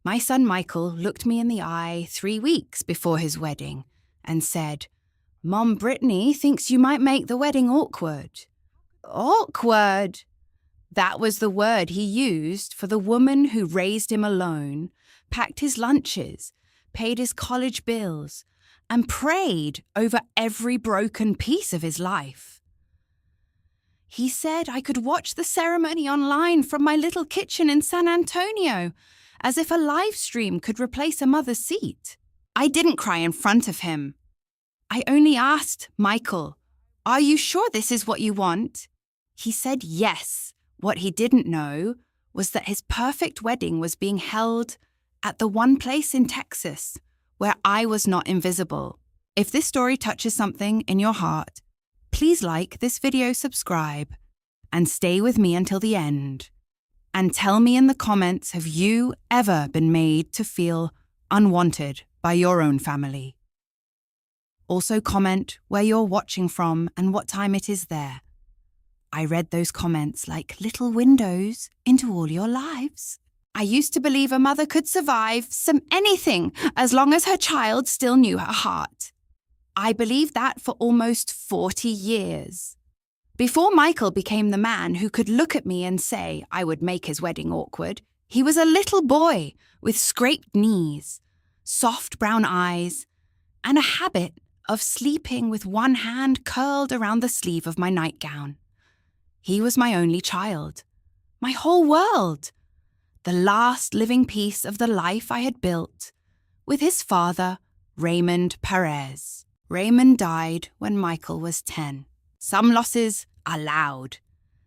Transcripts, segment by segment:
My son Michael looked me in the eye 3 weeks before his wedding and said, "Mom Brittany thinks you might make the wedding awkward." Awkward! That was the word he used for the woman who raised him alone, packed his lunches, paid his college bills, and prayed over every broken piece of his life. He said I could watch the ceremony online from my little kitchen in San Antonio, as if a live stream could replace a mother's seat. I didn't cry in front of him. I only asked Michael, "Are you sure this is what you want?" He said yes. What he didn't know was that his perfect wedding was being held at the one place in Texas where I was not invisible. If this story touches something in your heart, please like this video, subscribe, and stay with me until the end. And tell me in the comments, have you ever been made to feel unwanted by your own family? Also comment where you're watching from and what time it is there. I read those comments like little windows into all your lives. I used to believe a mother could survive anything as long as her child still knew her heart. I believed that for almost 40 years. Before Michael became the man who could look at me and say I would make his wedding awkward, he was a little boy with scraped knees, soft brown eyes, and a habit of sleeping with one hand curled around the sleeve of my nightgown. He was my only child, my whole world, the last living piece of the life I had built with his father, Raymond Perez. Raymond died when Michael was 10. Some losses are loud.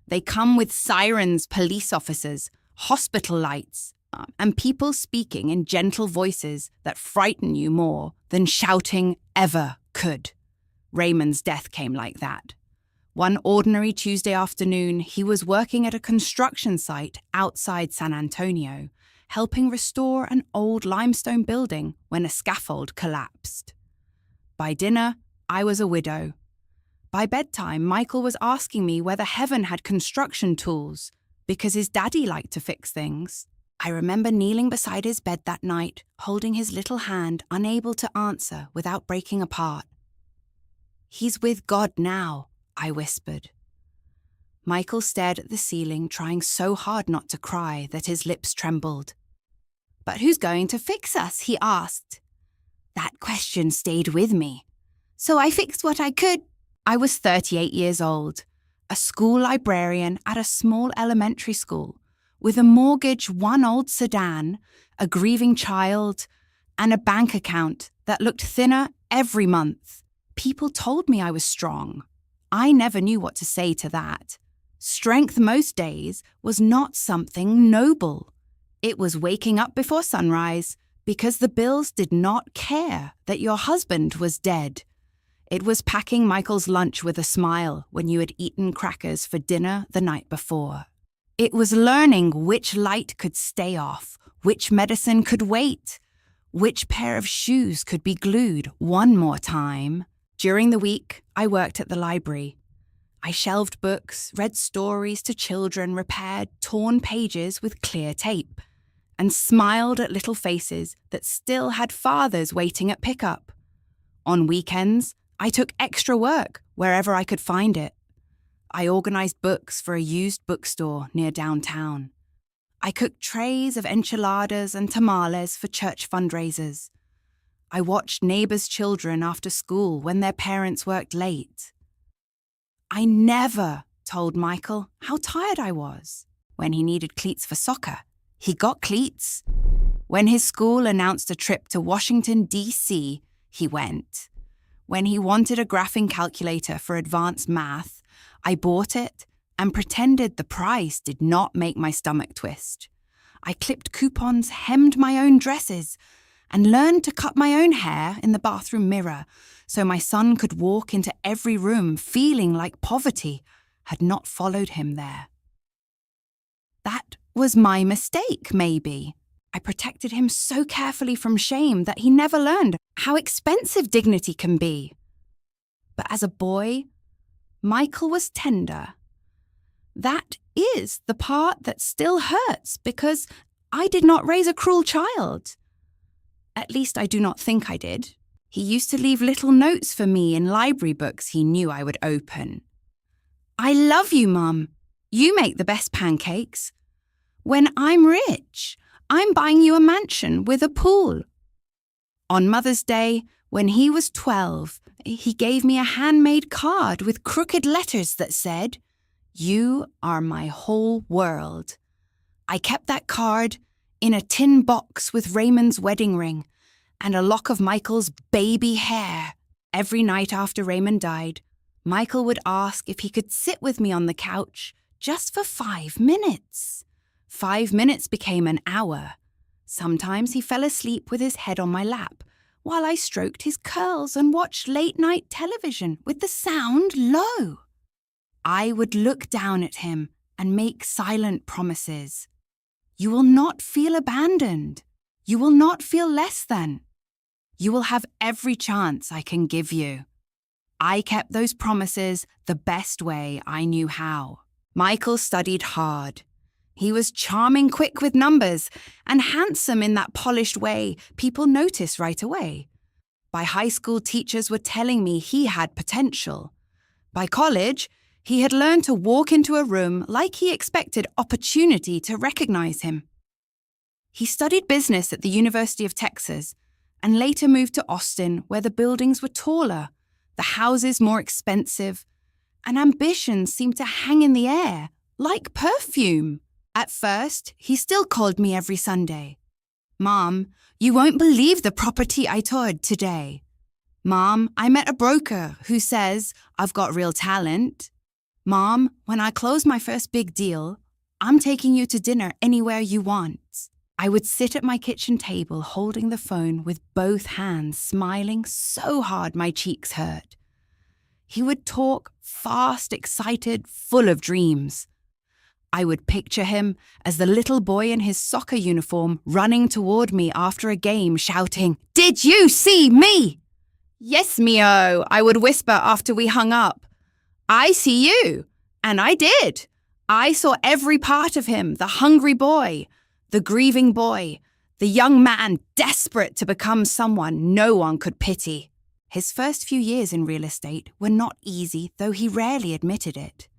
They come with sirens, police officers, hospital lights, and people speaking in gentle voices that frighten you more than shouting ever could. Raymond's death came like that. One ordinary Tuesday afternoon, he was working at a construction site outside San Antonio, helping restore an old limestone building when a scaffold collapsed. By dinner, I was a widow. By bedtime, Michael was asking me whether heaven had construction tools, because his daddy liked to fix things. I remember kneeling beside his bed that night, holding his little hand, unable to answer without breaking apart. "He's with God now," I whispered. Michael stared at the ceiling, trying so hard not to cry that his lips trembled. "But who's going to fix us?" he asked. That question stayed with me. So I fixed what I could. I was 38 years old, a school librarian at a small elementary school, with a mortgage, one old sedan, a grieving child, and a bank account that looked thinner every month. People told me I was strong. I never knew what to say to that. Strength most days was not something noble. It was waking up before sunrise because the bills did not care that your husband was dead. It was packing Michael's lunch with a smile when you had eaten crackers for dinner the night before. It was learning which light could stay off, which medicine could wait, which pair of shoes could be glued one more time. During the week, I worked at the library. I shelved books, read stories to children, repaired torn pages with clear tape, and smiled at little faces that still had fathers waiting at pickup. On weekends, I took extra work wherever I could find it. I organized books for a used bookstore near downtown. I cooked trays of enchiladas and tamales for church fundraisers. I watched neighbors' children after school when their parents worked late. I never told Michael how tired I was. When he needed cleats for soccer, he got cleats. When his school announced a trip to Washington, D.C., he went. When he wanted a graphing calculator for advanced math, I bought it and pretended the price did not make my stomach twist. I clipped coupons, hemmed my own dresses, and learned to cut my own hair in the bathroom mirror so my son could walk into every room feeling like poverty had not followed him there. That was my mistake, maybe. I protected him so carefully from shame that he never learned how expensive dignity can be. But as a boy, Michael was tender. That is the part that still hurts because I did not raise a cruel child. At least I do not think I did. He used to leave little notes for me in library books he knew I would open. I love you, Mum. You make the best pancakes. When I'm rich, I'm buying you a mansion with a pool. On Mother's Day, when he was 12, he gave me a handmade card with crooked letters that said, "You are my whole world." I kept that card in a tin box with Raymond's wedding ring and a lock of Michael's baby hair. Every night after Raymond died, Michael would ask if he could sit with me on the couch just for 5 minutes. 5 minutes became an hour. Sometimes he fell asleep with his head on my lap while I stroked his curls and watched late-night television with the sound low. I would look down at him and make silent promises. You will not feel abandoned. You will not feel less than. You will have every chance I can give you. I kept those promises the best way I knew how. Michael studied hard. He was charming quick with numbers and handsome in that polished way people notice right away. By high school, teachers were telling me he had potential. By college, he had learned to walk into a room like he expected opportunity to recognize him. He studied business at the University of Texas and later moved to Austin, where the buildings were taller, the houses more expensive, and ambitions seemed to hang in the air like perfume. At first, he still called me every Sunday. "Mom, you won't believe the property I toured today. Mom, I met a broker who says I've got real talent. Mom, when I close my first big deal, I'm taking you to dinner anywhere you want." I would sit at my kitchen table holding the phone with both hands, smiling so hard my cheeks hurt. He would talk fast, excited, full of dreams. I would picture him as the little boy in his soccer uniform running toward me after a game shouting, "Did you see me?" "Yes, Mio," I would whisper after we hung up. "I see you." And I did. I saw every part of him, the hungry boy, the grieving boy, the young man desperate to become someone no one could pity. His first few years in real estate were not easy, though he rarely admitted it.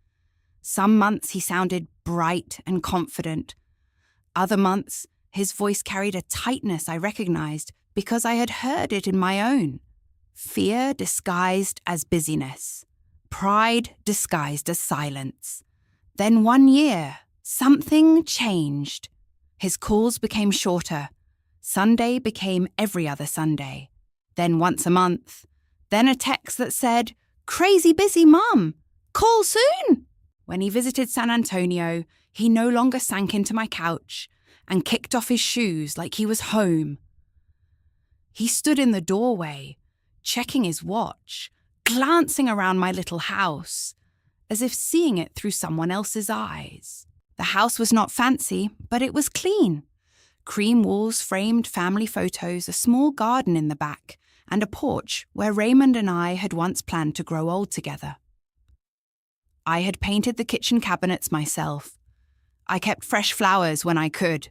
Some months he sounded bright and confident. Other months, his voice carried a tightness I recognized because I had heard it in my own. Fear disguised as busyness. Pride disguised as silence. Then one year, something changed. His calls became shorter. Sunday became every other Sunday. Then once a month. Then a text that said, "Crazy busy, Mum. Call soon." When he visited San Antonio, he no longer sank into my couch and kicked off his shoes like he was home. He stood in the doorway, checking his watch, glancing around my little house, as if seeing it through someone else's eyes. The house was not fancy, but it was clean. Cream walls framed family photos, a small garden in the back, and a porch where Raymond and I had once planned to grow old together. I had painted the kitchen cabinets myself. I kept fresh flowers when I could.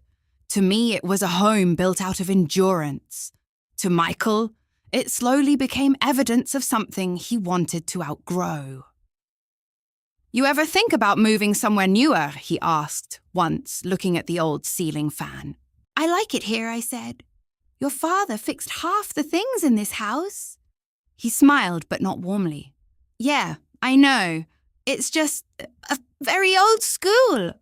To me, it was a home built out of endurance. To Michael, it slowly became evidence of something he wanted to outgrow. "You ever think about moving somewhere newer?" he asked once, looking at the old ceiling fan. "I like it here," I said. "Your father fixed half the things in this house." He smiled, but not warmly. "Yeah, I know. It's just a very old school."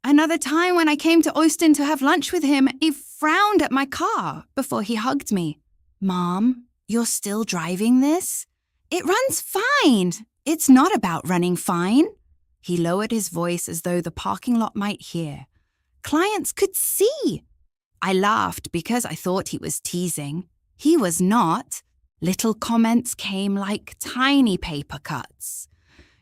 Another time when I came to Austin to have lunch with him, he frowned at my car before he hugged me. "Mom, you're still driving this? It runs fine. It's not about running fine." He lowered his voice as though the parking lot might hear. Clients could see. I laughed because I thought he was teasing. He was not. Little comments came like tiny paper cuts.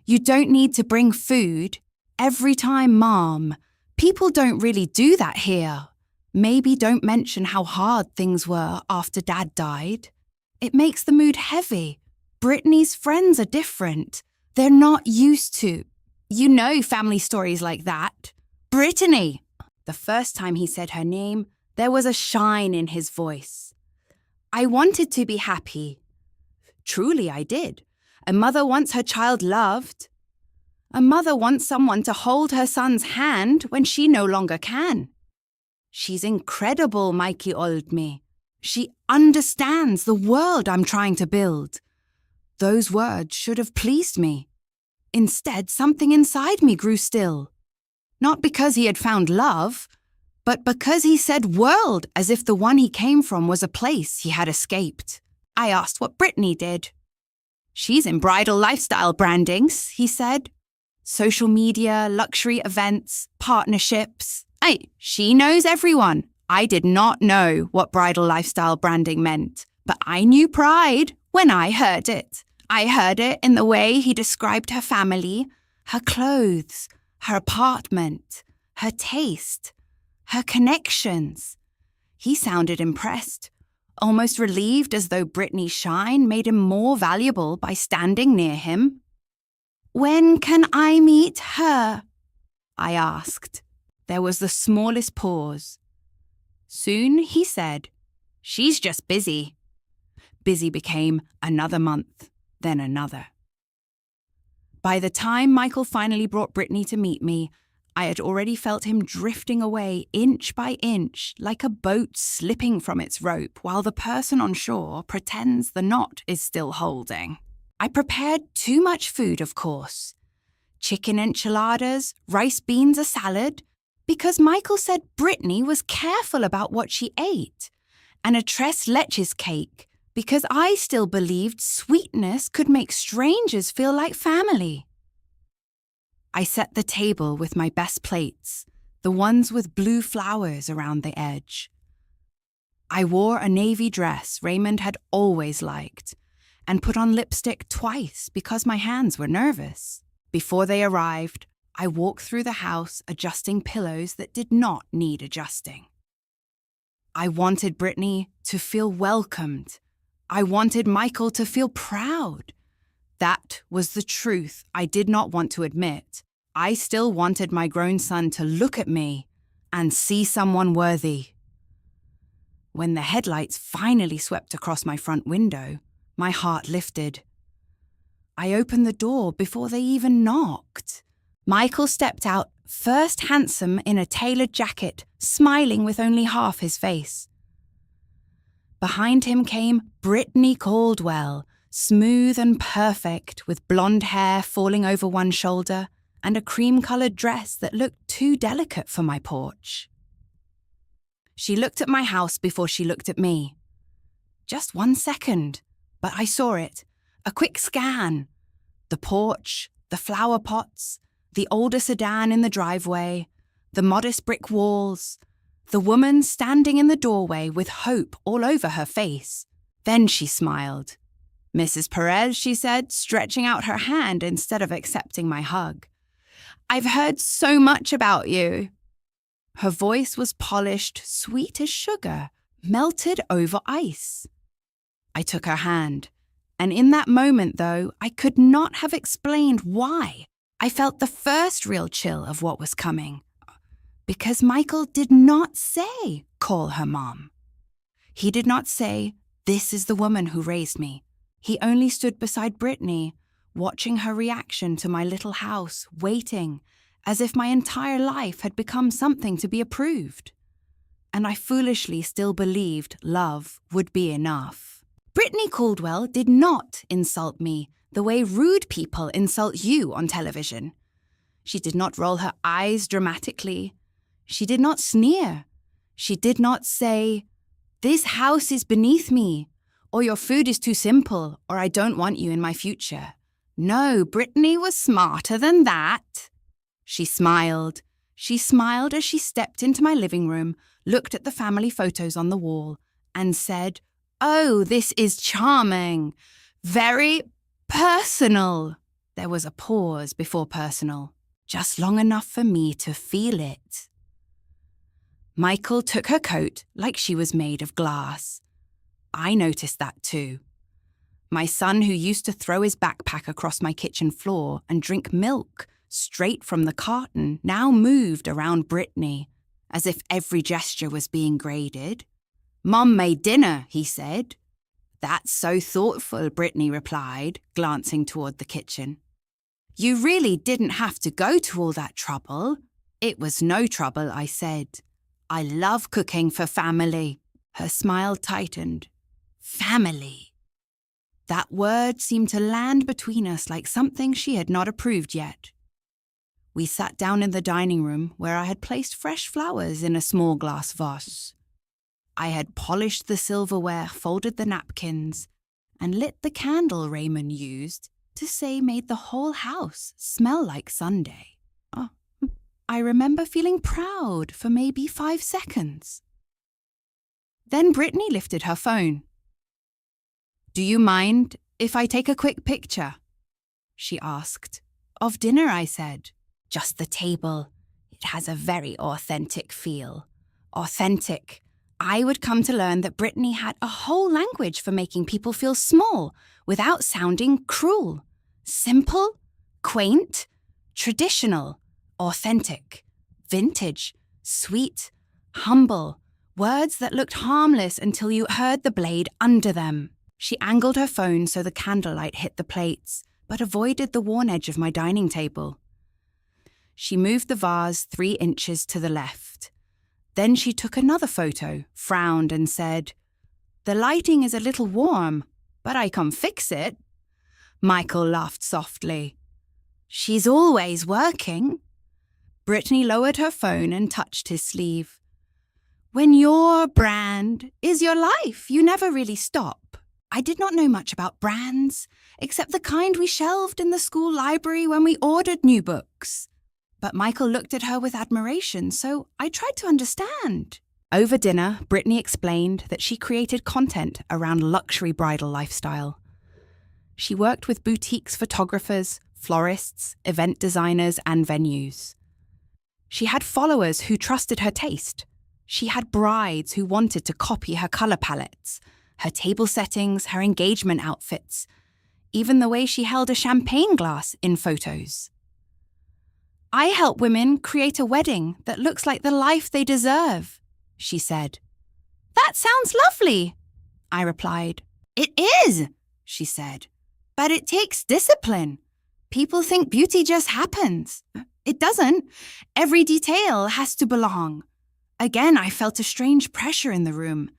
"You don't need to bring food. Every time, Mom. People don't really do that here. Maybe don't mention how hard things were after Dad died. It makes the mood heavy. Brittany's friends are different. They're not used to, family stories like that. Brittany." The first time he said her name, there was a shine in his voice. I wanted to be happy. Truly, I did. A mother wants her child loved. A mother wants someone to hold her son's hand when she no longer can. She's incredible, Mikey told me. She understands the world I'm trying to build. Those words should have pleased me. Instead, something inside me grew still. Not because he had found love, but because he said world as if the one he came from was a place he had escaped. I asked what Brittany did. She's in bridal lifestyle brandings, he said. Social media, luxury events, partnerships. She knows everyone. I did not know what bridal lifestyle branding meant, but I knew pride when I heard it. I heard it in the way he described her family, her clothes, her apartment, her taste, her connections. He sounded impressed, almost relieved, as though Brittany's shine made him more valuable by standing near him. When can I meet her? I asked. There was the smallest pause. Soon, he said, she's just busy. Busy became another month, then another. By the time Michael finally brought Brittany to meet me, I had already felt him drifting away inch by inch, like a boat slipping from its rope while the person on shore pretends the knot is still holding. I prepared too much food, of course. Chicken enchiladas, rice beans, a salad, because Michael said Brittany was careful about what she ate, and a tres leches cake, because I still believed sweetness could make strangers feel like family. I set the table with my best plates, the ones with blue flowers around the edge. I wore a navy dress Raymond had always liked, and put on lipstick twice because my hands were nervous. Before they arrived, I walked through the house adjusting pillows that did not need adjusting. I wanted Brittany to feel welcomed. I wanted Michael to feel proud. That was the truth I did not want to admit. I still wanted my grown son to look at me and see someone worthy. When the headlights finally swept across my front window, my heart lifted. I opened the door before they even knocked. Michael stepped out, first handsome in a tailored jacket, smiling with only half his face. Behind him came Brittany Caldwell, smooth and perfect, with blonde hair falling over one shoulder and a cream-coloured dress that looked too delicate for my porch. She looked at my house before she looked at me. Just 1 second, but I saw it. A quick scan. The porch, the flower pots, the older sedan in the driveway, the modest brick walls, the woman standing in the doorway with hope all over her face. Then she smiled. Mrs. Perez, she said, stretching out her hand instead of accepting my hug. I've heard so much about you. Her voice was polished, sweet as sugar, melted over ice. I took her hand, and in that moment, though, I could not have explained why. I felt the first real chill of what was coming, because Michael did not say, call her mom. He did not say, this is the woman who raised me. He only stood beside Brittany, watching her reaction to my little house, waiting, as if my entire life had become something to be approved. And I foolishly still believed love would be enough. Brittany Caldwell did not insult me the way rude people insult you on television. She did not roll her eyes dramatically. She did not sneer. She did not say, this house is beneath me, or your food is too simple, or I don't want you in my future. No, Brittany was smarter than that. She smiled. She smiled as she stepped into my living room, looked at the family photos on the wall, and said, oh, this is charming. Very personal. There was a pause before personal, just long enough for me to feel it. Michael took her coat like she was made of glass. I noticed that too. My son, who used to throw his backpack across my kitchen floor and drink milk straight from the carton, now moved around Brittany, as if every gesture was being graded. "Mom made dinner," he said. "That's so thoughtful," Brittany replied, glancing toward the kitchen. "You really didn't have to go to all that trouble." "It was no trouble," I said. "I love cooking for family." Her smile tightened. Family. That word seemed to land between us like something she had not approved yet. We sat down in the dining room where I had placed fresh flowers in a small glass vase. I had polished the silverware, folded the napkins, and lit the candle Raymond used to say made the whole house smell like Sunday. Oh, I remember feeling proud for maybe 5 seconds. Then Brittany lifted her phone. "Do you mind if I take a quick picture?" she asked. "Of dinner," I said. "Just the table. It has a very authentic feel." Authentic. I would come to learn that Brittany had a whole language for making people feel small without sounding cruel. Simple, quaint, traditional, authentic, vintage, sweet, humble, words that looked harmless until you heard the blade under them. She angled her phone so the candlelight hit the plates, but avoided the worn edge of my dining table. She moved the vase 3 inches to the left. Then she took another photo, frowned, and said, "The lighting is a little warm, but I can fix it." Michael laughed softly. "She's always working." Brittany lowered her phone and touched his sleeve. "When your brand is your life, you never really stop." I did not know much about brands, except the kind we shelved in the school library when we ordered new books. But Michael looked at her with admiration, so I tried to understand. Over dinner, Brittany explained that she created content around luxury bridal lifestyle. She worked with boutiques photographers, florists, event designers, and venues. She had followers who trusted her taste. She had brides who wanted to copy her color palettes, her table settings, her engagement outfits, even the way she held a champagne glass in photos. "I help women create a wedding that looks like the life they deserve," she said. "That sounds lovely," I replied. "It is," she said, "but it takes discipline. People think beauty just happens. It doesn't. Every detail has to belong." Again, I felt a strange pressure in the room.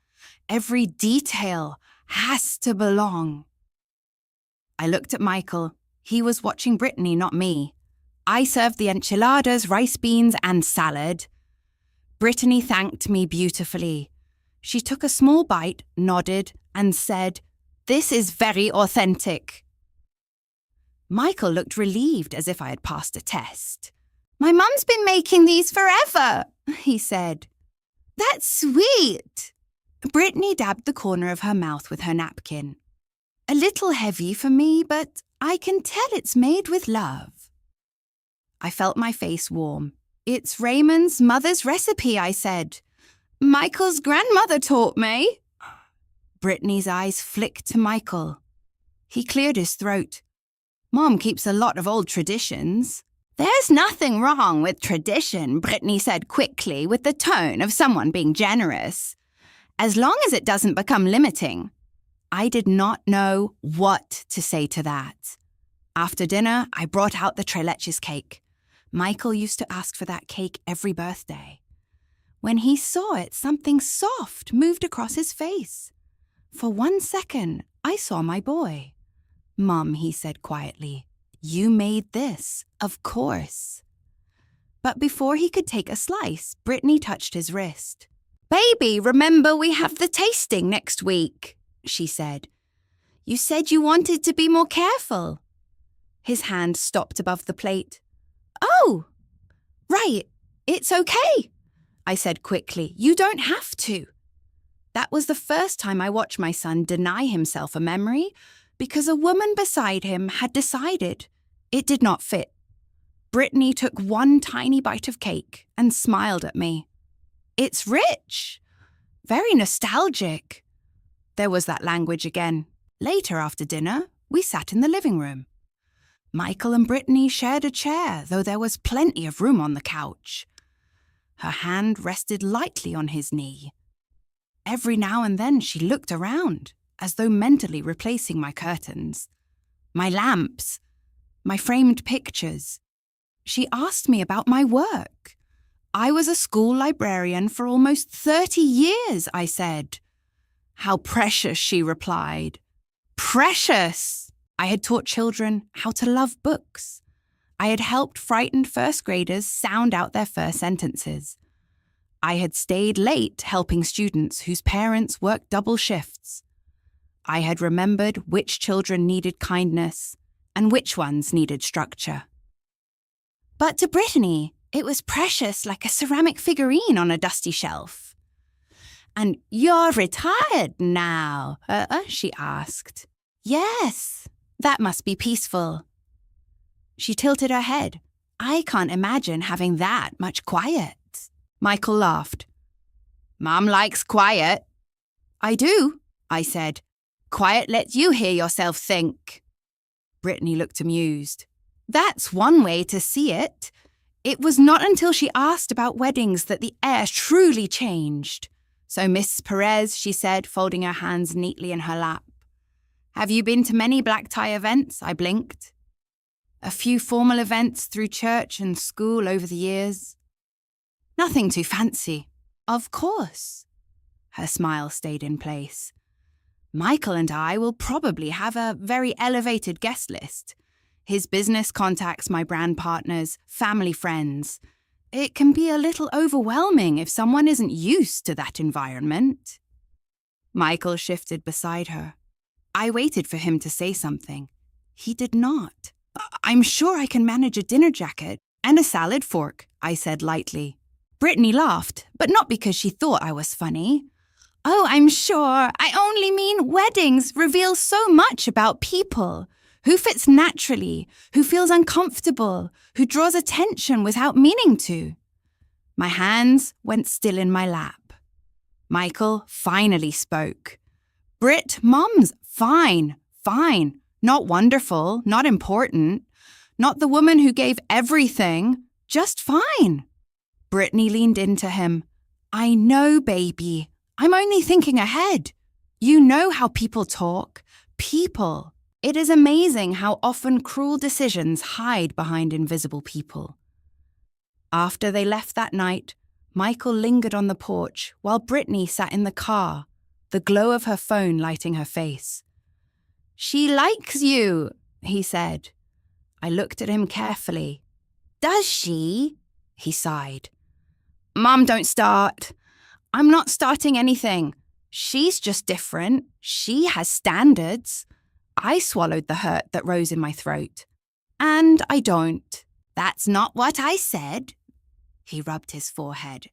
Every detail has to belong. I looked at Michael. He was watching Brittany, not me. I served the enchiladas, rice beans, and salad. Brittany thanked me beautifully. She took a small bite, nodded, and said, "This is very authentic." Michael looked relieved, as if I had passed a test. "My mum's been making these forever," he said. "That's sweet." Brittany dabbed the corner of her mouth with her napkin. "A little heavy for me, but I can tell it's made with love." I felt my face warm. "It's Raymond's mother's recipe," I said. "Michael's grandmother taught me." Brittany's eyes flicked to Michael. He cleared his throat. "Mom keeps a lot of old traditions." "There's nothing wrong with tradition," Brittany said quickly with the tone of someone being generous, "as long as it doesn't become limiting." I did not know what to say to that. After dinner, I brought out the tres leches cake. Michael used to ask for that cake every birthday. When he saw it, something soft moved across his face. For 1 second, I saw my boy. "Mom," he said quietly, "you made this, of course." But before he could take a slice, Brittany touched his wrist. "Baby, remember we have the tasting next week," she said. "You said you wanted to be more careful." His hand stopped above the plate. "Oh, right, it's okay," I said quickly. "You don't have to." That was the first time I watched my son deny himself a memory because a woman beside him had decided it did not fit. Brittany took one tiny bite of cake and smiled at me. "It's rich, very nostalgic." There was that language again. Later after dinner, we sat in the living room. Michael and Brittany shared a chair, though there was plenty of room on the couch. Her hand rested lightly on his knee. Every now and then she looked around, as though mentally replacing my curtains, my lamps, my framed pictures. She asked me about my work. I was a school librarian for almost 30 years, I said. How precious, she replied. Precious! I had taught children how to love books. I had helped frightened first graders sound out their first sentences. I had stayed late helping students whose parents worked double shifts. I had remembered which children needed kindness and which ones needed structure. But to Brittany, it was precious like a ceramic figurine on a dusty shelf. And you're retired now, she asked. Yes, that must be peaceful. She tilted her head. I can't imagine having that much quiet. Michael laughed. Mom likes quiet. I do, I said. Quiet lets you hear yourself think. Brittany looked amused. That's one way to see it. It was not until she asked about weddings that the air truly changed. So, Miss Perez, she said, folding her hands neatly in her lap. Have you been to many black tie events? I blinked. A few formal events through church and school over the years. Nothing too fancy. Of course. Her smile stayed in place. Michael and I will probably have a very elevated guest list. His business contacts my brand partners, family friends. It can be a little overwhelming if someone isn't used to that environment. Michael shifted beside her. I waited for him to say something. He did not. I'm sure I can manage a dinner jacket and a salad fork, I said lightly. Brittany laughed, but not because she thought I was funny. Oh, I'm sure. I only mean weddings reveal so much about people. Who fits naturally, who feels uncomfortable, who draws attention without meaning to. My hands went still in my lap. Michael finally spoke. Brit, Mom's fine. Not wonderful, not important. Not the woman who gave everything, just fine. Brittany leaned into him. I know, baby. I'm only thinking ahead. You know how people talk. People. It is amazing how often cruel decisions hide behind invisible people. After they left that night, Michael lingered on the porch while Brittany sat in the car, the glow of her phone lighting her face. She likes you, he said. I looked at him carefully. Does she? He sighed. Mom, don't start. I'm not starting anything. She's just different. She has standards. I swallowed the hurt that rose in my throat. And I don't. That's not what I said. He rubbed his forehead.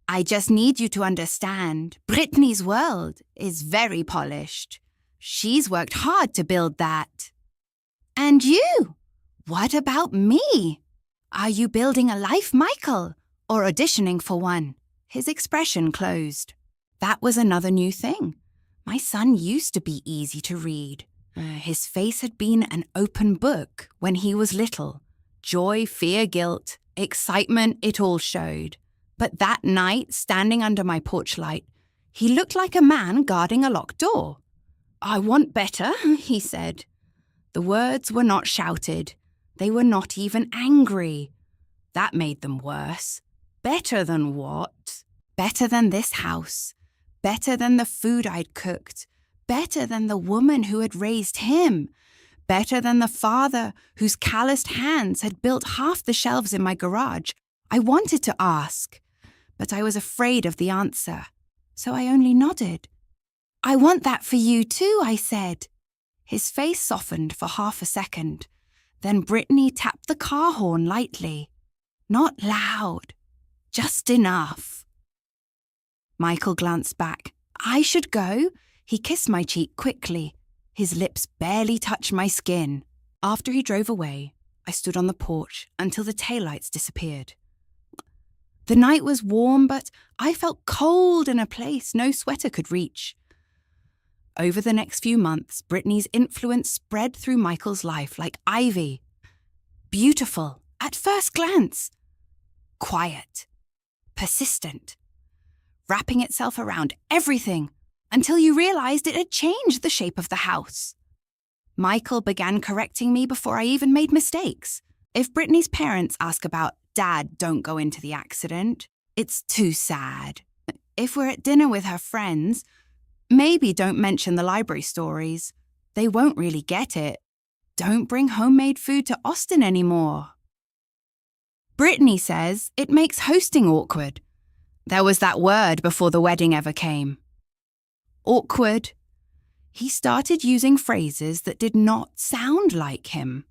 I just need you to understand, Brittany's world is very polished. She's worked hard to build that. And you? What about me? Are you building a life, Michael, or auditioning for one? His expression closed. That was another new thing. My son used to be easy to read. His face had been an open book when he was little. Joy, fear, guilt, excitement, it all showed. But that night, standing under my porch light, he looked like a man guarding a locked door. I want better, he said. The words were not shouted. They were not even angry. That made them worse. Better than what? Better than this house. Better than the food I'd cooked. Better than the woman who had raised him. Better than the father whose calloused hands had built half the shelves in my garage. I wanted to ask, but I was afraid of the answer, so I only nodded. I want that for you too, I said. His face softened for half a second. Then Brittany tapped the car horn lightly. Not loud, just enough. Michael glanced back. I should go. He kissed my cheek quickly. His lips barely touched my skin. After he drove away, I stood on the porch until the taillights disappeared. The night was warm, but I felt cold in a place no sweater could reach. Over the next few months, Brittany's influence spread through Michael's life like ivy. Beautiful, at first glance. Quiet. persistent, wrapping itself around everything until you realized it had changed the shape of the house. Michael began correcting me before I even made mistakes. If Brittany's parents ask about Dad, don't go into the accident, it's too sad. If we're at dinner with her friends, maybe don't mention the library stories. They won't really get it. Don't bring homemade food to Austin anymore. Brittany says it makes hosting awkward. There was that word before the wedding ever came. Awkward. He started using phrases that did not sound like him.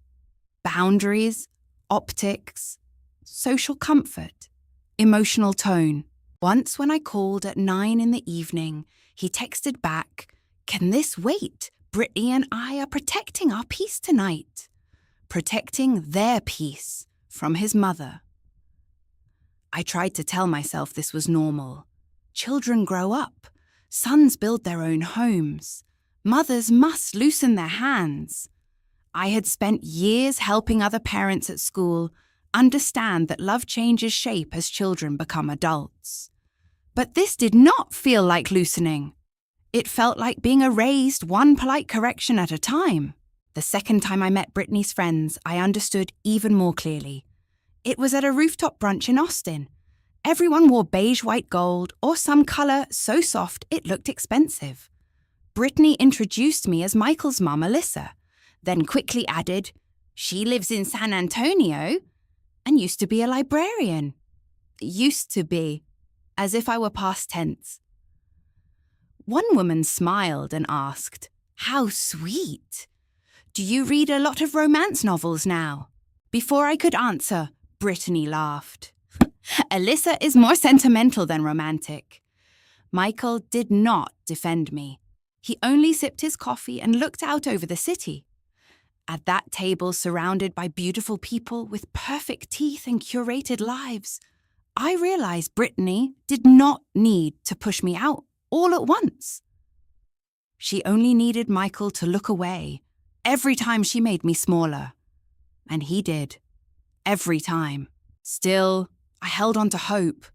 Boundaries, optics, social comfort, emotional tone. Once when I called at 9 p.m, he texted back, "Can this wait? Brittany and I are protecting our peace tonight." Protecting their peace from his mother. I tried to tell myself this was normal. Children grow up. Sons build their own homes. Mothers must loosen their hands. I had spent years helping other parents at school understand that love changes shape as children become adults. But this did not feel like loosening. It felt like being erased one polite correction at a time. The second time I met Brittany's friends, I understood even more clearly. It was at a rooftop brunch in Austin. Everyone wore beige white gold or some colour so soft it looked expensive. Brittany introduced me as Michael's mum, Alyssa, then quickly added, "She lives in San Antonio and used to be a librarian." Used to be, as if I were past tense. One woman smiled and asked, "How sweet. Do you read a lot of romance novels now?" Before I could answer, Brittany laughed. Alyssa is more sentimental than romantic. Michael did not defend me. He only sipped his coffee and looked out over the city. At that table surrounded by beautiful people with perfect teeth and curated lives, I realized Brittany did not need to push me out all at once. She only needed Michael to look away every time she made me smaller. And he did. Every time. Still, I held on to hope.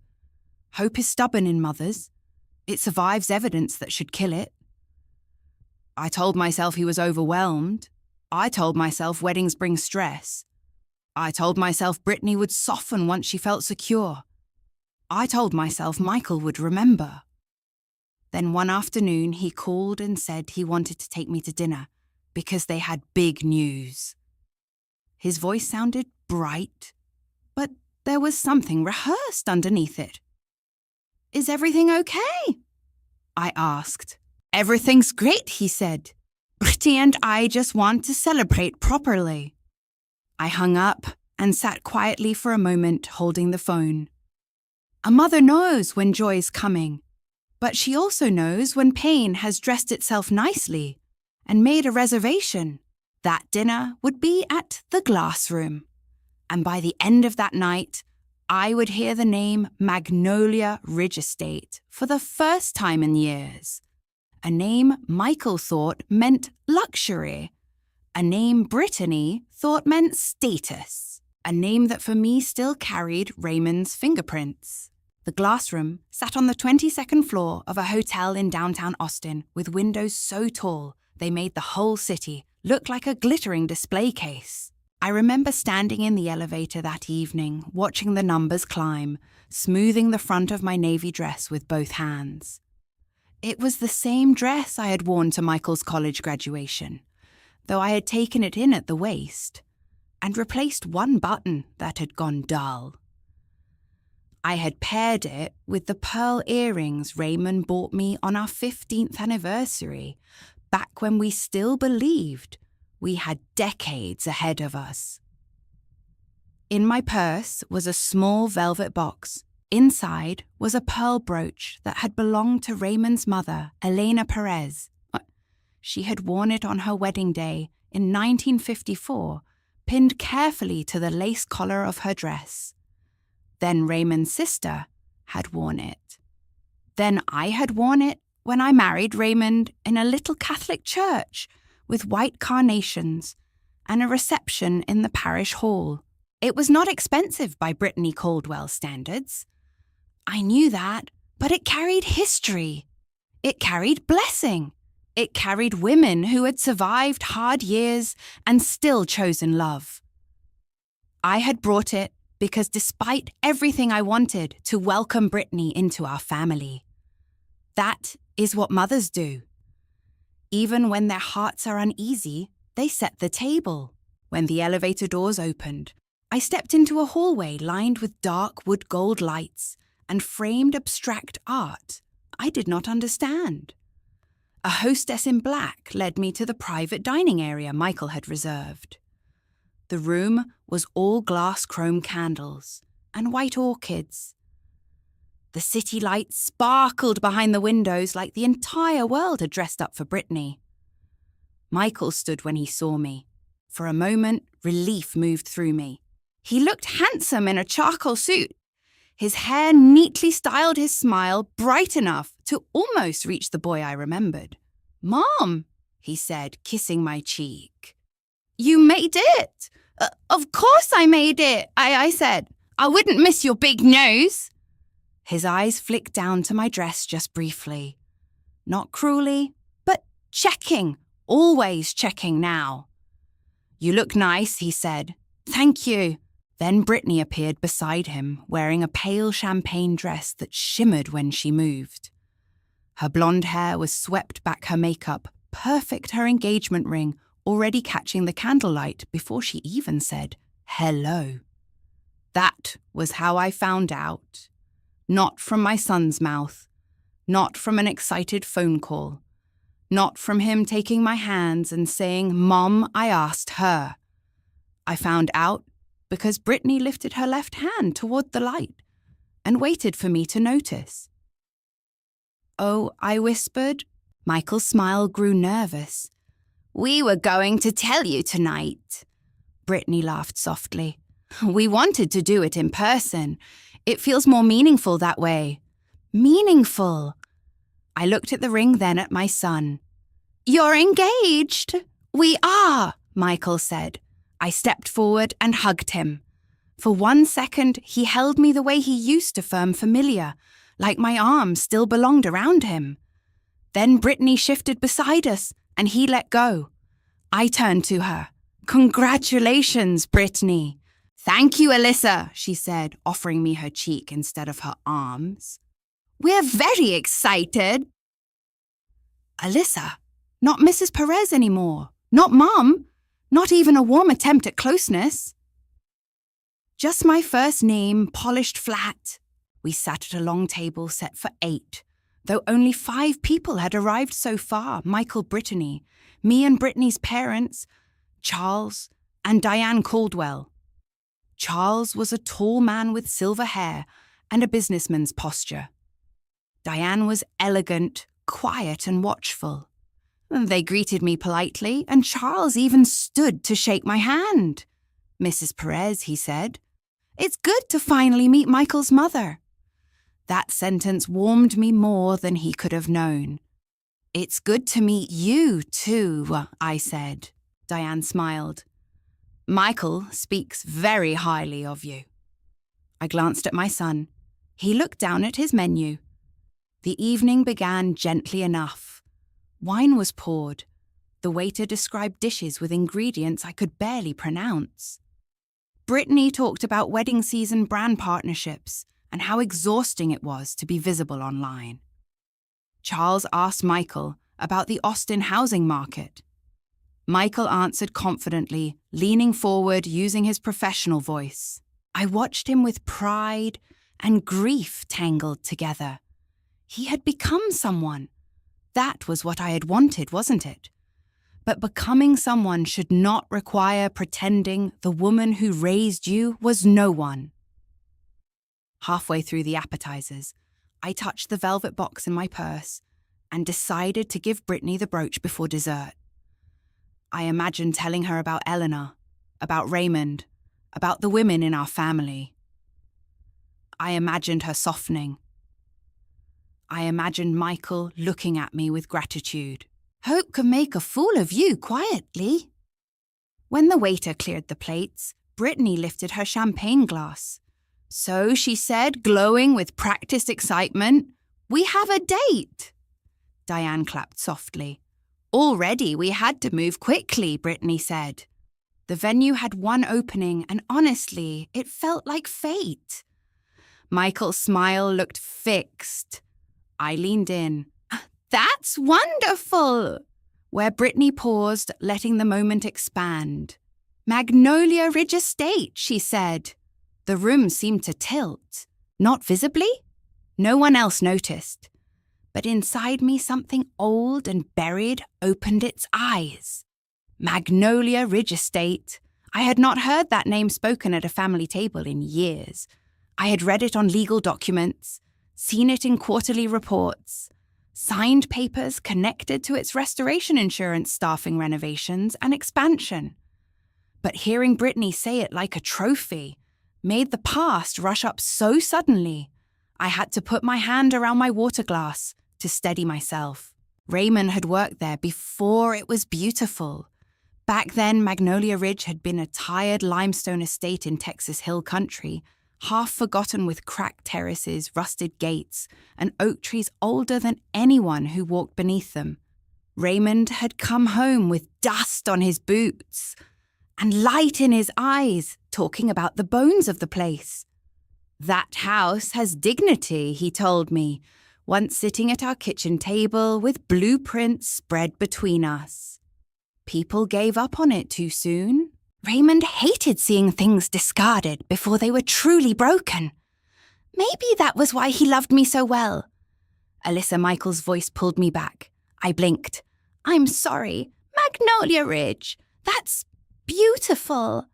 Hope is stubborn in mothers. It survives evidence that should kill it. I told myself he was overwhelmed. I told myself weddings bring stress. I told myself Brittany would soften once she felt secure. I told myself Michael would remember. Then one afternoon he called and said he wanted to take me to dinner because they had big news. His voice sounded bright, but there was something rehearsed underneath it. "Is everything okay?" I asked. "Everything's great," he said. "Brittany and I just want to celebrate properly." I hung up and sat quietly for a moment holding the phone. A mother knows when joy is coming, but she also knows when pain has dressed itself nicely and made a reservation. That dinner would be at the Glass Room, and by the end of that night, I would hear the name Magnolia Ridge Estate for the first time in years. A name Michael thought meant luxury. A name Brittany thought meant status. A name that for me still carried Raymond's fingerprints. The Glass Room sat on the 22nd floor of a hotel in downtown Austin with windows so tall they made the whole city look like a glittering display case. I remember standing in the elevator that evening, watching the numbers climb, smoothing the front of my navy dress with both hands. It was the same dress I had worn to Michael's college graduation, though I had taken it in at the waist and replaced one button that had gone dull. I had paired it with the pearl earrings Raymond bought me on our 15th anniversary, back when we still believed we had decades ahead of us. In my purse was a small velvet box. Inside was a pearl brooch that had belonged to Raymond's mother, Alyssa Perez. She had worn it on her wedding day in 1954, pinned carefully to the lace collar of her dress. Then Raymond's sister had worn it. Then I had worn it when I married Raymond in a little Catholic church with white carnations and a reception in the parish hall. It was not expensive by Brittany Caldwell standards. I knew that, but it carried history. It carried blessing. It carried women who had survived hard years and still chosen love. I had brought it because despite everything I wanted to welcome Brittany into our family. That is what mothers do. Even when their hearts are uneasy, they set the table. When the elevator doors opened, I stepped into a hallway lined with dark wood gold lights and framed abstract art I did not understand. A hostess in black led me to the private dining area Michael had reserved. The room was all glass chrome candles and white orchids. The city lights sparkled behind the windows like the entire world had dressed up for Brittany. Michael stood when he saw me. For a moment, relief moved through me. He looked handsome in a charcoal suit. His hair neatly styled, his smile bright enough to almost reach the boy I remembered. "Mom," he said, kissing my cheek. "You made it!" Of course I made it," I said. "I wouldn't miss your big nose." His eyes flicked down to my dress just briefly. Not cruelly, but checking, always checking now. "You look nice," he said. "Thank you." Then Brittany appeared beside him, wearing a pale champagne dress that shimmered when she moved. Her blonde hair was swept back her makeup, perfect her engagement ring, already catching the candlelight before she even said, "Hello." That was how I found out. Not from my son's mouth, not from an excited phone call, not from him taking my hands and saying, "Mom, I asked her." I found out because Brittany lifted her left hand toward the light and waited for me to notice. "Oh," I whispered. Michael's smile grew nervous. "We were going to tell you tonight." Brittany laughed softly. "We wanted to do it in person. It feels more meaningful that way." Meaningful. I looked at the ring, then at my son. "You're engaged." "We are," Michael said. I stepped forward and hugged him. For 1 second, he held me the way he used to, firm, familiar, like my arms still belonged around him. Then Brittany shifted beside us, and he let go. I turned to her. "Congratulations, Brittany." "Thank you, Alyssa," she said, offering me her cheek instead of her arms. "We're very excited." Alyssa, not Mrs. Perez anymore, not Mom, not even a warm attempt at closeness. Just my first name, polished flat. We sat at a long table set for 8. Though only 5 people had arrived so far, Michael, Brittany, me and Brittany's parents, Charles, and Diane Caldwell. Charles was a tall man with silver hair and a businessman's posture. Diane was elegant, quiet, and watchful. They greeted me politely, and Charles even stood to shake my hand. "Mrs. Perez," he said, "it's good to finally meet Michael's mother." That sentence warmed me more than he could have known. "It's good to meet you, too," I said. Diane smiled. "Michael speaks very highly of you." I glanced at my son. He looked down at his menu. The evening began gently enough. Wine was poured. The waiter described dishes with ingredients I could barely pronounce. Brittany talked about wedding season brand partnerships and how exhausting it was to be visible online. Charles asked Michael about the Austin housing market. Michael answered confidently, leaning forward using his professional voice. I watched him with pride and grief tangled together. He had become someone. That was what I had wanted, wasn't it? But becoming someone should not require pretending the woman who raised you was no one. Halfway through the appetizers, I touched the velvet box in my purse and decided to give Brittany the brooch before dessert. I imagined telling her about Eleanor, about Raymond, about the women in our family. I imagined her softening. I imagined Michael looking at me with gratitude. "Hope can make a fool of you quietly." When the waiter cleared the plates, Brittany lifted her champagne glass. So she said, glowing with practiced excitement, "We have a date." Diane clapped softly. "Already we had to move quickly," Brittany said. The venue had one opening, and honestly, it felt like fate. Michael's smile looked fixed. I leaned in. "That's wonderful!" Where Brittany paused, letting the moment expand. "Magnolia Ridge Estate," she said. The room seemed to tilt. Not visibly. No one else noticed. But inside me, something old and buried opened its eyes. Magnolia Ridge Estate. I had not heard that name spoken at a family table in years. I had read it on legal documents, seen it in quarterly reports, signed papers connected to its restoration insurance staffing renovations and expansion. But hearing Brittany say it like a trophy made the past rush up so suddenly, I had to put my hand around my water glass to steady myself. Raymond had worked there before it was beautiful. Back then, Magnolia Ridge had been a tired limestone estate in Texas Hill Country, half forgotten with cracked terraces, rusted gates, and oak trees older than anyone who walked beneath them. Raymond had come home with dust on his boots and light in his eyes, talking about the bones of the place. "That house has dignity," he told me, once sitting at our kitchen table with blueprints spread between us. People gave up on it too soon. Raymond hated seeing things discarded before they were truly broken. Maybe that was why he loved me so well. Alyssa Michael's voice pulled me back. I blinked. "I'm sorry. Magnolia Ridge. That's beautiful."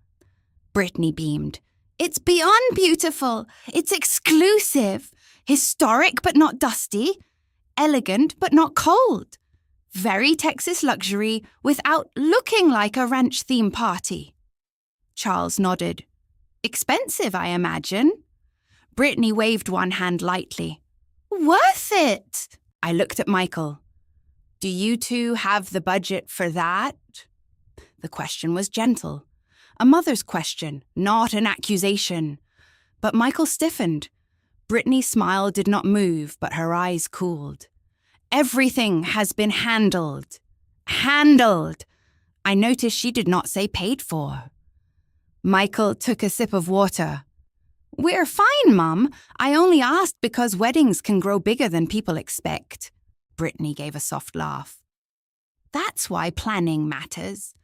Brittany beamed. "It's beyond beautiful. It's exclusive. Historic but not dusty. Elegant but not cold. Very Texas luxury without looking like a ranch theme party." Charles nodded. "Expensive, I imagine." Brittany waved one hand lightly. "Worth it!" I looked at Michael. "Do you two have the budget for that?" The question was gentle. A mother's question, not an accusation. But Michael stiffened. Brittany's smile did not move, but her eyes cooled. "Everything has been handled." Handled! I noticed she did not say paid for. Michael took a sip of water. "We're fine, Mum. I only asked because weddings can grow bigger than people expect." Brittany gave a soft laugh. "That's why planning matters.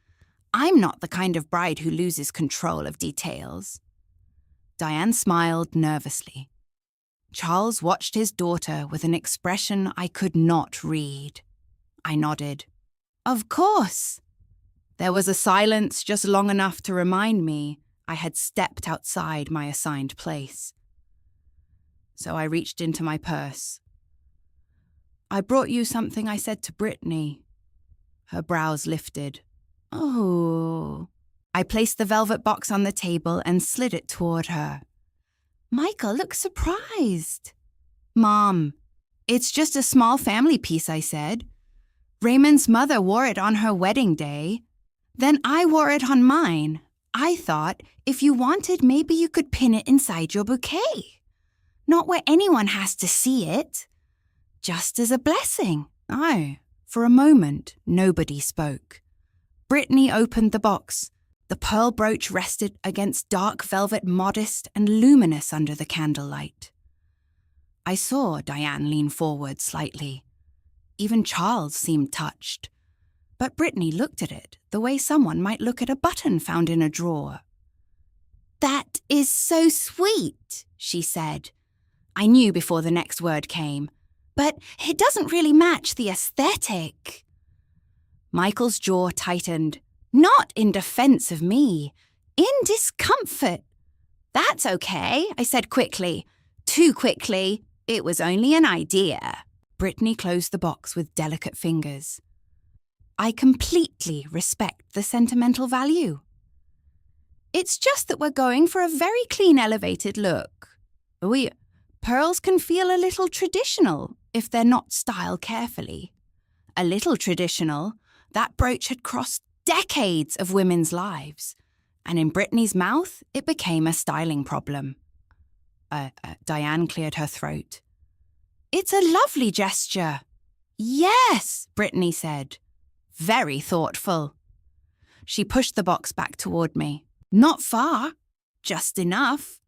I'm not the kind of bride who loses control of details." Diane smiled nervously. Charles watched his daughter with an expression I could not read. I nodded. "Of course." There was a silence just long enough to remind me I had stepped outside my assigned place. So I reached into my purse. "I brought you something I said to Brittany." Her brows lifted. "Oh." I placed the velvet box on the table and slid it toward her. Michael looked surprised. "Mom, it's just a small family piece," I said. "Raymond's mother wore it on her wedding day. Then I wore it on mine. I thought if you wanted, maybe you could pin it inside your bouquet. Not where anyone has to see it. Just as a blessing." Oh, for a moment, nobody spoke. Brittany opened the box. The pearl brooch rested against dark velvet, modest and luminous under the candlelight. I saw Diane lean forward slightly. Even Charles seemed touched. But Brittany looked at it the way someone might look at a button found in a drawer. "That is so sweet," she said. I knew before the next word came. "But it doesn't really match the aesthetic." Michael's jaw tightened. Not in defense of me. In discomfort. "That's okay," I said quickly. Too quickly. It was only an idea. Brittany closed the box with delicate fingers. I completely respect the sentimental value. "It's just that we're going for a very clean, elevated look. Pearls can feel a little traditional if they're not styled carefully. A little traditional, that brooch had crossed decades of women's lives, and in Brittany's mouth, it became a styling problem." Diane cleared her throat. It's a lovely gesture. Yes, Brittany said. Very thoughtful. She pushed the box back toward me. Not far. Just enough.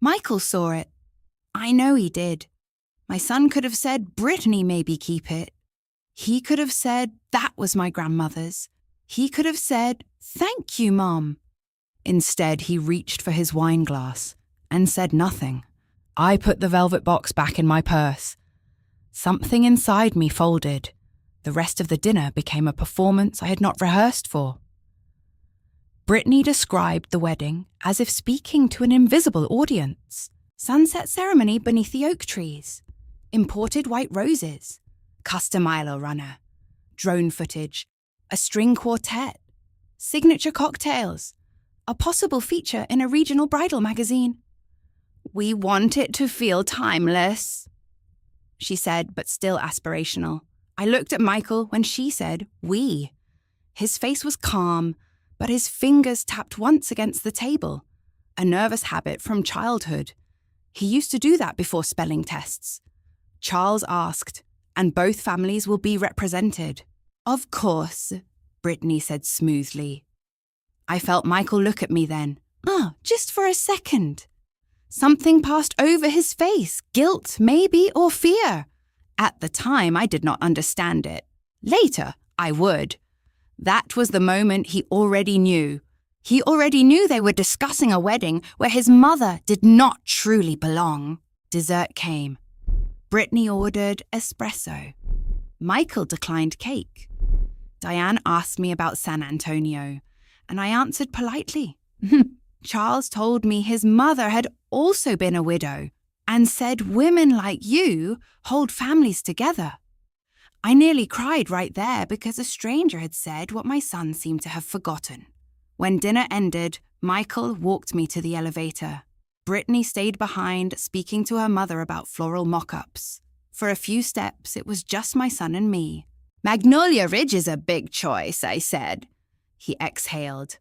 Michael saw it. I know he did. My son could have said, Brittany maybe keep it. He could have said, that was my grandmother's. He could have said, thank you, Mom. Instead, he reached for his wine glass and said nothing. I put the velvet box back in my purse. Something inside me folded. The rest of the dinner became a performance I had not rehearsed for. Brittany described the wedding as if speaking to an invisible audience. Sunset ceremony beneath the oak trees. Imported white roses. Custom Milo runner. Drone footage. A string quartet. Signature cocktails. A possible feature in a regional bridal magazine. We want it to feel timeless, she said, but still aspirational. I looked at Michael when she said, we. His face was calm, but his fingers tapped once against the table, a nervous habit from childhood. He used to do that before spelling tests. Charles asked, and both families will be represented. Of course, Brittany said smoothly. I felt Michael look at me then. Just for a second. Something passed over his face, guilt, maybe, or fear. At the time, I did not understand it. Later, I would. That was the moment he already knew. He already knew they were discussing a wedding where his mother did not truly belong. Dessert came. Brittany ordered espresso. Michael declined cake. Diane asked me about San Antonio, and I answered politely. Charles told me his mother had also been a widow and said women like you hold families together. I nearly cried right there because a stranger had said what my son seemed to have forgotten. When dinner ended, Michael walked me to the elevator. Brittany stayed behind, speaking to her mother about floral mock-ups. For a few steps, it was just my son and me. Magnolia Ridge is a big choice, I said. He exhaled.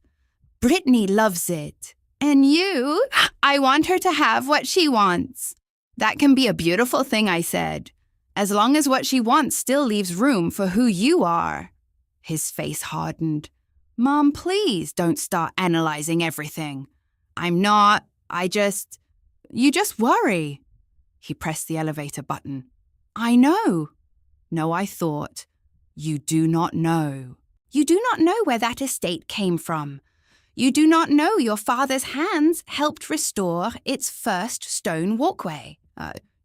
Brittany loves it. And you? I want her to have what she wants. That can be a beautiful thing, I said. As long as what she wants still leaves room for who you are. His face hardened. Mom, please don't start analyzing everything. I'm not. You just worry. He pressed the elevator button. I know. No, I thought. You do not know. You do not know where that estate came from. You do not know your father's hands helped restore its first stone walkway.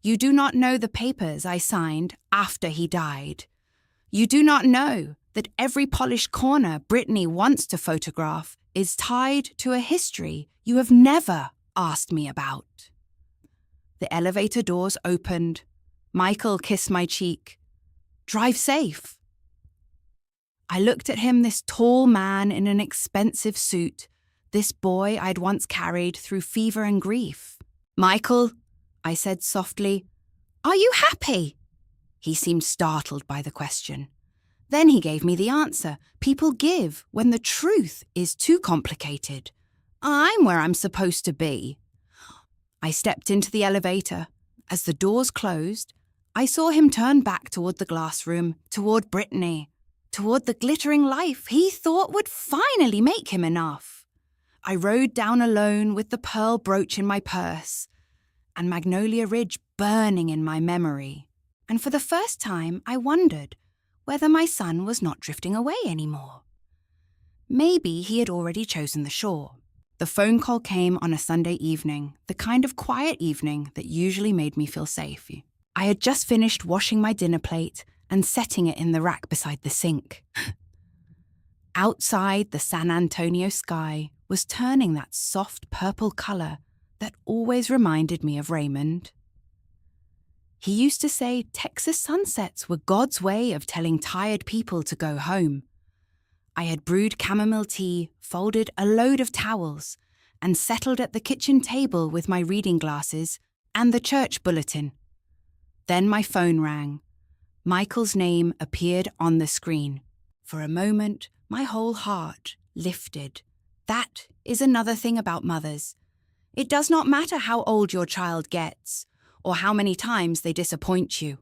You do not know the papers I signed after he died. You do not know that every polished corner Brittany wants to photograph is tied to a history you have never asked me about. The elevator doors opened. Michael kissed my cheek. Drive safe. I looked at him, this tall man in an expensive suit, this boy I'd once carried through fever and grief. Michael, I said softly, are you happy? He seemed startled by the question. Then he gave me the answer people give when the truth is too complicated. I'm where I'm supposed to be. I stepped into the elevator. As the doors closed, I saw him turn back toward the glass room, toward Brittany, toward the glittering life he thought would finally make him enough. I rode down alone with the pearl brooch in my purse and Magnolia Ridge burning in my memory. And for the first time, I wondered whether my son was not drifting away anymore. Maybe he had already chosen the shore. The phone call came on a Sunday evening, the kind of quiet evening that usually made me feel safe. I had just finished washing my dinner plate and setting it in the rack beside the sink. Outside, the San Antonio sky was turning that soft purple color that always reminded me of Raymond. He used to say Texas sunsets were God's way of telling tired people to go home. I had brewed chamomile tea, folded a load of towels, and settled at the kitchen table with my reading glasses and the church bulletin. Then my phone rang. Michael's name appeared on the screen. For a moment, my whole heart lifted. That is another thing about mothers. It does not matter how old your child gets or how many times they disappoint you.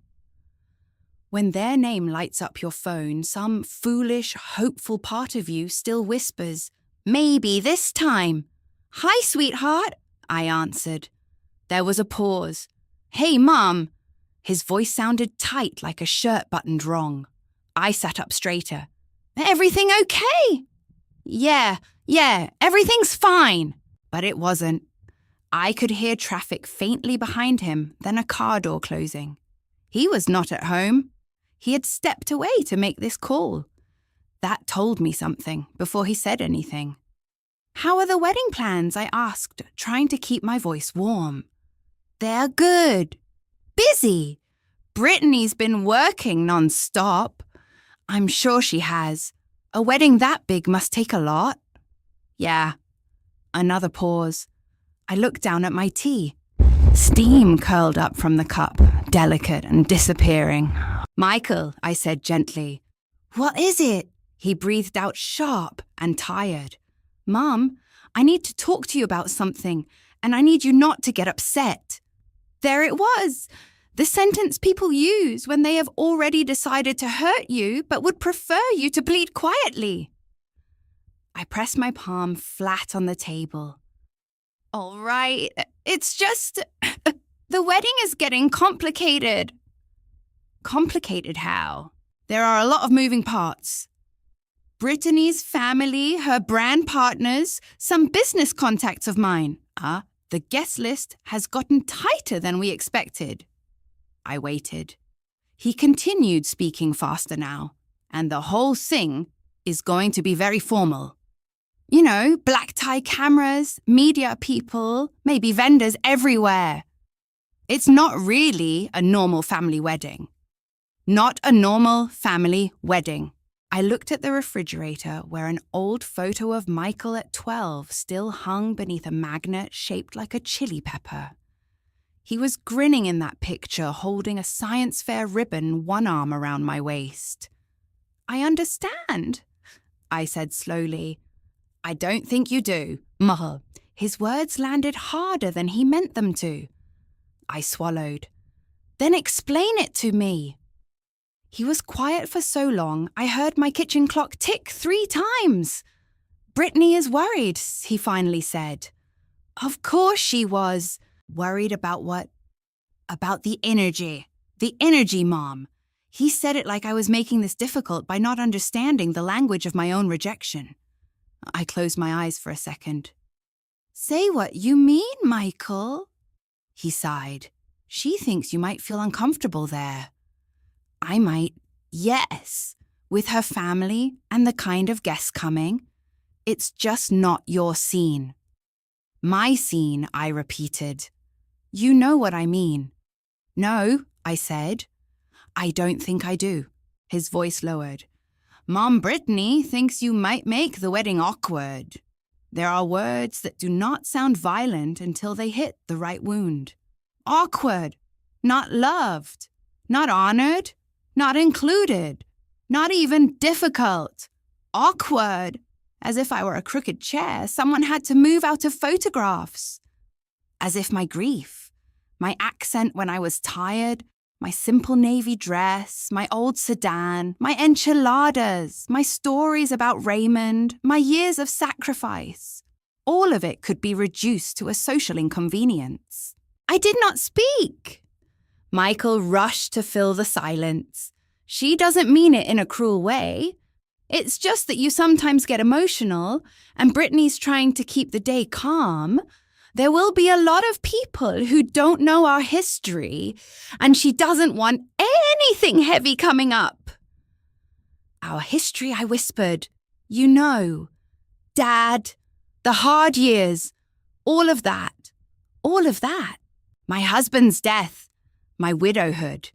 When their name lights up your phone, some foolish, hopeful part of you still whispers, "Maybe this time." "Hi, sweetheart," I answered. There was a pause. "Hey, Mum." His voice sounded tight, like a shirt buttoned wrong. I sat up straighter. "Everything okay?" Yeah, everything's fine." But it wasn't. I could hear traffic faintly behind him, then a car door closing. He was not at home. He had stepped away to make this call. That told me something before he said anything. "How are the wedding plans?" I asked, trying to keep my voice warm. "They're good. Busy. Brittany's been working non-stop. I'm sure she has. A wedding that big must take a lot." "Yeah." Another pause. I looked down at my tea. Steam curled up from the cup, delicate and disappearing. "Michael," I said gently. "What is it?" He breathed out sharp and tired. "Mum, I need to talk to you about something, and I need you not to get upset." There it was. The sentence people use when they have already decided to hurt you but would prefer you to bleed quietly. I pressed my palm flat on the table. "All right, it's just... the wedding is getting complicated." "Complicated how?" "There are a lot of moving parts. Brittany's family, her brand partners, some business contacts of mine. The guest list has gotten tighter than we expected." I waited. He continued speaking faster now, and the whole thing is going to be very formal. You know, black tie cameras, media people, maybe vendors everywhere. It's not really a normal family wedding. Not a normal family wedding. I looked at the refrigerator where an old photo of Michael at 12 still hung beneath a magnet shaped like a chili pepper. He was grinning in that picture, holding a science fair ribbon, one arm around my waist. "I understand," I said slowly. "I don't think you do." Muh. His words landed harder than he meant them to. I swallowed. "Then explain it to me." He was quiet for so long, I heard my kitchen clock tick 3 times. "Brittany is worried," he finally said. Of course she was. Worried about what? About the energy. The energy, Mom. He said it like I was making this difficult by not understanding the language of my own rejection. I closed my eyes for a second. "Say what you mean, Michael." He sighed. "She thinks you might feel uncomfortable there." I might, yes, with her family and the kind of guests coming. It's just not your scene. "My scene," I repeated. "You know what I mean." "No," I said. "I don't think I do." His voice lowered. "Mom Brittany thinks you might make the wedding awkward. There are words that do not sound violent until they hit the right wound. Awkward, not loved, not honored, not included, not even difficult. Awkward, as if I were a crooked chair someone had to move out of photographs. As if my grief, my accent when I was tired, my simple navy dress, my old sedan, my enchiladas, my stories about Raymond, my years of sacrifice, all of it could be reduced to a social inconvenience. I did not speak." Michael rushed to fill the silence. "She doesn't mean it in a cruel way. It's just that you sometimes get emotional, and Brittany's trying to keep the day calm. There will be a lot of people who don't know our history, and she doesn't want anything heavy coming up." "Our history," I whispered. "You know, Dad, the hard years, all of that, all of that. My husband's death, my widowhood,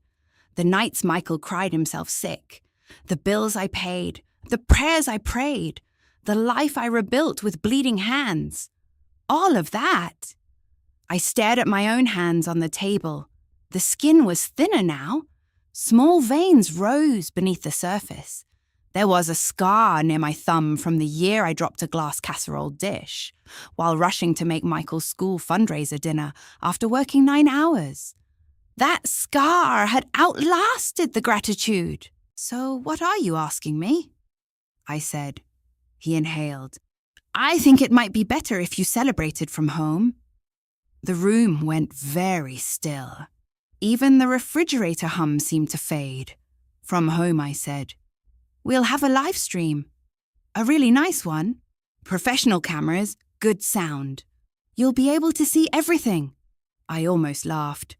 the nights Michael cried himself sick, the bills I paid, the prayers I prayed, the life I rebuilt with bleeding hands. All of that." I stared at my own hands on the table. The skin was thinner now. Small veins rose beneath the surface. There was a scar near my thumb from the year I dropped a glass casserole dish while rushing to make Michael's school fundraiser dinner after working 9 hours. That scar had outlasted the gratitude. So what are you asking me? I said. He inhaled. I think it might be better if you celebrated from home. The room went very still. Even the refrigerator hum seemed to fade. From home, I said. We'll have a live stream. A really nice one. Professional cameras, good sound. You'll be able to see everything. I almost laughed.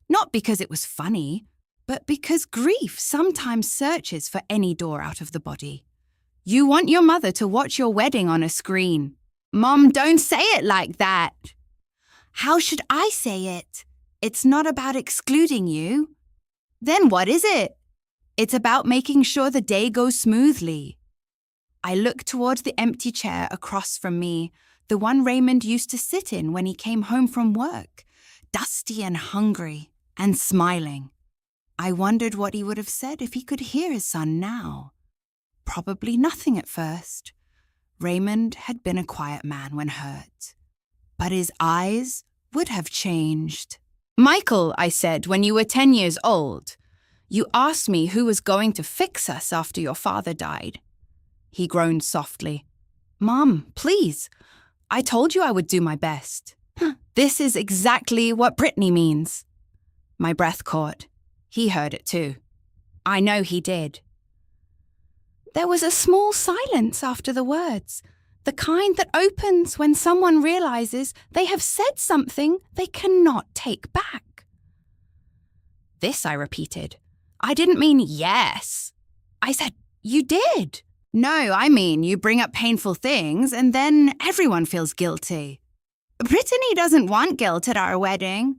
Not because it was funny, but because grief sometimes searches for any door out of the body. You want your mother to watch your wedding on a screen. Mom, don't say it like that. How should I say it? It's not about excluding you. Then what is it? It's about making sure the day goes smoothly. I looked towards the empty chair across from me, the one Raymond used to sit in when he came home from work, dusty and hungry and smiling. I wondered what he would have said if he could hear his son now. Probably nothing at first. Raymond had been a quiet man when hurt. But his eyes would have changed. Michael, I said, when you were 10 years old, you asked me who was going to fix us after your father died. He groaned softly. Mom, please. I told you I would do my best. This is exactly what Brittany means. My breath caught. He heard it too. I know he did. There was a small silence after the words, the kind that opens when someone realizes they have said something they cannot take back. This I repeated. I didn't mean yes. I said, you did. No, I mean you bring up painful things and then everyone feels guilty. Brittany doesn't want guilt at our wedding.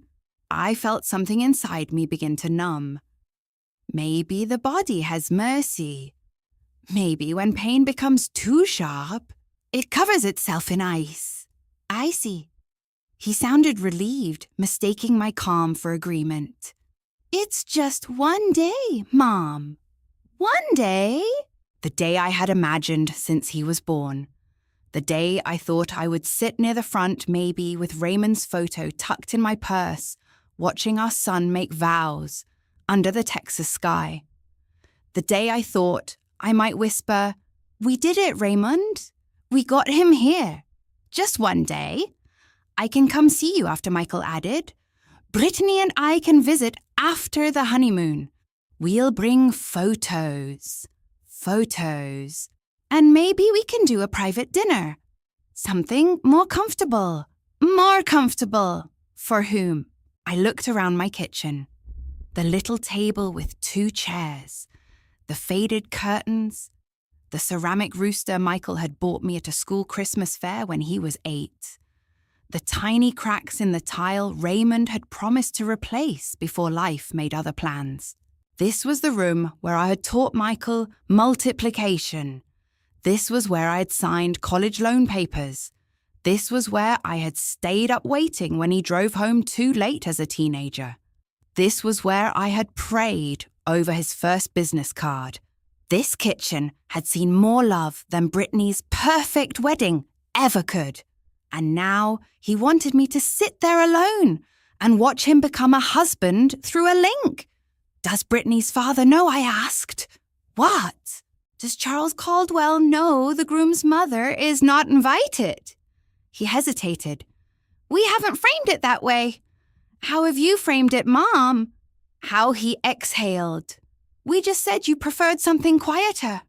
I felt something inside me begin to numb. Maybe the body has mercy. Maybe when pain becomes too sharp, it covers itself in ice. Icy. He sounded relieved, mistaking my calm for agreement. It's just one day, Mom. One day? The day I had imagined since he was born. The day I thought I would sit near the front, maybe with Raymond's photo tucked in my purse, watching our son make vows under the Texas sky. The day I thought I might whisper, we did it, Raymond. We got him here. Just one day. I can come see you after, Michael added. Brittany and I can visit after the honeymoon. We'll bring photos. Photos. And maybe we can do a private dinner. Something more comfortable. More comfortable. For whom? I looked around my kitchen. The little table with 2 chairs. The faded curtains. The ceramic rooster Michael had bought me at a school Christmas fair when he was 8. The tiny cracks in the tile Raymond had promised to replace before life made other plans. This was the room where I had taught Michael multiplication. This was where I had signed college loan papers. This was where I had stayed up waiting when he drove home too late as a teenager. This was where I had prayed over his first business card. This kitchen had seen more love than Brittany's perfect wedding ever could. And now he wanted me to sit there alone and watch him become a husband through a link. Does Brittany's father know? I asked. What? Does Charles Caldwell know the groom's mother is not invited? He hesitated. We haven't framed it that way. How have you framed it, Mom? How he exhaled. We just said you preferred something quieter.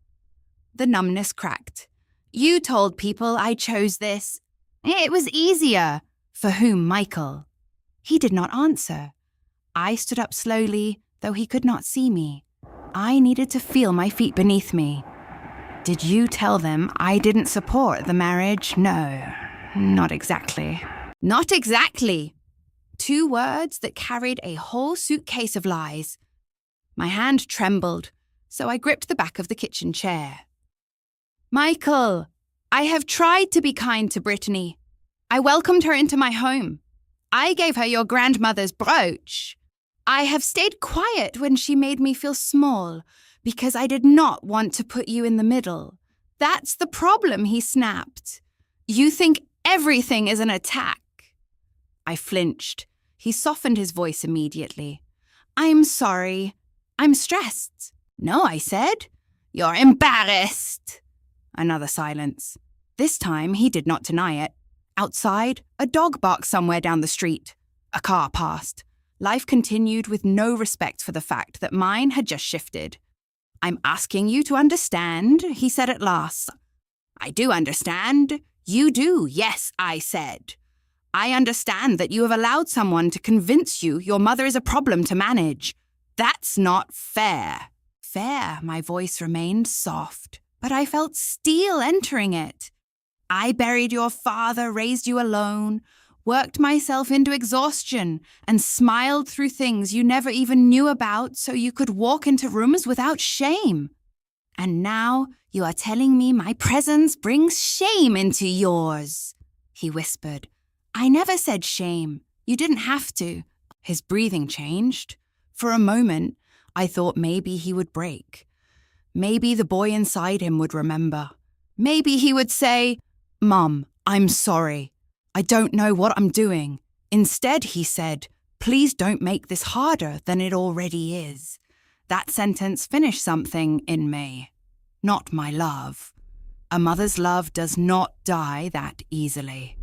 The numbness cracked. You told people I chose this. It was easier. For whom, Michael? He did not answer. I stood up slowly, though he could not see me. I needed to feel my feet beneath me. Did you tell them I didn't support the marriage? No, not exactly. Not exactly. 2 words that carried a whole suitcase of lies. My hand trembled, so I gripped the back of the kitchen chair. Michael, I have tried to be kind to Brittany. I welcomed her into my home. I gave her your grandmother's brooch. I have stayed quiet when she made me feel small, because I did not want to put you in the middle. That's the problem, he snapped. You think everything is an attack. I flinched. He softened his voice immediately. I'm sorry. I'm stressed. No, I said. You're embarrassed. Another silence. This time he did not deny it. Outside, a dog barked somewhere down the street. A car passed. Life continued with no respect for the fact that mine had just shifted. I'm asking you to understand, he said at last. I do understand. You do, yes, I said. I understand that you have allowed someone to convince you your mother is a problem to manage. That's not fair. Fair, my voice remained soft, but I felt steel entering it. I buried your father, raised you alone, worked myself into exhaustion, and smiled through things you never even knew about so you could walk into rooms without shame. And now you are telling me my presence brings shame into yours, he whispered. I never said shame. You didn't have to. His breathing changed. For a moment, I thought maybe he would break. Maybe the boy inside him would remember. Maybe he would say, Mum, I'm sorry. I don't know what I'm doing. Instead, he said, please don't make this harder than it already is. That sentence finished something in me. Not my love. A mother's love does not die that easily.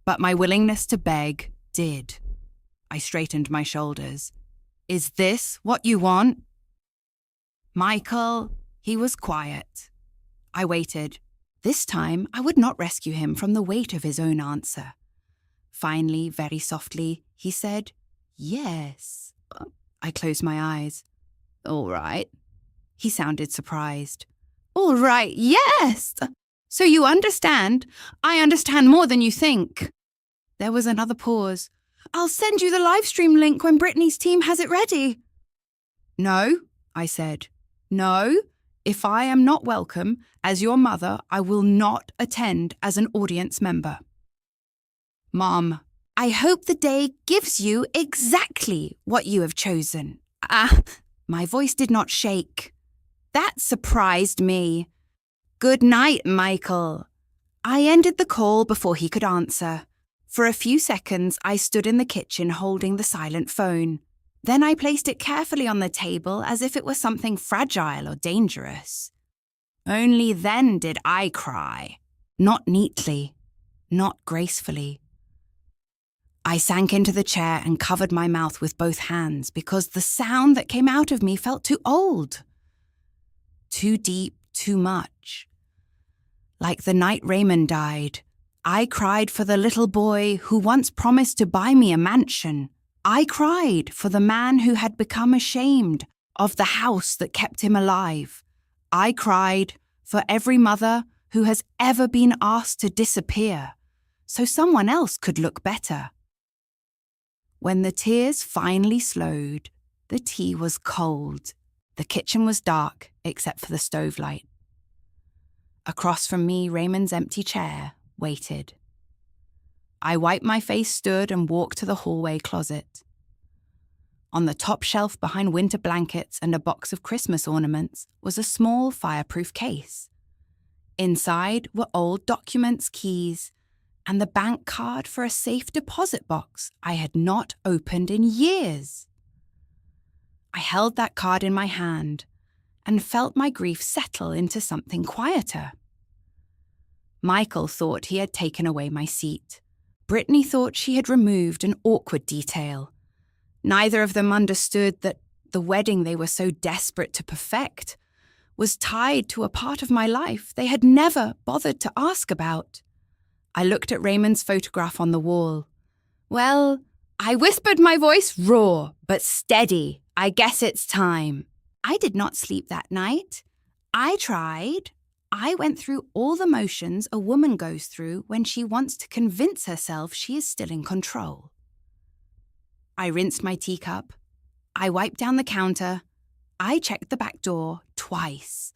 But my willingness to beg did. I straightened my shoulders. Is this what you want? Michael, he was quiet. I waited. This time, I would not rescue him from the weight of his own answer. Finally, very softly, he said, yes. I closed my eyes. All right. He sounded surprised. All right, yes. So you understand? I understand more than you think. There was another pause. I'll send you the livestream link when Brittany's team has it ready. No, I said. No, if I am not welcome as your mother, I will not attend as an audience member. Mom, I hope the day gives you exactly what you have chosen. My voice did not shake. That surprised me. Good night, Michael. I ended the call before he could answer. For a few seconds, I stood in the kitchen holding the silent phone. Then I placed it carefully on the table as if it were something fragile or dangerous. Only then did I cry. Not neatly, not gracefully. I sank into the chair and covered my mouth with both hands because the sound that came out of me felt too old. Too deep, too much. Like the night Raymond died, I cried for the little boy who once promised to buy me a mansion. I cried for the man who had become ashamed of the house that kept him alive. I cried for every mother who has ever been asked to disappear so someone else could look better. When the tears finally slowed, the tea was cold. The kitchen was dark except for the stove light. Across from me, Raymond's empty chair waited. I wiped my face, stood, and walked to the hallway closet. On the top shelf behind winter blankets and a box of Christmas ornaments was a small fireproof case. Inside were old documents, keys, and the bank card for a safe deposit box I had not opened in years. I held that card in my hand and felt my grief settle into something quieter. Michael thought he had taken away my seat. Brittany thought she had removed an awkward detail. Neither of them understood that the wedding they were so desperate to perfect was tied to a part of my life they had never bothered to ask about. I looked at Raymond's photograph on the wall. Well, I whispered, my voice raw but steady. I guess it's time. I did not sleep that night. I tried. I went through all the motions a woman goes through when she wants to convince herself she is still in control. I rinsed my teacup. I wiped down the counter. I checked the back door twice.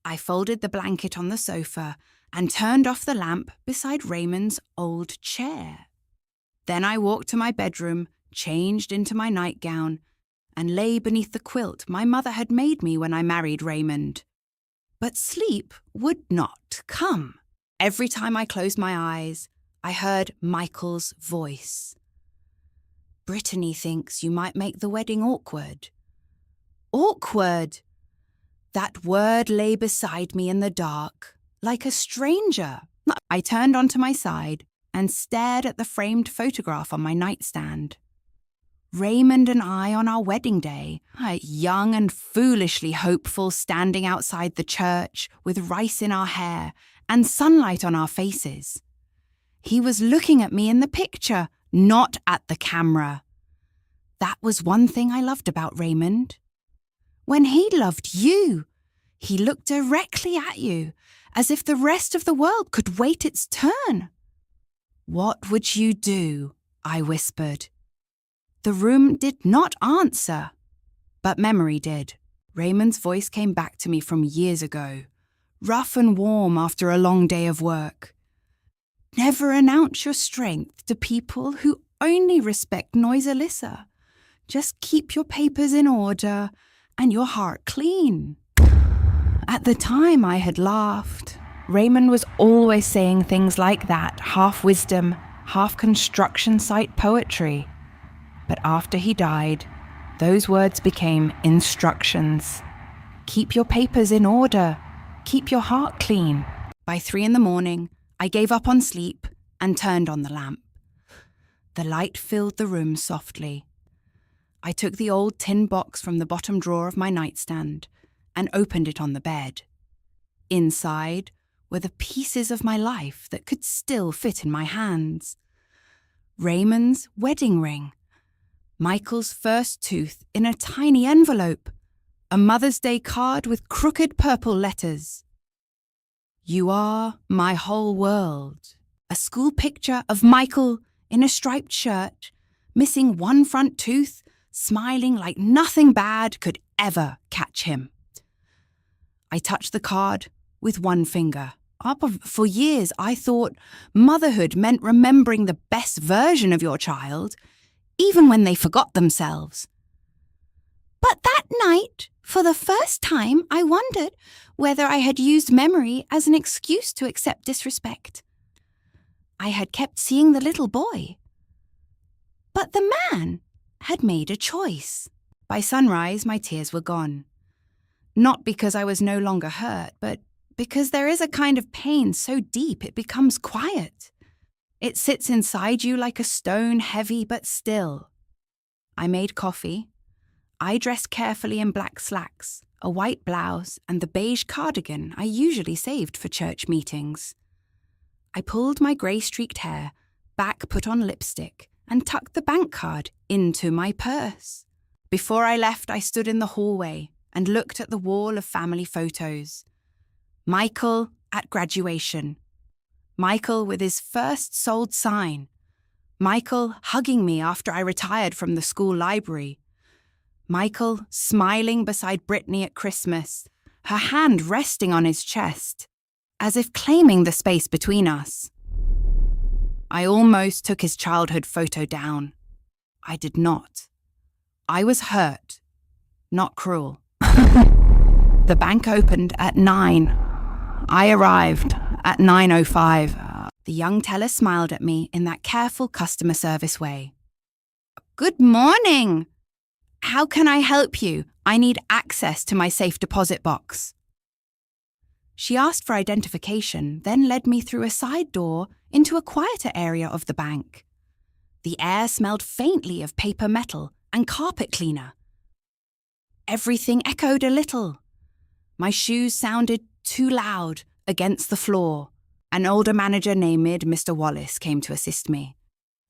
I folded the blanket on the sofa and turned off the lamp beside Raymond's old chair. Then I walked to my bedroom, changed into my nightgown, and lay beneath the quilt my mother had made me when I married Raymond. But sleep would not come. Every time I closed my eyes, I heard Michael's voice. Brittany thinks you might make the wedding awkward. Awkward! That word lay beside me in the dark, like a stranger. I turned onto my side and stared at the framed photograph on my nightstand. Raymond and I on our wedding day, young and foolishly hopeful, standing outside the church with rice in our hair and sunlight on our faces. He was looking at me in the picture, not at the camera. That was one thing I loved about Raymond. When he loved you, he looked directly at you, as if the rest of the world could wait its turn. "What would you do?" I whispered. The room did not answer, but memory did. Raymond's voice came back to me from years ago, rough and warm after a long day of work. "Never announce your strength to people who only respect noise, Alyssa. Just keep your papers in order and your heart clean." At the time, I had laughed. Raymond was always saying things like that, half wisdom, half construction site poetry. But after he died, those words became instructions. Keep your papers in order. Keep your heart clean. By 3 a.m, I gave up on sleep and turned on the lamp. The light filled the room softly. I took the old tin box from the bottom drawer of my nightstand and opened it on the bed. Inside were the pieces of my life that could still fit in my hands. Raymond's wedding ring, Michael's first tooth in a tiny envelope, a Mother's Day card with crooked purple letters. "You are my whole world." A school picture of Michael in a striped shirt, missing one front tooth, smiling like nothing bad could ever catch him. I touched the card with one finger. For years, I thought motherhood meant remembering the best version of your child, even when they forgot themselves. But that night, for the first time, I wondered whether I had used memory as an excuse to accept disrespect. I had kept seeing the little boy. But the man had made a choice. By sunrise, my tears were gone. Not because I was no longer hurt, but because there is a kind of pain so deep it becomes quiet. It sits inside you like a stone, heavy but still. I made coffee. I dressed carefully in black slacks, a white blouse, and the beige cardigan I usually saved for church meetings. I pulled my grey-streaked hair back, put on lipstick, and tucked the bank card into my purse. Before I left, I stood in the hallway and looked at the wall of family photos. Michael at graduation. Michael with his first sold sign. Michael hugging me after I retired from the school library. Michael smiling beside Brittany at Christmas, her hand resting on his chest, as if claiming the space between us. I almost took his childhood photo down. I did not. I was hurt, not cruel. The bank opened at 9. I arrived at 9:05. The young teller smiled at me in that careful customer service way. "Good morning. How can I help you? I need access to my safe deposit box." She asked for identification, then led me through a side door into a quieter area of the bank. The air smelled faintly of paper metal and carpet cleaner. Everything echoed a little. My shoes sounded too loud against the floor. An older manager named Mr. Wallace came to assist me.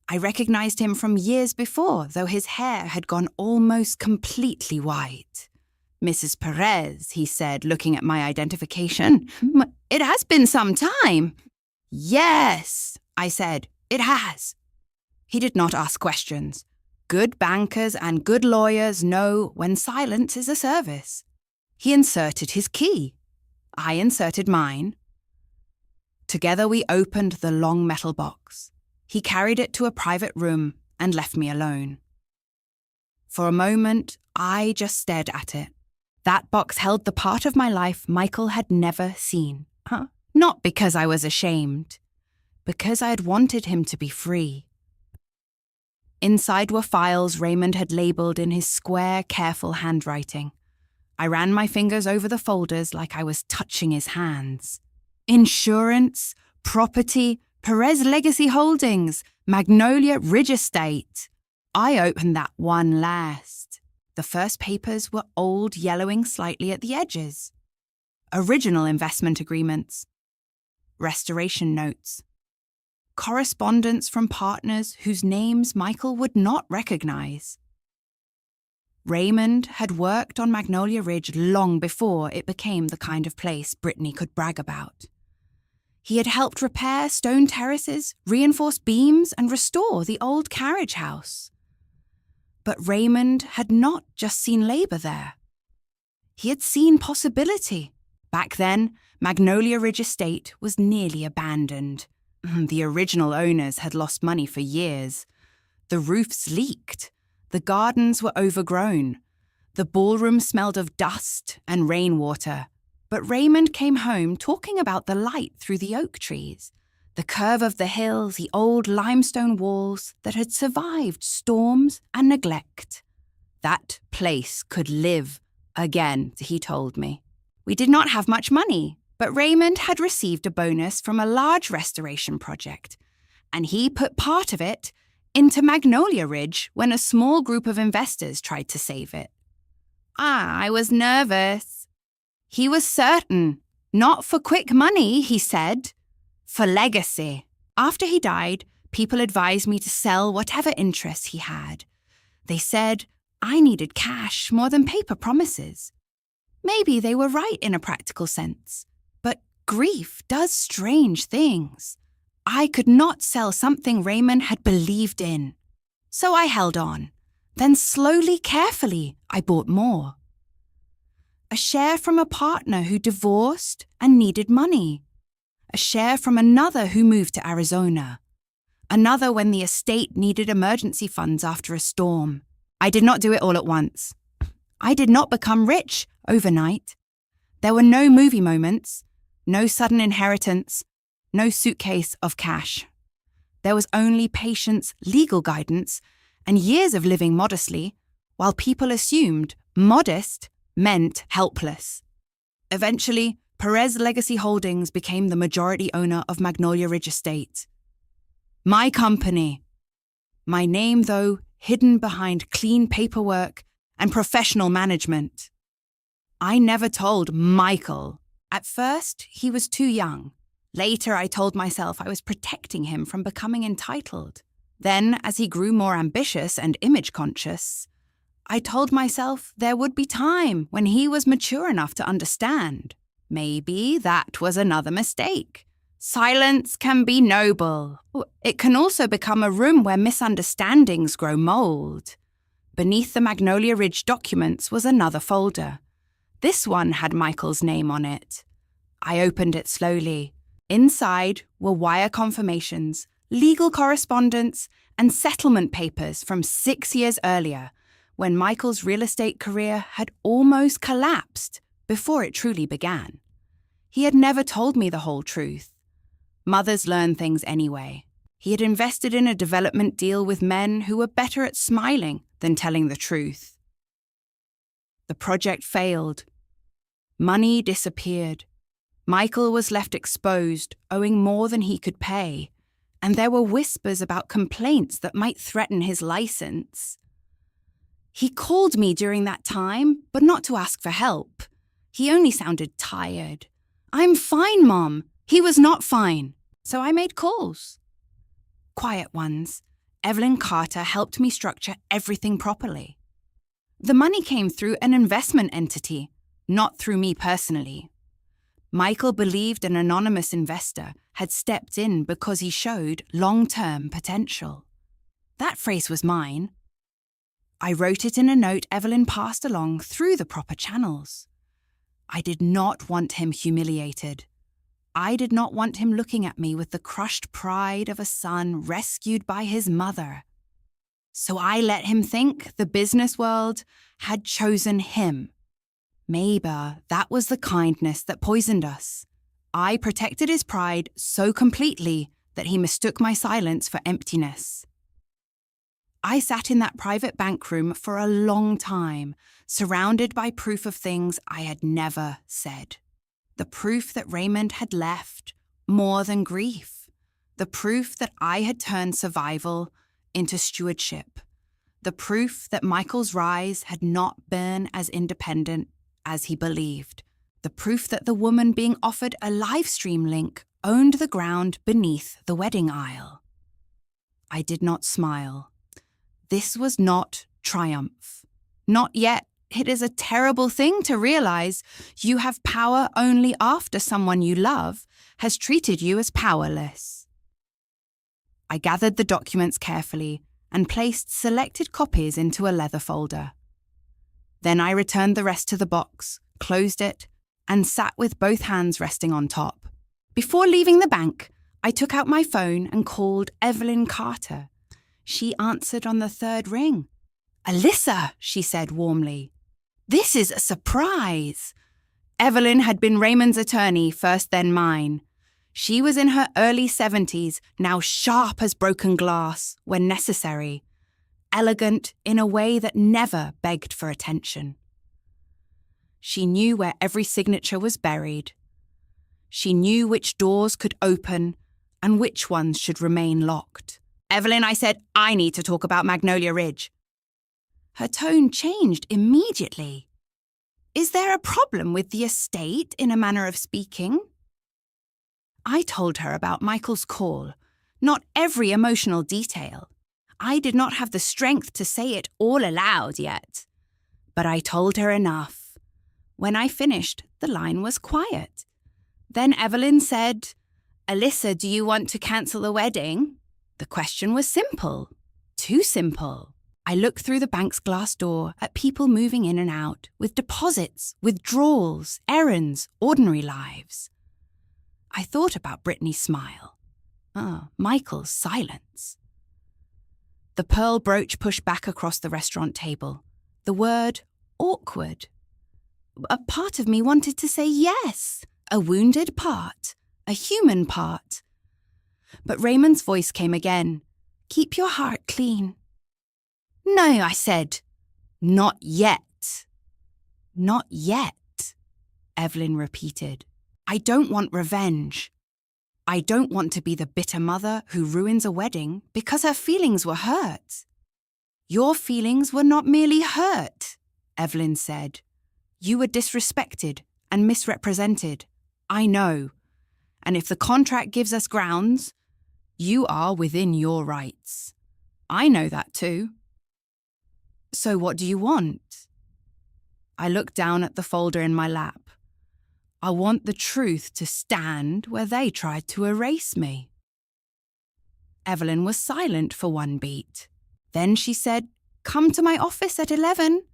I recognized him from years before, though his hair had gone almost completely white. "Mrs. Perez," he said, looking at my identification. "It has been some time." "Yes," I said, "it has." He did not ask questions. Good bankers and good lawyers know when silence is a service. He inserted his key. I inserted mine. Together we opened the long metal box. He carried it to a private room and left me alone. For a moment, I just stared at it. That box held the part of my life Michael had never seen. Not because I was ashamed, because I had wanted him to be free. Inside were files Raymond had labelled in his square, careful handwriting. I ran my fingers over the folders like I was touching his hands. Insurance, property, Perez Legacy Holdings, Magnolia Ridge Estate. I opened that one last. The first papers were old, yellowing slightly at the edges. Original investment agreements. Restoration notes. Correspondence from partners whose names Michael would not recognize. Raymond had worked on Magnolia Ridge long before it became the kind of place Brittany could brag about. He had helped repair stone terraces, reinforce beams, and restore the old carriage house. But Raymond had not just seen labour there. He had seen possibility. Back then, Magnolia Ridge Estate was nearly abandoned. The original owners had lost money for years. The roofs leaked. The gardens were overgrown. The ballroom smelled of dust and rainwater. But Raymond came home talking about the light through the oak trees, the curve of the hill, the old limestone walls that had survived storms and neglect. That place could live again, he told me. We did not have much money, but Raymond had received a bonus from a large restoration project, and he put part of it into Magnolia Ridge when a small group of investors tried to save it. I was nervous. He was certain. Not for quick money, he said. For legacy. After he died, people advised me to sell whatever interests he had. They said I needed cash more than paper promises. Maybe they were right in a practical sense, but grief does strange things. I could not sell something Raymond had believed in. So I held on. Then slowly, carefully, I bought more. A share from a partner who divorced and needed money. A share from another who moved to Arizona. Another when the estate needed emergency funds after a storm. I did not do it all at once. I did not become rich overnight. There were no movie moments, no sudden inheritance, no suitcase of cash. There was only patience, legal guidance, and years of living modestly, while people assumed modest meant helpless. Eventually, Perez Legacy Holdings became the majority owner of Magnolia Ridge Estate. My company. My name, though, hidden behind clean paperwork and professional management. I never told Michael. At first, he was too young. Later, I told myself I was protecting him from becoming entitled. Then, as he grew more ambitious and image-conscious, I told myself there would be time when he was mature enough to understand. Maybe that was another mistake. Silence can be noble. It can also become a room where misunderstandings grow mold. Beneath the Magnolia Ridge documents was another folder. This one had Michael's name on it. I opened it slowly. Inside were wire confirmations, legal correspondence, and settlement papers from 6 years earlier, when Michael's real estate career had almost collapsed before it truly began. He had never told me the whole truth. Mothers learn things anyway. He had invested in a development deal with men who were better at smiling than telling the truth. The project failed. Money disappeared. Michael was left exposed, owing more than he could pay, and there were whispers about complaints that might threaten his license. He called me during that time, but not to ask for help. He only sounded tired. "I'm fine, Mom." He was not fine, so I made calls. Quiet ones. Evelyn Carter helped me structure everything properly. The money came through an investment entity, not through me personally. Michael believed an anonymous investor had stepped in because he showed long-term potential. That phrase was mine. I wrote it in a note Evelyn passed along through the proper channels. I did not want him humiliated. I did not want him looking at me with the crushed pride of a son rescued by his mother. So I let him think the business world had chosen him. Maybe that was the kindness that poisoned us. I protected his pride so completely that he mistook my silence for emptiness. I sat in that private bank room for a long time, surrounded by proof of things I had never said. The proof that Raymond had left more than grief. The proof that I had turned survival into stewardship. The proof that Michael's rise had not been as independent as he believed. The proof that the woman being offered a livestream link owned the ground beneath the wedding aisle. I did not smile. This was not triumph. Not yet. It is a terrible thing to realize you have power only after someone you love has treated you as powerless. I gathered the documents carefully and placed selected copies into a leather folder. Then I returned the rest to the box, closed it, and sat with both hands resting on top. Before leaving the bank, I took out my phone and called Evelyn Carter. She answered on the third ring. "Alyssa," she said warmly. "This is a surprise." Evelyn had been Raymond's attorney first, then mine. She was in her early 70s, now sharp as broken glass when necessary, elegant in a way that never begged for attention. She knew where every signature was buried. She knew which doors could open and which ones should remain locked. "Evelyn," I said, "I need to talk about Magnolia Ridge." Her tone changed immediately. "Is there a problem with the estate, in a manner of speaking?" I told her about Michael's call, not every emotional detail. I did not have the strength to say it all aloud yet. But I told her enough. When I finished, the line was quiet. Then Evelyn said, "Alyssa, do you want to cancel the wedding?" The question was simple. Too simple. I looked through the bank's glass door at people moving in and out, with deposits, withdrawals, errands, ordinary lives. I thought about Brittany's smile. Michael's silence. The pearl brooch pushed back across the restaurant table. The word awkward. A part of me wanted to say yes, a wounded part, a human part. But Raymond's voice came again. "Keep your heart clean." "No," I said. "Not yet." "Not yet," Evelyn repeated. "I don't want revenge. I don't want to be the bitter mother who ruins a wedding because her feelings were hurt." "Your feelings were not merely hurt," Evelyn said. "You were disrespected and misrepresented. I know. And if the contract gives us grounds, you are within your rights. I know that too. So what do you want?" I looked down at the folder in my lap. I want the truth to stand where they tried to erase me. Evelyn was silent for one beat. Then she said, "Come to my office at 11.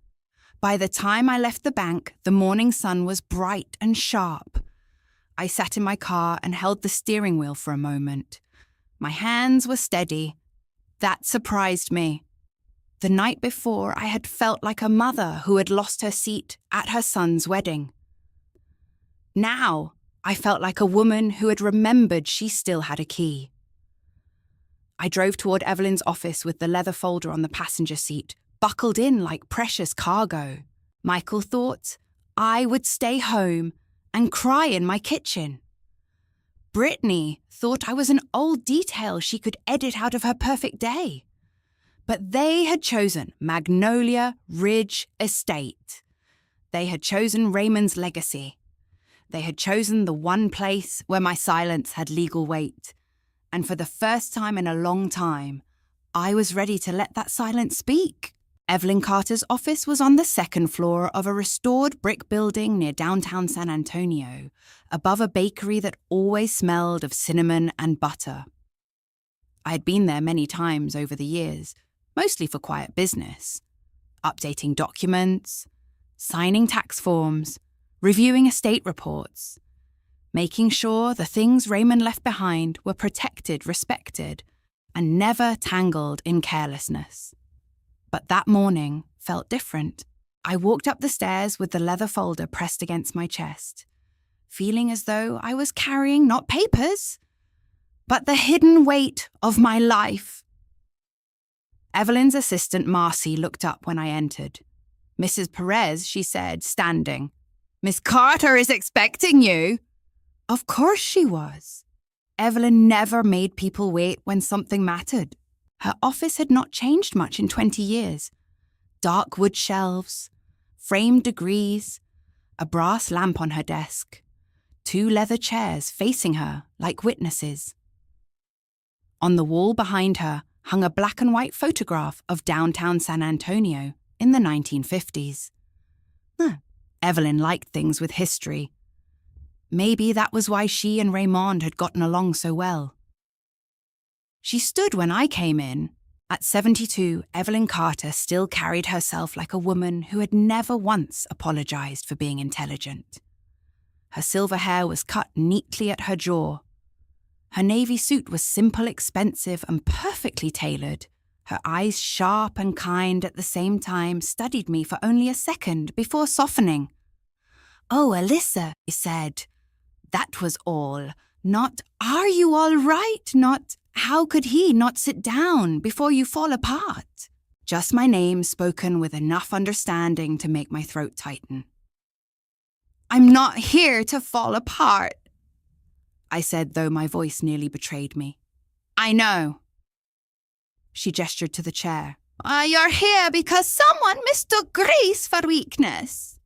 By the time I left the bank, the morning sun was bright and sharp. I sat in my car and held the steering wheel for a moment. My hands were steady. That surprised me. The night before, I had felt like a mother who had lost her seat at her son's wedding. Now, I felt like a woman who had remembered she still had a key. I drove toward Evelyn's office with the leather folder on the passenger seat, buckled in like precious cargo. Michael thought I would stay home and cry in my kitchen. Brittany thought I was an old detail she could edit out of her perfect day. But they had chosen Magnolia Ridge Estate. They had chosen Raymond's legacy. They had chosen the one place where my silence had legal weight. And for the first time in a long time, I was ready to let that silence speak. Evelyn Carter's office was on the second floor of a restored brick building near downtown San Antonio, above a bakery that always smelled of cinnamon and butter. I had been there many times over the years, mostly for quiet business, updating documents, signing tax forms, reviewing estate reports, making sure the things Raymond left behind were protected, respected, and never tangled in carelessness. But that morning felt different. I walked up the stairs with the leather folder pressed against my chest, feeling as though I was carrying not papers, but the hidden weight of my life. Evelyn's assistant, Marcy, looked up when I entered. "Mrs. Perez," she said, standing. "Miss Carter is expecting you." Of course she was. Evelyn never made people wait when something mattered. Her office had not changed much in 20 years. Dark wood shelves, framed degrees, a brass lamp on her desk, 2 leather chairs facing her like witnesses. On the wall behind her hung a black and white photograph of downtown San Antonio in the 1950s. Evelyn liked things with history. Maybe that was why she and Raymond had gotten along so well. She stood when I came in. At 72, Evelyn Carter still carried herself like a woman who had never once apologized for being intelligent. Her silver hair was cut neatly at her jaw. Her navy suit was simple, expensive, and perfectly tailored. Her eyes, sharp and kind at the same time, studied me for only a second before softening. "Oh, Alyssa," she said. That was all. Not, "Are you all right?" Not, "How could he not sit down before you fall apart?" Just my name spoken with enough understanding to make my throat tighten. "I'm not here to fall apart," I said, though my voice nearly betrayed me. "I know." She gestured to the chair. "You're here because someone mistook grace for weakness."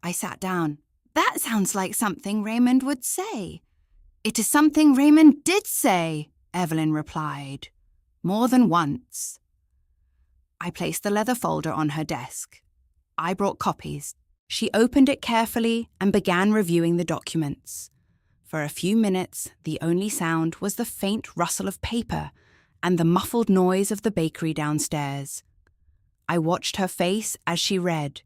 I sat down. "That sounds like something Raymond would say." "It is something Raymond did say," Evelyn replied. "More than once." I placed the leather folder on her desk. I brought copies. She opened it carefully and began reviewing the documents. For a few minutes, the only sound was the faint rustle of paper and the muffled noise of the bakery downstairs. I watched her face as she read.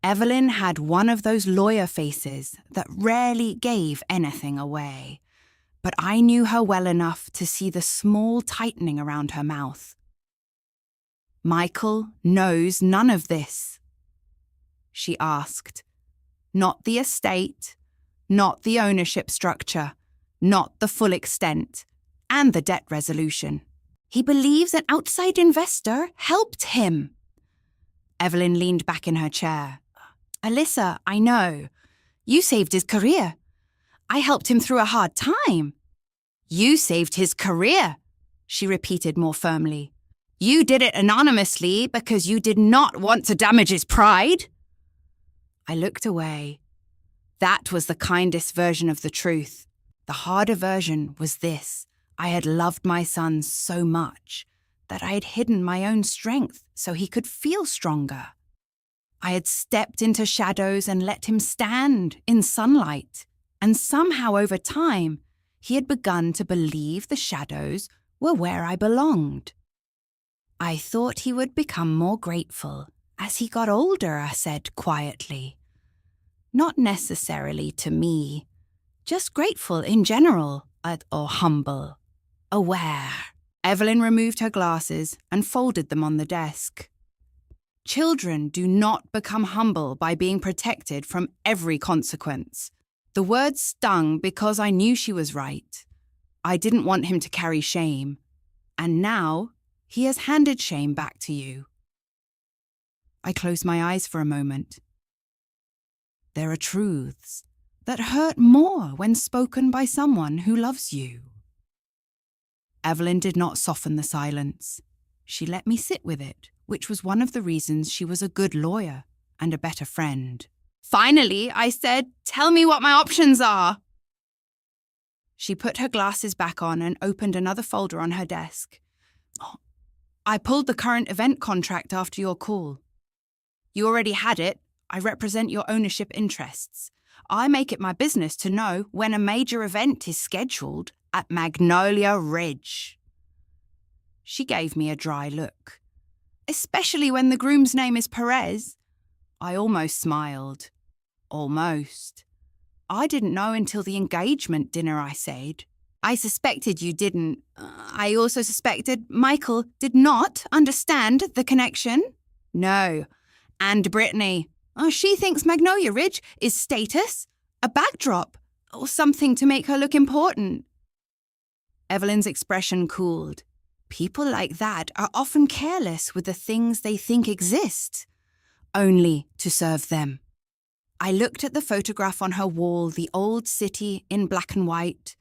Evelyn had one of those lawyer faces that rarely gave anything away, but I knew her well enough to see the small tightening around her mouth. "Michael knows none of this?" she asked. "Not the estate, not the ownership structure, not the full extent, and the debt resolution. He believes an outside investor helped him." Evelyn leaned back in her chair. "Alyssa, I know. You saved his career. I helped him through a hard time." "You saved his career," she repeated more firmly. "You did it anonymously because you did not want to damage his pride." I looked away. That was the kindest version of the truth. The harder version was this. I had loved my son so much that I had hidden my own strength so he could feel stronger. I had stepped into shadows and let him stand in sunlight, and somehow over time, he had begun to believe the shadows were where I belonged. I thought he would become more grateful as he got older, I said quietly. Not necessarily to me, just grateful in general, or humble, aware. Evelyn removed her glasses and folded them on the desk. Children do not become humble by being protected from every consequence. The words stung because I knew she was right. I didn't want him to carry shame. And now, he has handed shame back to you. I closed my eyes for a moment. There are truths that hurt more when spoken by someone who loves you. Evelyn did not soften the silence. She let me sit with it, which was one of the reasons she was a good lawyer and a better friend. Finally, I said, "Tell me what my options are." She put her glasses back on and opened another folder on her desk. I pulled the current event contract after your call. You already had it. I represent your ownership interests. I make it my business to know when a major event is scheduled at Magnolia Ridge. She gave me a dry look. Especially when the groom's name is Perez. I almost smiled. Almost. I didn't know until the engagement dinner, I said. I suspected you didn't. I also suspected Michael did not understand the connection. No. And Brittany. She thinks Magnolia Ridge is status, a backdrop, or something to make her look important. Evelyn's expression cooled. People like that are often careless with the things they think exist, only to serve them. I looked at the photograph on her wall, the old city in black and white,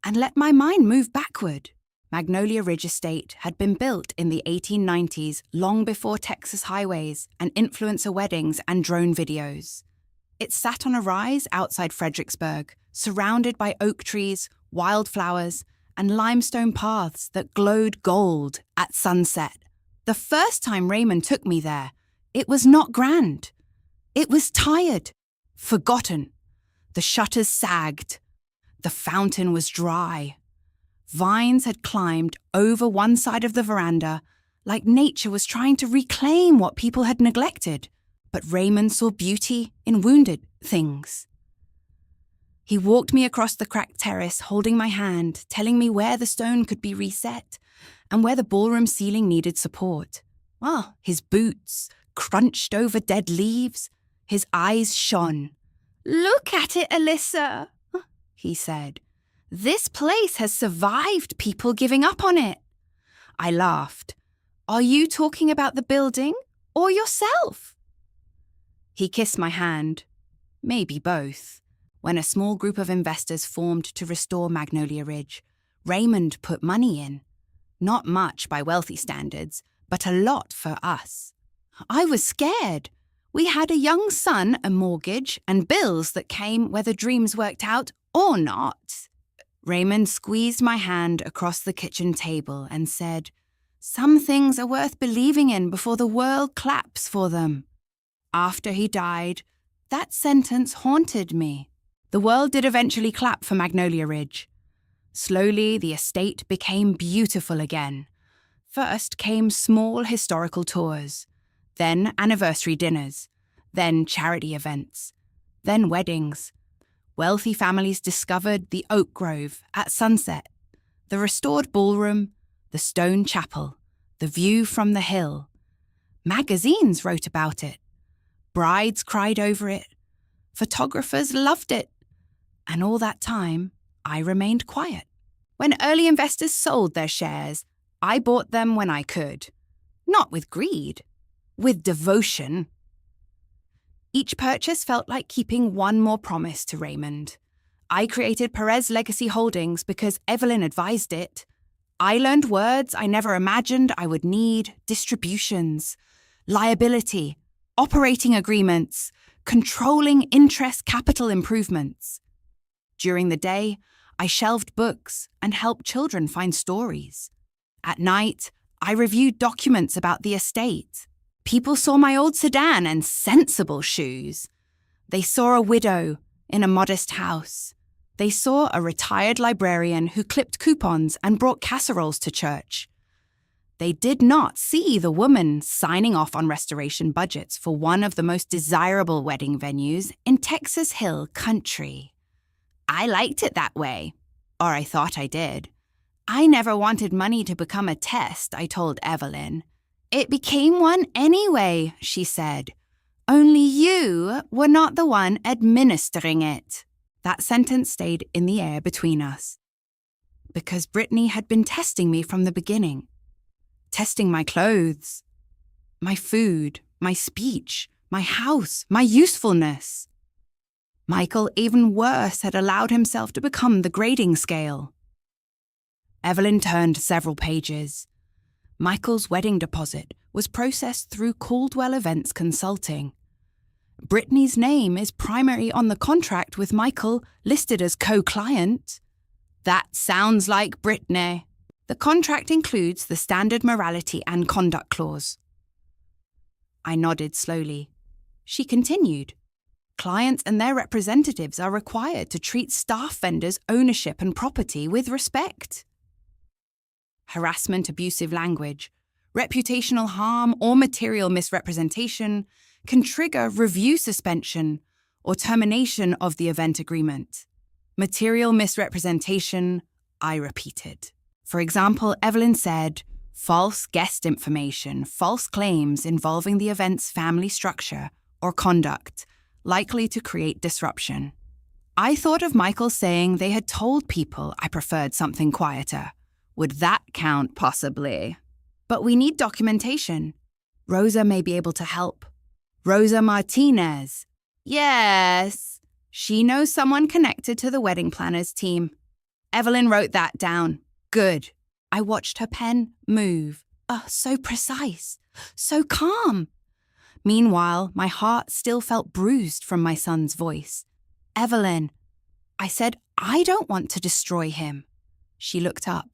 and let my mind move backward. Magnolia Ridge Estate had been built in the 1890s, long before Texas highways and influencer weddings and drone videos. It sat on a rise outside Fredericksburg, surrounded by oak trees, wildflowers, and limestone paths that glowed gold at sunset. The first time Raymond took me there, it was not grand. It was tired, forgotten. The shutters sagged. The fountain was dry. Vines had climbed over one side of the veranda, like nature was trying to reclaim what people had neglected. But Raymond saw beauty in wounded things. He walked me across the cracked terrace, holding my hand, telling me where the stone could be reset and where the ballroom ceiling needed support. His boots crunched over dead leaves. His eyes shone. "Look at it, Alyssa," he said. "This place has survived people giving up on it." I laughed. "Are you talking about the building or yourself?" He kissed my hand. Maybe both. When a small group of investors formed to restore Magnolia Ridge, Raymond put money in. Not much by wealthy standards, but a lot for us. I was scared. We had a young son, a mortgage, and bills that came whether dreams worked out or not. Raymond squeezed my hand across the kitchen table and said, "Some things are worth believing in before the world claps for them." After he died, that sentence haunted me. The world did eventually clap for Magnolia Ridge. Slowly, the estate became beautiful again. First came small historical tours, then anniversary dinners, then charity events, then weddings. Wealthy families discovered the oak grove at sunset, the restored ballroom, the stone chapel, the view from the hill. Magazines wrote about it. Brides cried over it. Photographers loved it. And all that time, I remained quiet. When early investors sold their shares, I bought them when I could. Not with greed, with devotion. Each purchase felt like keeping one more promise to Raymond. I created Perez Legacy Holdings because Evelyn advised it. I learned words I never imagined I would need: distributions, liability, operating agreements, controlling interest capital improvements. During the day, I shelved books and helped children find stories. At night, I reviewed documents about the estate. People saw my old sedan and sensible shoes. They saw a widow in a modest house. They saw a retired librarian who clipped coupons and brought casseroles to church. They did not see the woman signing off on restoration budgets for one of the most desirable wedding venues in Texas Hill Country. I liked it that way, or I thought I did. I never wanted money to become a test, I told Evelyn. It became one anyway, she said. Only you were not the one administering it. That sentence stayed in the air between us. Because Brittany had been testing me from the beginning. Testing my clothes, my food, my speech, my house, my usefulness. Michael, even worse, had allowed himself to become the grading scale. Evelyn turned several pages. Michael's wedding deposit was processed through Caldwell Events Consulting. Brittany's name is primary on the contract with Michael listed as co-client. That sounds like Brittany. The contract includes the standard morality and conduct clause. I nodded slowly. She continued. Clients and their representatives are required to treat staff vendors' ownership and property with respect. Harassment, abusive language, reputational harm, or material misrepresentation can trigger review suspension or termination of the event agreement. Material misrepresentation I repeated. For example, Evelyn said, false guest information, false claims involving the event's family structure or conduct, likely to create disruption. I thought of Michael saying they had told people I preferred something quieter. Would that count, possibly? But we need documentation. Rosa may be able to help. Rosa Martinez. Yes. She knows someone connected to the wedding planners team. Evelyn wrote that down. Good. I watched her pen move. Oh, so precise. So calm. Meanwhile, my heart still felt bruised from my son's voice. Evelyn. I said, I don't want to destroy him. She looked up.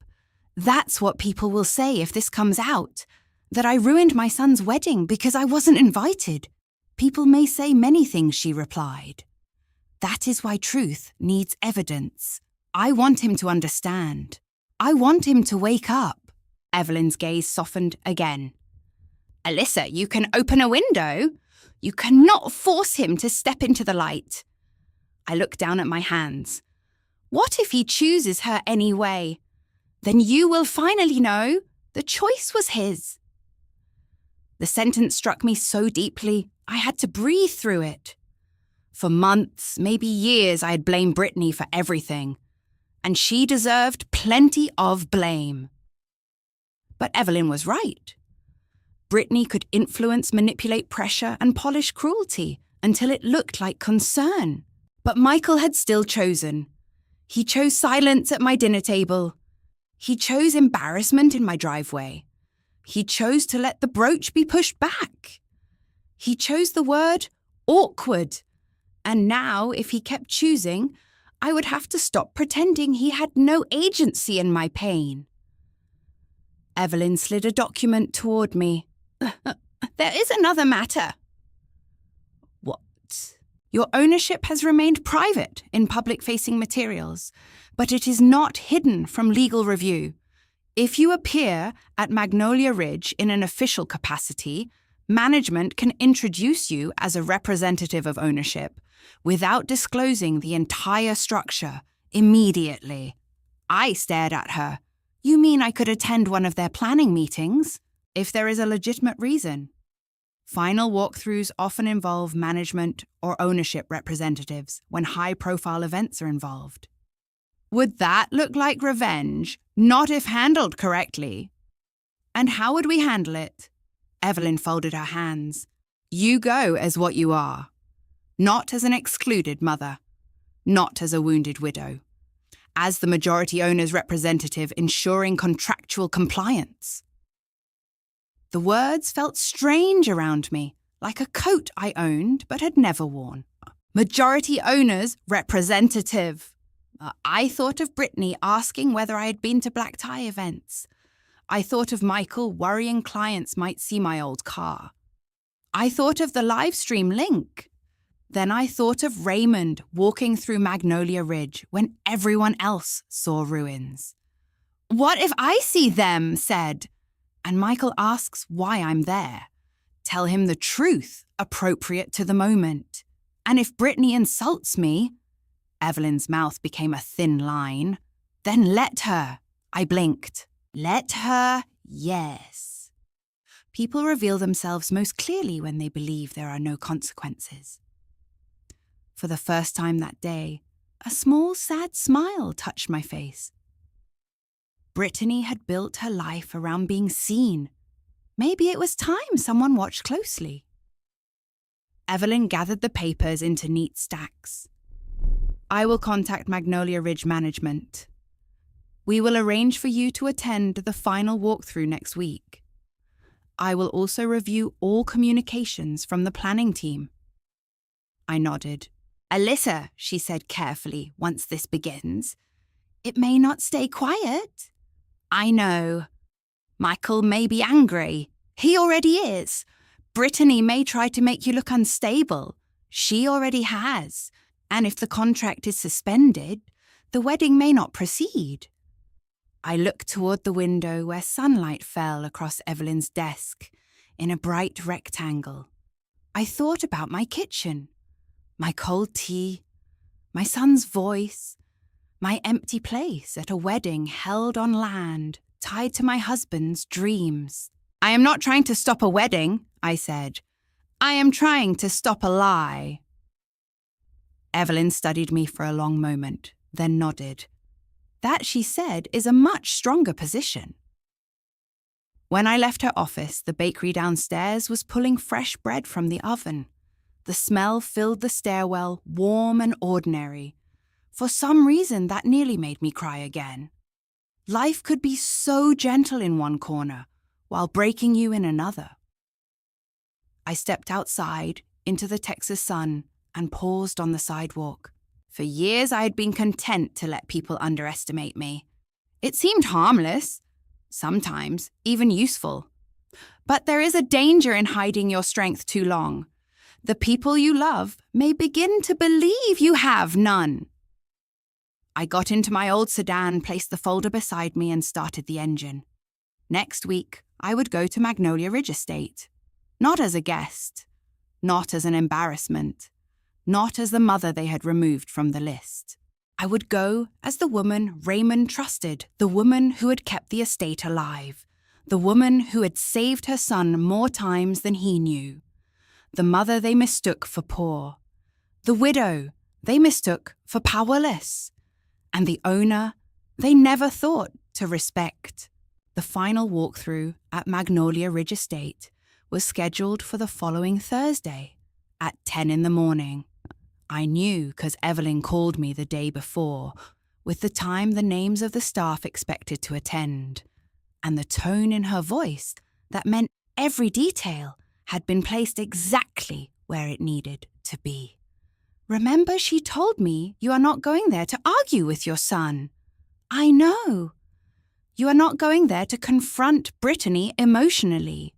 That's what people will say if this comes out. That I ruined my son's wedding because I wasn't invited. People may say many things, she replied. That is why truth needs evidence. I want him to understand. I want him to wake up. Evelyn's gaze softened again. Alyssa, you can open a window. You cannot force him to step into the light. I looked down at my hands. What if he chooses her anyway? Then you will finally know the choice was his. The sentence struck me so deeply, I had to breathe through it. For months, maybe years, I had blamed Brittany for everything. And she deserved plenty of blame. But Evelyn was right. Brittany could influence, manipulate pressure, and polish cruelty until it looked like concern. But Michael had still chosen. He chose silence at my dinner table. He chose embarrassment in my driveway. He chose to let the brooch be pushed back. He chose the word awkward. And now, if he kept choosing, I would have to stop pretending he had no agency in my pain. Evelyn slid a document toward me. There is another matter. What? Your ownership has remained private in public-facing materials, but it is not hidden from legal review. If you appear at Magnolia Ridge in an official capacity, management can introduce you as a representative of ownership without disclosing the entire structure immediately. I stared at her. You mean I could attend one of their planning meetings? If there is a legitimate reason. Final walkthroughs often involve management or ownership representatives when high-profile events are involved. Would that look like revenge? Not if handled correctly. And how would we handle it? Evelyn folded her hands. You go as what you are. Not as an excluded mother. Not as a wounded widow. As the majority owner's representative ensuring contractual compliance. The words felt strange around me, like a coat I owned but had never worn. Majority owner's representative. I thought of Brittany asking whether I had been to black tie events. I thought of Michael worrying clients might see my old car. I thought of the livestream link. Then I thought of Raymond walking through Magnolia Ridge when everyone else saw ruins. What if I see them, said, and Michael asks why I'm there? Tell him the truth, appropriate to the moment. And if Brittany insults me, Evelyn's mouth became a thin line, then let her. I blinked. Let her, yes. People reveal themselves most clearly when they believe there are no consequences. For the first time that day, a small, sad smile touched my face. Brittany had built her life around being seen. Maybe it was time someone watched closely. Evelyn gathered the papers into neat stacks. I will contact Magnolia Ridge management. We will arrange for you to attend the final walkthrough next week. I will also review all communications from the planning team. I nodded. Alyssa, she said carefully, once this begins, it may not stay quiet. I know. Michael may be angry. He already is. Brittany may try to make you look unstable. She already has. And if the contract is suspended, the wedding may not proceed. I looked toward the window where sunlight fell across Evelyn's desk in a bright rectangle. I thought about my kitchen, my cold tea, my son's voice, My empty place at a wedding held on land, tied to my husband's dreams. I am not trying to stop a wedding, I said. I am trying to stop a lie. Evelyn studied me for a long moment, then nodded. That, she said, is a much stronger position. When I left her office, the bakery downstairs was pulling fresh bread from the oven. The smell filled the stairwell, warm and ordinary. For some reason, that nearly made me cry again. Life could be so gentle in one corner, while breaking you in another. I stepped outside, into the Texas sun, and paused on the sidewalk. For years, I had been content to let people underestimate me. It seemed harmless, sometimes even useful. But there is a danger in hiding your strength too long. The people you love may begin to believe you have none. I got into my old sedan, placed the folder beside me, and started the engine. Next week, I would go to Magnolia Ridge Estate. Not as a guest, not as an embarrassment, not as the mother they had removed from the list. I would go as the woman Raymond trusted, the woman who had kept the estate alive, the woman who had saved her son more times than he knew, the mother they mistook for poor, the widow they mistook for powerless, and the owner they never thought to respect. The final walkthrough at Magnolia Ridge Estate was scheduled for the following Thursday at 10 in the morning. I knew because Evelyn called me the day before, with the time, the names of the staff expected to attend, and the tone in her voice that meant every detail had been placed exactly where it needed to be. Remember, she told me you are not going there to argue with your son. I know. You are not going there to confront Brittany emotionally.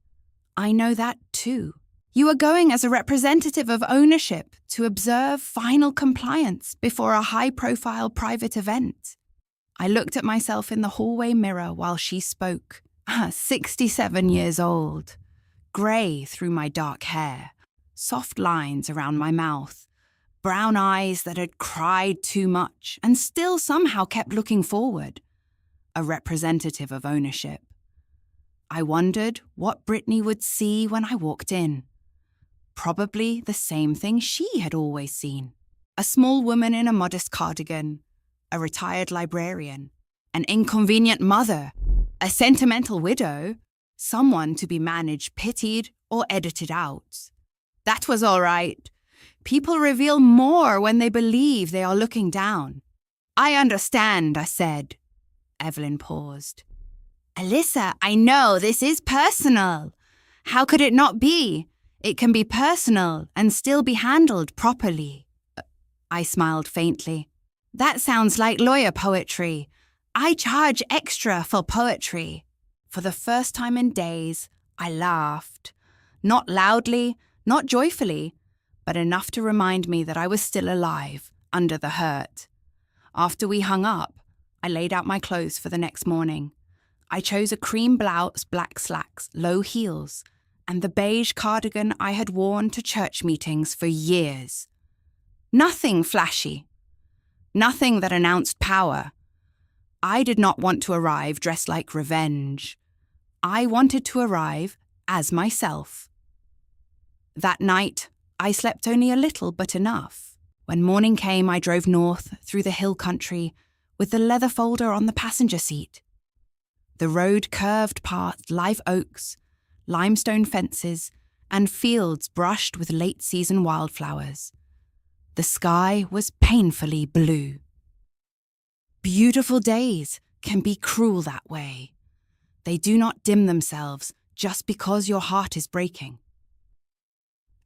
I know that too. You are going as a representative of ownership to observe final compliance before a high-profile private event. I looked at myself in the hallway mirror while she spoke. 67 years old. Grey through my dark hair. Soft lines around my mouth. Brown eyes that had cried too much and still somehow kept looking forward. A representative of ownership. I wondered what Brittany would see when I walked in. Probably the same thing she had always seen. A small woman in a modest cardigan, a retired librarian, an inconvenient mother, a sentimental widow, someone to be managed, pitied, or edited out. That was all right. People reveal more when they believe they are looking down. I understand, I said. Evelyn paused. Alyssa, I know this is personal. How could it not be? It can be personal and still be handled properly. I smiled faintly. That sounds like lawyer poetry. I charge extra for poetry. For the first time in days, I laughed. Not loudly, not joyfully, but enough to remind me that I was still alive, under the hurt. After we hung up, I laid out my clothes for the next morning. I chose a cream blouse, black slacks, low heels, and the beige cardigan I had worn to church meetings for years. Nothing flashy. Nothing that announced power. I did not want to arrive dressed like revenge. I wanted to arrive as myself. That night, I slept only a little but enough. When morning came, I drove north through the hill country with the leather folder on the passenger seat. The road curved past live oaks, limestone fences, and fields brushed with late-season wildflowers. The sky was painfully blue. Beautiful days can be cruel that way. They do not dim themselves just because your heart is breaking.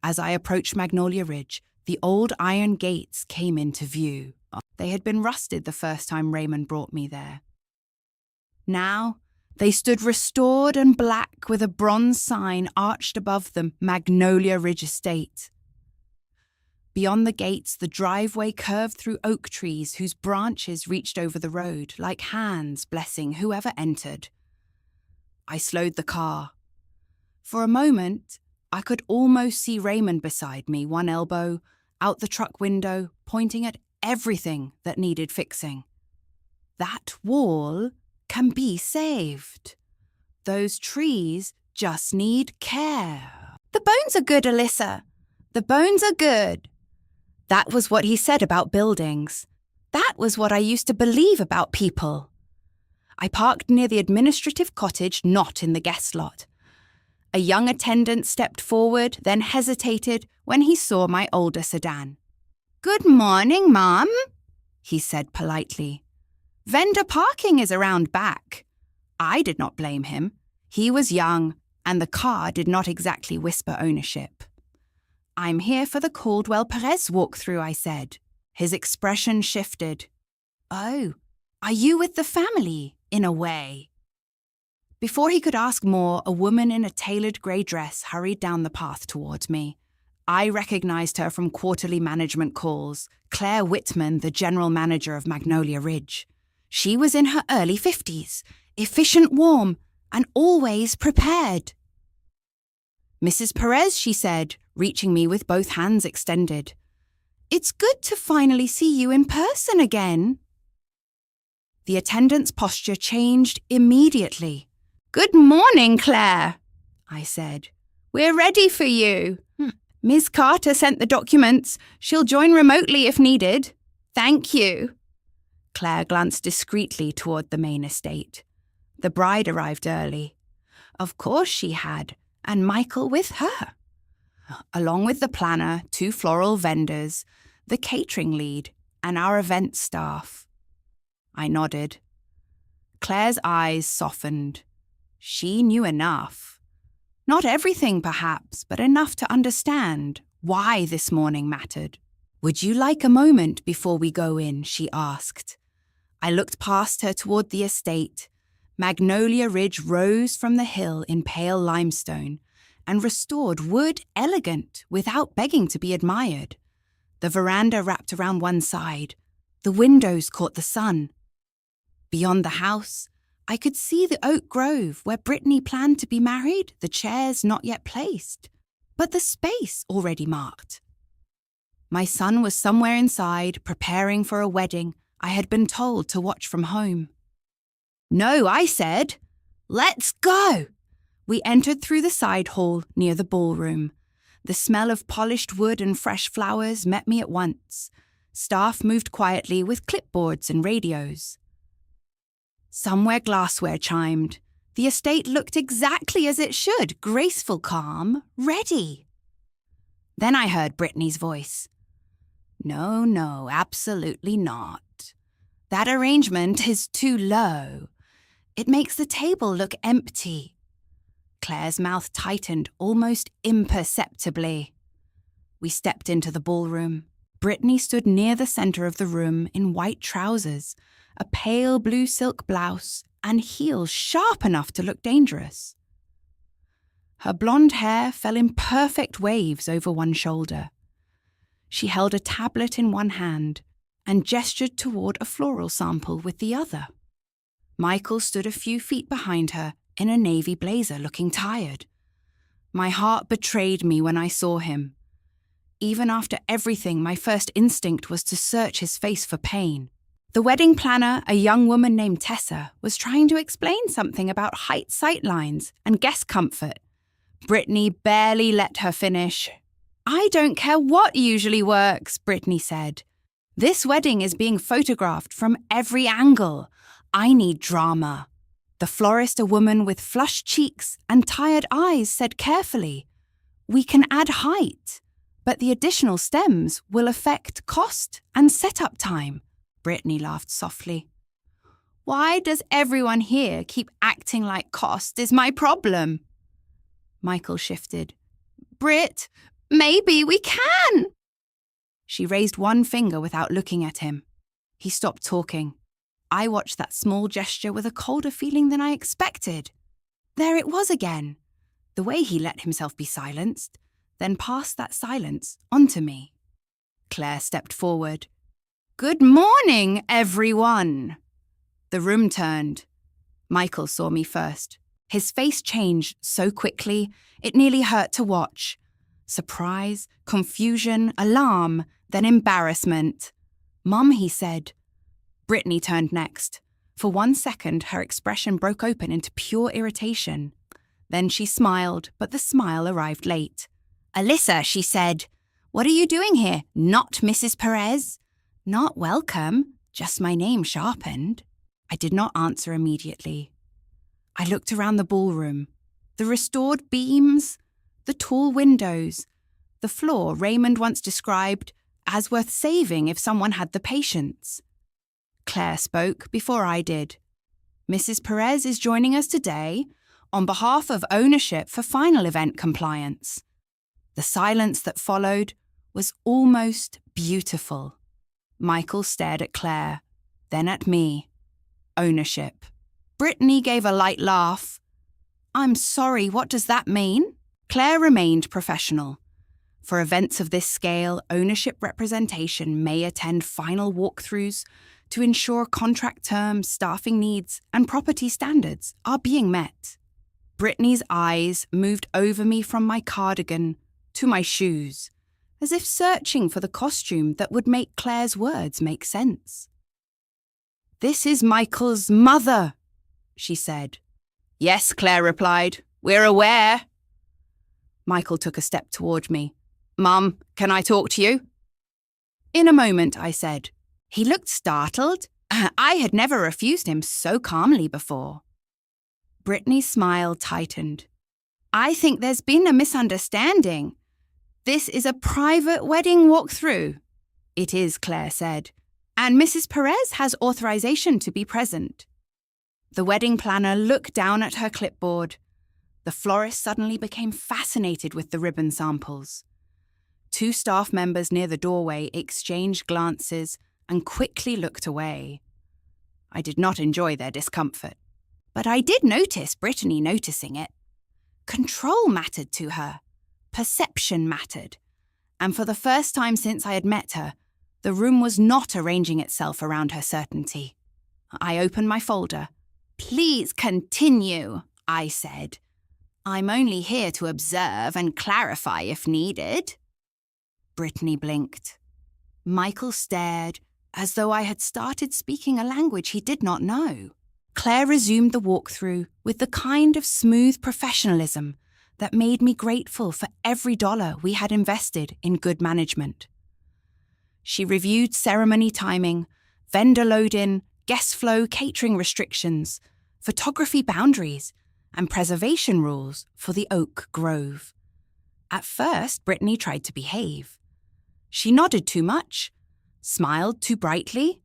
As I approached Magnolia Ridge, the old iron gates came into view. They had been rusted the first time Raymond brought me there. Now, they stood restored and black with a bronze sign arched above them, Magnolia Ridge Estate. Beyond the gates, the driveway curved through oak trees whose branches reached over the road, like hands blessing whoever entered. I slowed the car. For a moment, I could almost see Raymond beside me, one elbow, out the truck window, pointing at everything that needed fixing. That wall can be saved. Those trees just need care. The bones are good, Alyssa. The bones are good. That was what he said about buildings. That was what I used to believe about people. I parked near the administrative cottage, not in the guest lot. A young attendant stepped forward, then hesitated when he saw my older sedan. "Good morning, Mom," he said politely. "Vendor parking is around back." I did not blame him. He was young, and the car did not exactly whisper ownership. "I'm here for the Caldwell Perez walkthrough," I said. His expression shifted. "Oh, are you with the family, in a way?" Before he could ask more, a woman in a tailored grey dress hurried down the path towards me. I recognized her from quarterly management calls, Claire Whitman, the general manager of Magnolia Ridge. She was in her early 50s, efficient, warm, and always prepared. "Mrs. Perez," she said, reaching me with both hands extended. "It's good to finally see you in person again." The attendant's posture changed immediately. "Good morning, Claire," I said. "We're ready for you. Ms. Carter sent the documents. She'll join remotely if needed. Thank you." Claire glanced discreetly toward the main estate. The bride arrived early. Of course she had, and Michael with her. Along with the planner, 2 floral vendors, the catering lead, and our event staff. I nodded. Claire's eyes softened. She knew enough. Not everything, perhaps, but enough to understand why this morning mattered. "Would you like a moment before we go in?" she asked. I looked past her toward the estate. Magnolia Ridge rose from the hill in pale limestone and restored wood elegant without begging to be admired. The veranda wrapped around one side. The windows caught the sun. Beyond the house, I could see the oak grove where Brittany planned to be married, the chairs not yet placed, but the space already marked. My son was somewhere inside, preparing for a wedding I had been told to watch from home. "No," I said. "Let's go." We entered through the side hall near the ballroom. The smell of polished wood and fresh flowers met me at once. Staff moved quietly with clipboards and radios. Somewhere glassware chimed. The estate looked exactly as it should, graceful, calm, ready. Then I heard Brittany's voice. No, absolutely not. That arrangement is too low. It makes the table look empty." Claire's mouth tightened almost imperceptibly. We stepped into the ballroom. Brittany stood near the center of the room in white trousers, a pale blue silk blouse, and heels sharp enough to look dangerous. Her blonde hair fell in perfect waves over one shoulder. She held a tablet in one hand and gestured toward a floral sample with the other. Michael stood a few feet behind her in a navy blazer, looking tired. My heart betrayed me when I saw him. Even after everything, my first instinct was to search his face for pain. The wedding planner, a young woman named Tessa, was trying to explain something about height sightlines and guest comfort. Brittany barely let her finish. "I don't care what usually works," Brittany said. "This wedding is being photographed from every angle. I need drama." The florist, a woman with flushed cheeks and tired eyes, said carefully, "We can add height, but the additional stems will affect cost and setup time." Brittany laughed softly. "Why does everyone here keep acting like cost is my problem?" Michael shifted. "Britt, maybe we can." She raised one finger without looking at him. He stopped talking. I watched that small gesture with a colder feeling than I expected. There it was again. The way he let himself be silenced, then passed that silence onto me. Claire stepped forward. "Good morning, everyone." The room turned. Michael saw me first. His face changed so quickly, it nearly hurt to watch. Surprise, confusion, alarm, then embarrassment. "Mum," he said. Brittany turned next. For 1 second, her expression broke open into pure irritation. Then she smiled, but the smile arrived late. "Alyssa," she said, "what are you doing here? Not Mrs. Perez?" "Not welcome, just my name sharpened." I did not answer immediately. I looked around the ballroom. The restored beams, the tall windows, the floor Raymond once described as worth saving if someone had the patience. Claire spoke before I did. "Mrs. Perez is joining us today on behalf of ownership for final event compliance." The silence that followed was almost beautiful. Michael stared at Claire, then at me. Ownership. Brittany gave a light laugh. "I'm sorry, what does that mean?" Claire remained professional. For events of this scale, ownership representation may attend final walkthroughs to ensure contract terms, staffing needs, and property standards are being met. Brittany's eyes moved over me from my cardigan to my shoes, as if searching for the costume that would make Claire's words make sense. "This is Michael's mother," she said. "Yes," Claire replied. "We're aware." Michael took a step toward me. "Mum, can I talk to you?" "In a moment," I said. He looked startled. I had never refused him so calmly before. Brittany's smile tightened. "I think there's been a misunderstanding. This is a private wedding walkthrough." "It is," Claire said, "and Mrs. Perez has authorization to be present." The wedding planner looked down at her clipboard. The florist suddenly became fascinated with the ribbon samples. 2 staff members near the doorway exchanged glances and quickly looked away. I did not enjoy their discomfort, but I did notice Brittany noticing it. Control mattered to her. Perception mattered. And for the first time since I had met her, the room was not arranging itself around her certainty. I opened my folder. "Please continue," I said. "I'm only here to observe and clarify if needed." Brittany blinked. Michael stared, as though I had started speaking a language he did not know. Claire resumed the walkthrough with the kind of smooth professionalism that made me grateful for every dollar we had invested in good management. She reviewed ceremony timing, vendor load-in, guest flow, catering restrictions, photography boundaries, and preservation rules for the Oak Grove. At first, Brittany tried to behave. She nodded too much, smiled too brightly,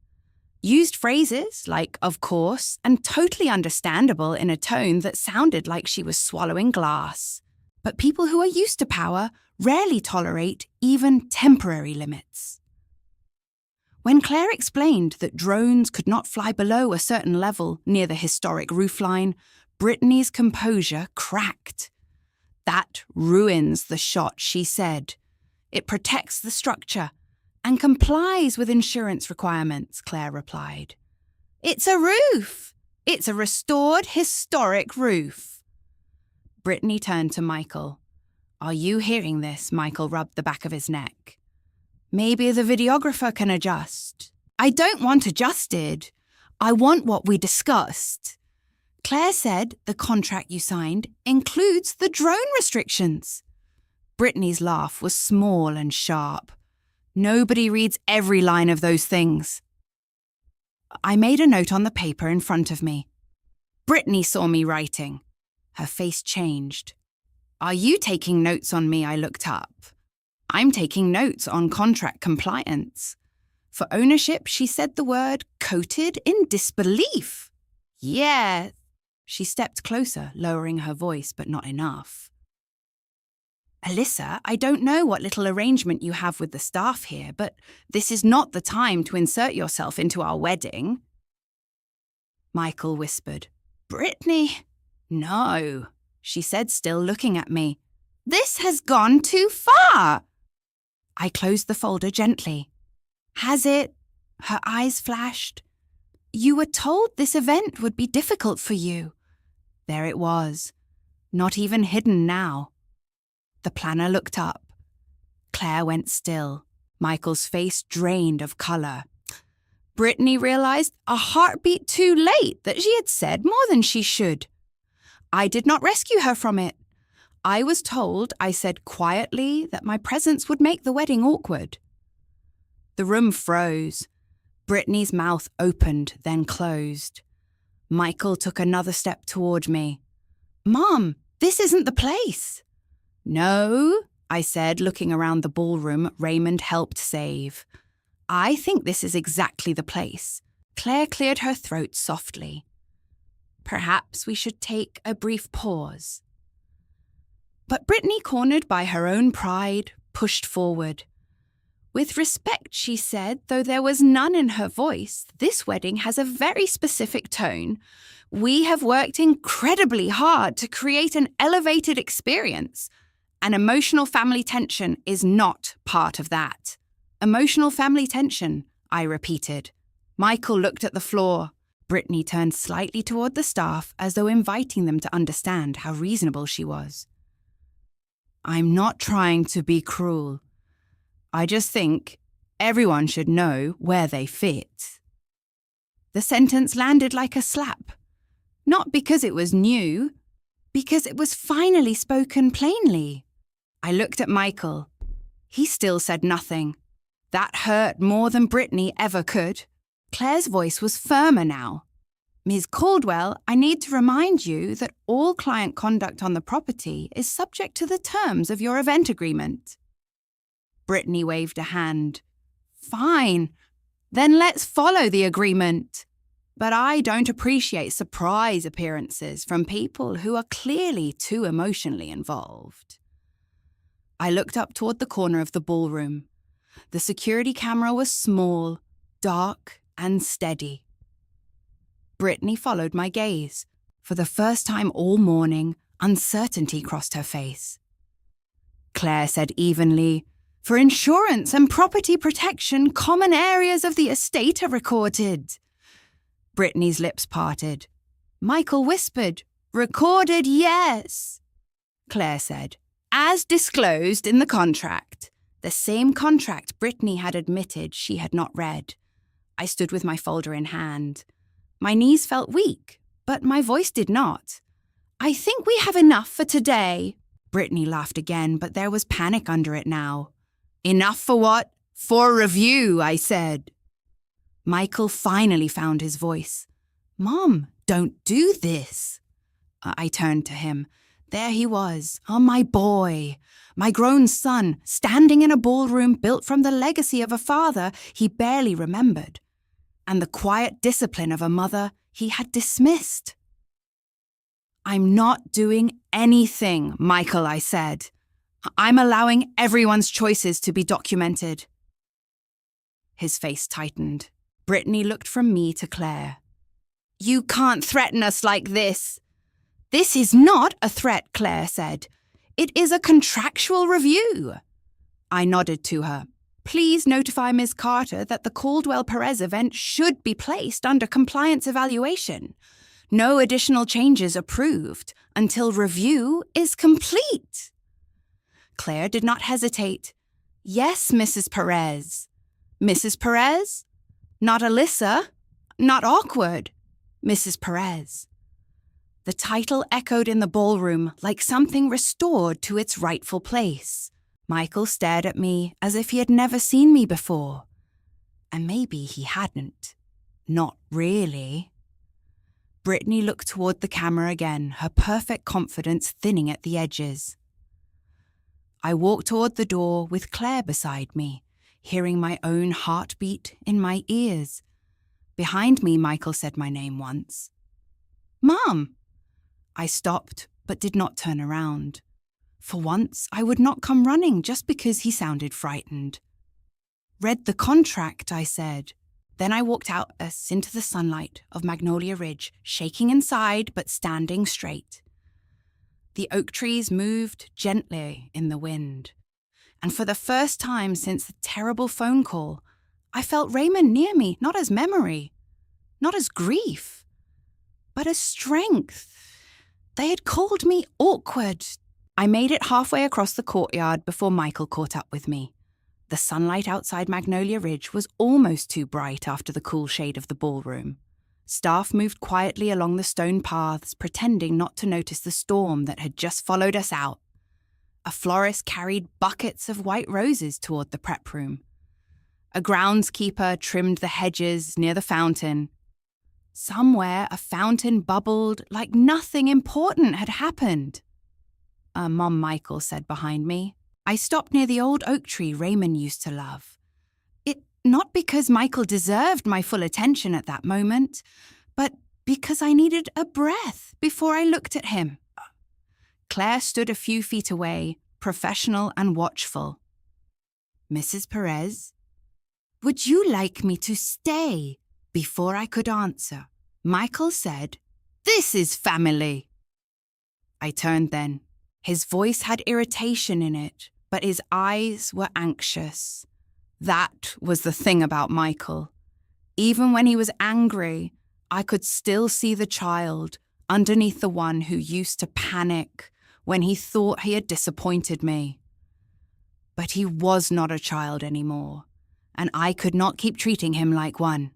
used phrases like "of course" and "totally understandable" in a tone that sounded like she was swallowing glass. But people who are used to power rarely tolerate even temporary limits. When Claire explained that drones could not fly below a certain level near the historic roofline, Brittany's composure cracked. "That ruins the shot," she said. "It protects the structure and complies with insurance requirements," Claire replied. "It's a roof. It's a restored historic roof." Brittany turned to Michael. "Are you hearing this?" Michael rubbed the back of his neck. "Maybe the videographer can adjust." "I don't want adjusted. I want what we discussed. Claire said the contract you signed includes the drone restrictions." Brittany's laugh was small and sharp. "Nobody reads every line of those things." I made a note on the paper in front of me. Brittany saw me writing. Her face changed. "Are you taking notes on me?" I looked up. "I'm taking notes on contract compliance." For ownership, she said the word coated in disbelief. "Yeah." She stepped closer, lowering her voice, but not enough. "Alyssa, I don't know what little arrangement you have with the staff here, but this is not the time to insert yourself into our wedding." Michael whispered, "Brittany." "No," she said, still looking at me. "This has gone too far." I closed the folder gently. "Has it?" Her eyes flashed. "You were told this event would be difficult for you." There it was, not even hidden now. The planner looked up. Claire went still. Michael's face drained of colour. Brittany realized a heartbeat too late that she had said more than she should. I did not rescue her from it. I was told I said quietly that my presence would make the wedding awkward. The room froze. Brittany's mouth opened, then closed. Michael took another step toward me. "Mom, this isn't the place." "No," I said, looking around the ballroom Raymond helped save. "I think this is exactly the place." Claire cleared her throat softly. "Perhaps we should take a brief pause." But Brittany, cornered by her own pride, pushed forward. "With respect," she said, though there was none in her voice, "this wedding has a very specific tone. We have worked incredibly hard to create an elevated experience, and emotional family tension is not part of that." "Emotional family tension," I repeated. Michael looked at the floor. Brittany turned slightly toward the staff as though inviting them to understand how reasonable she was. "I'm not trying to be cruel. I just think everyone should know where they fit." The sentence landed like a slap. Not because it was new, because it was finally spoken plainly. I looked at Michael. He still said nothing. That hurt more than Brittany ever could. Claire's voice was firmer now. "Ms. Caldwell, I need to remind you that all client conduct on the property is subject to the terms of your event agreement." Brittany waved a hand. "Fine, then let's follow the agreement. But I don't appreciate surprise appearances from people who are clearly too emotionally involved." I looked up toward the corner of the ballroom. The security camera was small, dark, and steady. Brittany followed my gaze. For the first time all morning, uncertainty crossed her face. Claire said evenly, "For insurance and property protection, common areas of the estate are recorded." Brittany's lips parted. Michael whispered, "Recorded, yes." Claire said, "As disclosed in the contract." The same contract Brittany had admitted she had not read. I stood with my folder in hand. My knees felt weak, but my voice did not. "I think we have enough for today." Brittany laughed again, but there was panic under it now. "Enough for what?" "For review," I said. Michael finally found his voice. "Mom, don't do this." I turned to him. There he was, my boy, my grown son, standing in a ballroom built from the legacy of a father he barely remembered, and the quiet discipline of a mother he had dismissed. "I'm not doing anything, Michael," I said. "I'm allowing everyone's choices to be documented." His face tightened. Brittany looked from me to Claire. "You can't threaten us like this." "This is not a threat," Claire said. "It is a contractual review." I nodded to her. "Please notify Ms. Carter that the Caldwell Perez event should be placed under compliance evaluation. No additional changes approved until review is complete." Claire did not hesitate. "Yes, Mrs. Perez." "Mrs. Perez?" "Not Alyssa. Not awkward. Mrs. Perez." The title echoed in the ballroom like something restored to its rightful place. Michael stared at me as if he had never seen me before. And maybe he hadn't. Not really. Brittany looked toward the camera again, her perfect confidence thinning at the edges. I walked toward the door with Claire beside me, hearing my own heartbeat in my ears. Behind me, Michael said my name once. "Mom!" I stopped, but did not turn around. For once, I would not come running just because he sounded frightened. "Read the contract," I said. Then I walked out us into the sunlight of Magnolia Ridge, shaking inside but standing straight. The oak trees moved gently in the wind. And for the first time since the terrible phone call, I felt Raymond near me, not as memory, not as grief, but as strength. They had called me awkward. I made it halfway across the courtyard before Michael caught up with me. The sunlight outside Magnolia Ridge was almost too bright after the cool shade of the ballroom. Staff moved quietly along the stone paths, pretending not to notice the storm that had just followed us out. A florist carried buckets of white roses toward the prep room. A groundskeeper trimmed the hedges near the fountain. Somewhere, a fountain bubbled like nothing important had happened. Mom Michael said behind me. I stopped near the old oak tree Raymond used to love. Not because Michael deserved my full attention at that moment, but because I needed a breath before I looked at him. Claire stood a few feet away, professional and watchful. Mrs. Perez, would you like me to stay? Before I could answer, Michael said, "This is family." I turned then. His voice had irritation in it, but his eyes were anxious. That was the thing about Michael. Even when he was angry, I could still see the child underneath the one who used to panic when he thought he had disappointed me. But he was not a child anymore, and I could not keep treating him like one.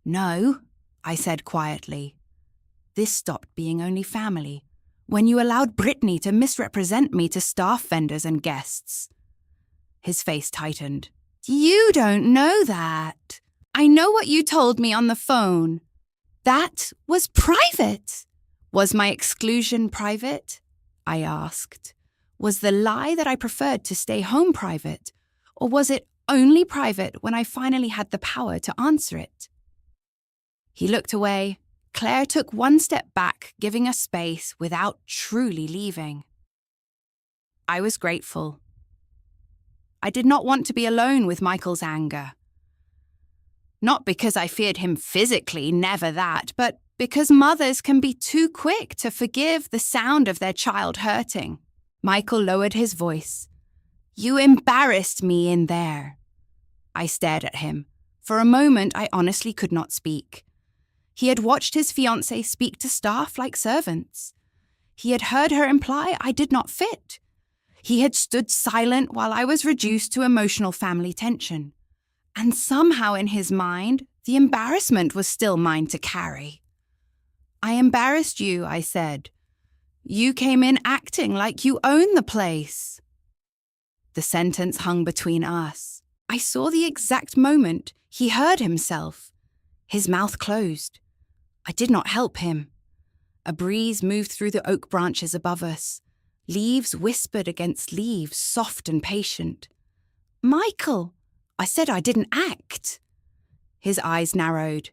"No," I said quietly. "This stopped being only family when you allowed Brittany to misrepresent me to staff vendors and guests." His face tightened. "You don't know that. I know what you told me on the phone. That was private." "Was my exclusion private?" I asked. Was the lie that I preferred to stay home private, or was it only private when I finally had the power to answer it? He looked away. Claire took one step back, giving us space without truly leaving. I was grateful. I did not want to be alone with Michael's anger. Not because I feared him physically, never that, but because mothers can be too quick to forgive the sound of their child hurting. Michael lowered his voice. "You embarrassed me in there." I stared at him. For a moment, I honestly could not speak. He had watched his fiancée speak to staff like servants. He had heard her imply I did not fit. He had stood silent while I was reduced to emotional family tension. And somehow in his mind, the embarrassment was still mine to carry. "I embarrassed you," I said. "You came in acting like you own the place." The sentence hung between us. I saw the exact moment he heard himself. His mouth closed. I did not help him. A breeze moved through the oak branches above us. Leaves whispered against leaves, soft and patient. "Michael, I said I didn't act." His eyes narrowed.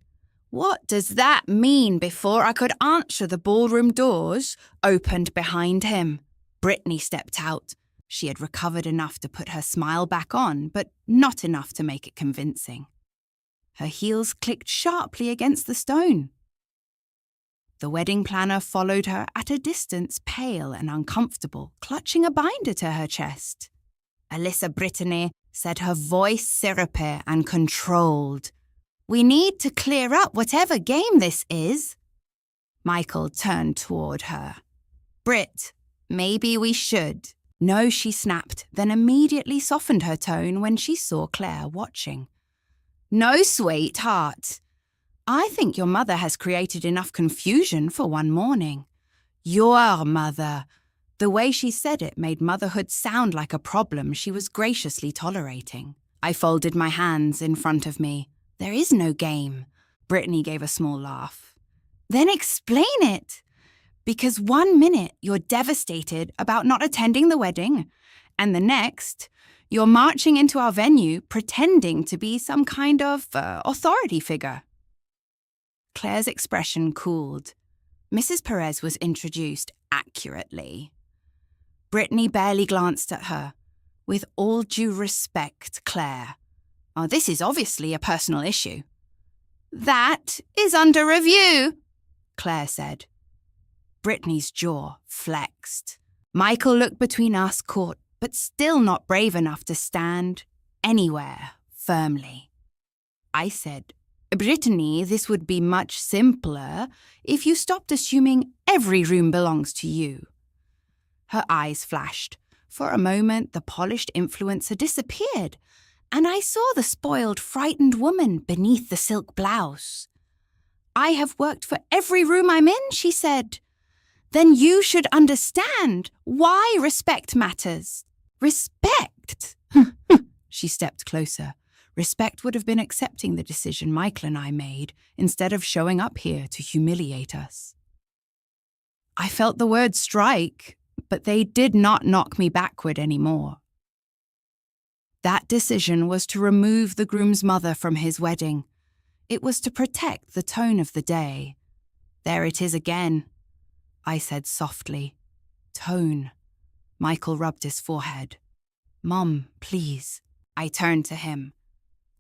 What does that mean? Before I could answer, the ballroom doors opened behind him. Brittany stepped out. She had recovered enough to put her smile back on, but not enough to make it convincing. Her heels clicked sharply against the stone. The wedding planner followed her at a distance, pale and uncomfortable, clutching a binder to her chest. Alyssa Brittany said, her voice syrupy and controlled. "We need to clear up whatever game this is." Michael turned toward her. "Britt, maybe we should." "No," she snapped, then immediately softened her tone when she saw Claire watching. "No, sweetheart. I think your mother has created enough confusion for one morning." "Your mother." The way she said it made motherhood sound like a problem she was graciously tolerating. I folded my hands in front of me. "There is no game." Brittany gave a small laugh. "Then explain it. Because 1 minute you're devastated about not attending the wedding, and the next you're marching into our venue pretending to be some kind of authority figure." Claire's expression cooled. Mrs. Perez was introduced accurately. Brittany barely glanced at her. "With all due respect, Claire. Oh, this is obviously a personal issue." "That is under review," Claire said. Brittany's jaw flexed. Michael looked between us, caught, but still not brave enough to stand anywhere firmly. I said, "Brittany, this would be much simpler if you stopped assuming every room belongs to you." Her eyes flashed. For a moment, the polished influencer disappeared, and I saw the spoiled, frightened woman beneath the silk blouse. "I have worked for every room I'm in," she said. "Then you should understand why respect matters." "Respect?" She stepped closer. Respect would have been accepting the decision Michael and I made instead of showing up here to humiliate us. I felt the words strike, but they did not knock me backward anymore. That decision was to remove the groom's mother from his wedding. It was to protect the tone of the day. "There it is again," I said softly. "Tone." Michael rubbed his forehead. "Mom, please." I turned to him.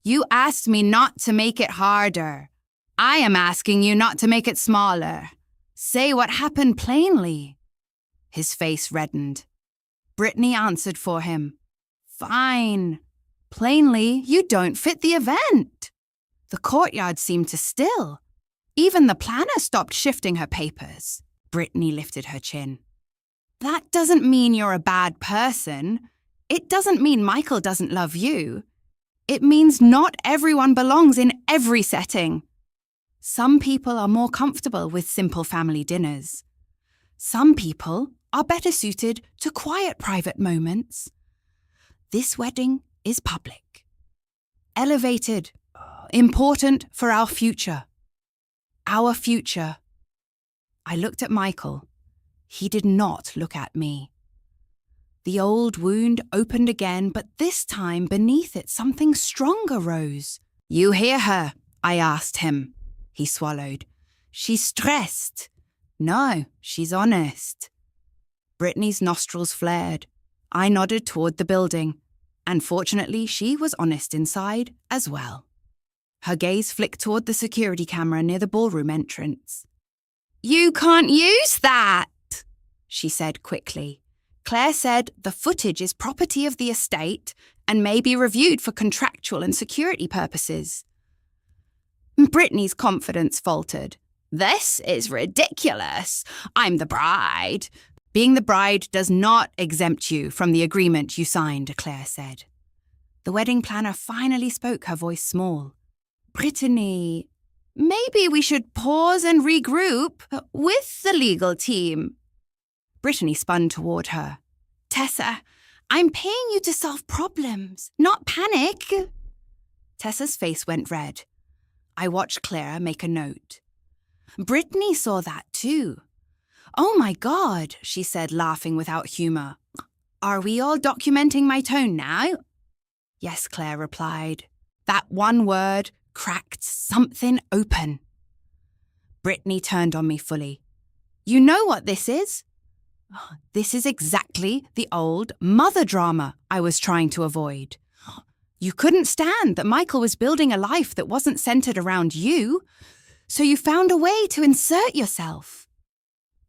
"You asked me not to make it harder. I am asking you not to make it smaller. Say what happened plainly." His face reddened. Brittany answered for him. "Fine. Plainly, you don't fit the event." The courtyard seemed to still. Even the planner stopped shifting her papers. Brittany lifted her chin. "That doesn't mean you're a bad person. It doesn't mean Michael doesn't love you. It means not everyone belongs in every setting. Some people are more comfortable with simple family dinners. Some people are better suited to quiet private moments. This wedding is public. Elevated. Important for our future. Our future." I looked at Michael. He did not look at me. The old wound opened again, but this time beneath it something stronger rose. "You hear her?" I asked him. He swallowed. "She's stressed." "No, she's honest." Brittany's nostrils flared. I nodded toward the building, and fortunately she was honest inside as well. Her gaze flicked toward the security camera near the ballroom entrance. "You can't use that," she said quickly. "Claire said the footage is property of the estate and may be reviewed for contractual and security purposes." Brittany's confidence faltered. "This is ridiculous. I'm the bride." "Being the bride does not exempt you from the agreement you signed," Claire said. The wedding planner finally spoke, her voice small. "Brittany, maybe we should pause and regroup with the legal team." Brittany spun toward her. "Tessa, I'm paying you to solve problems, not panic." Tessa's face went red. I watched Claire make a note. Brittany saw that too. "Oh my God," she said, laughing without humor. "Are we all documenting my tone now?" "Yes," Claire replied. That one word cracked something open. Brittany turned on me fully. "You know what this is?" This is exactly the old mother drama I was trying to avoid. You couldn't stand that Michael was building a life that wasn't centered around you, so you found a way to insert yourself.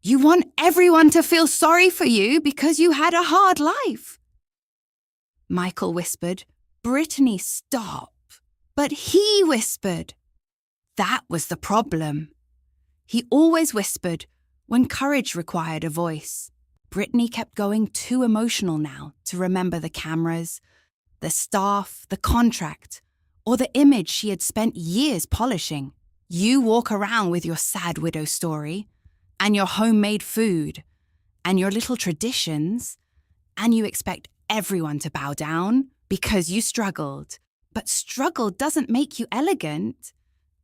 You want everyone to feel sorry for you because you had a hard life. Michael whispered, "Brittany, stop." But he whispered. That was the problem. He always whispered when courage required a voice. Brittany kept going too emotional now to remember the cameras, the staff, the contract, or the image she had spent years polishing. You walk around with your sad widow story, and your homemade food, and your little traditions, and you expect everyone to bow down because you struggled. But struggle doesn't make you elegant.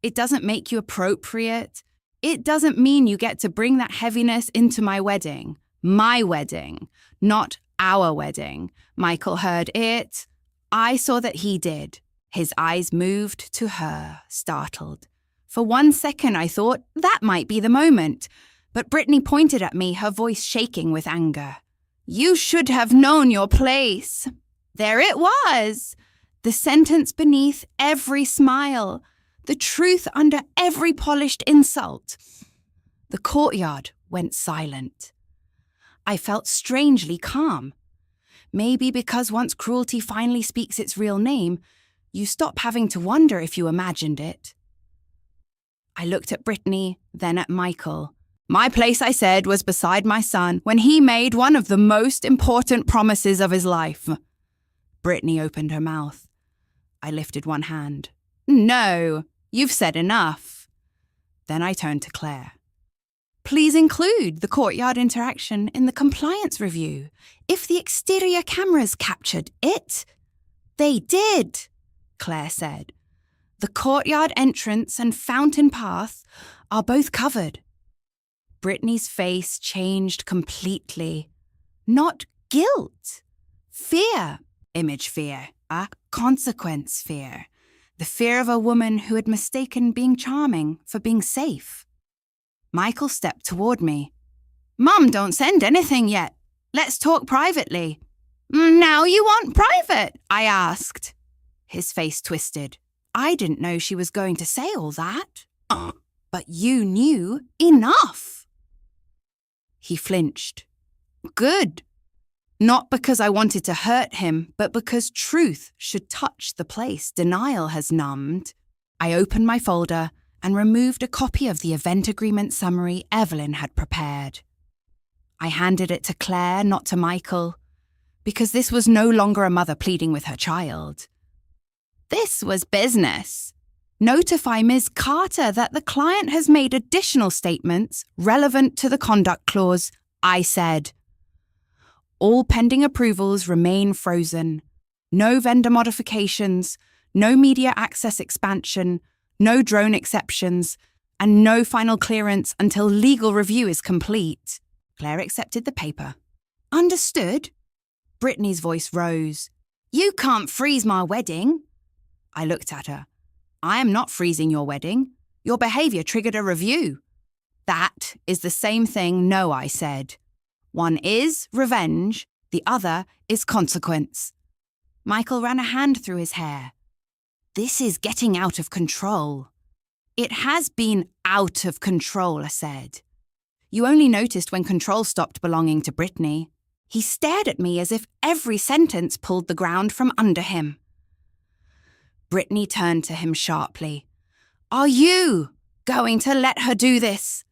It doesn't make you appropriate. It doesn't mean you get to bring that heaviness into my wedding, not our wedding. Michael heard it. I saw that he did. His eyes moved to her, startled. For 1 second, I thought that might be the moment. But Brittany pointed at me, her voice shaking with anger. "You should have known your place." There it was. The sentence beneath every smile. The truth under every polished insult. The courtyard went silent. I felt strangely calm. Maybe because once cruelty finally speaks its real name, you stop having to wonder if you imagined it. I looked at Brittany, then at Michael. My place, I said, was beside my son when he made one of the most important promises of his life. Brittany opened her mouth. I lifted one hand. No, you've said enough. Then I turned to Claire. Please include the courtyard interaction in the compliance review. If the exterior cameras captured it. They did, Claire said. The courtyard entrance and fountain path are both covered. Brittany's face changed completely. Not guilt. Fear. Image fear. A consequence fear. The fear of a woman who had mistaken being charming for being safe. Michael stepped toward me. Mum, don't send anything yet. Let's talk privately. Now you want private? I asked. His face twisted. I didn't know she was going to say all that. But you knew enough. He flinched. Good. Not because I wanted to hurt him, but because truth should touch the place denial has numbed. I opened my folder and removed a copy of the event agreement summary Evelyn had prepared. I handed it to Claire, not to Michael, because this was no longer a mother pleading with her child. This was business. Notify Ms. Carter that the client has made additional statements relevant to the conduct clause, I said. All pending approvals remain frozen. No vendor modifications, no media access expansion, no drone exceptions, and no final clearance until legal review is complete. Claire accepted the paper. Understood? Brittany's voice rose. You can't freeze my wedding. I looked at her. I am not freezing your wedding. Your behaviour triggered a review. That is the same thing, no, I said. One is revenge, the other is consequence. Michael ran a hand through his hair. This is getting out of control. It has been out of control, I said. You only noticed when control stopped belonging to Brittany. He stared at me as if every sentence pulled the ground from under him. Brittany turned to him sharply. Are you going to let her do this?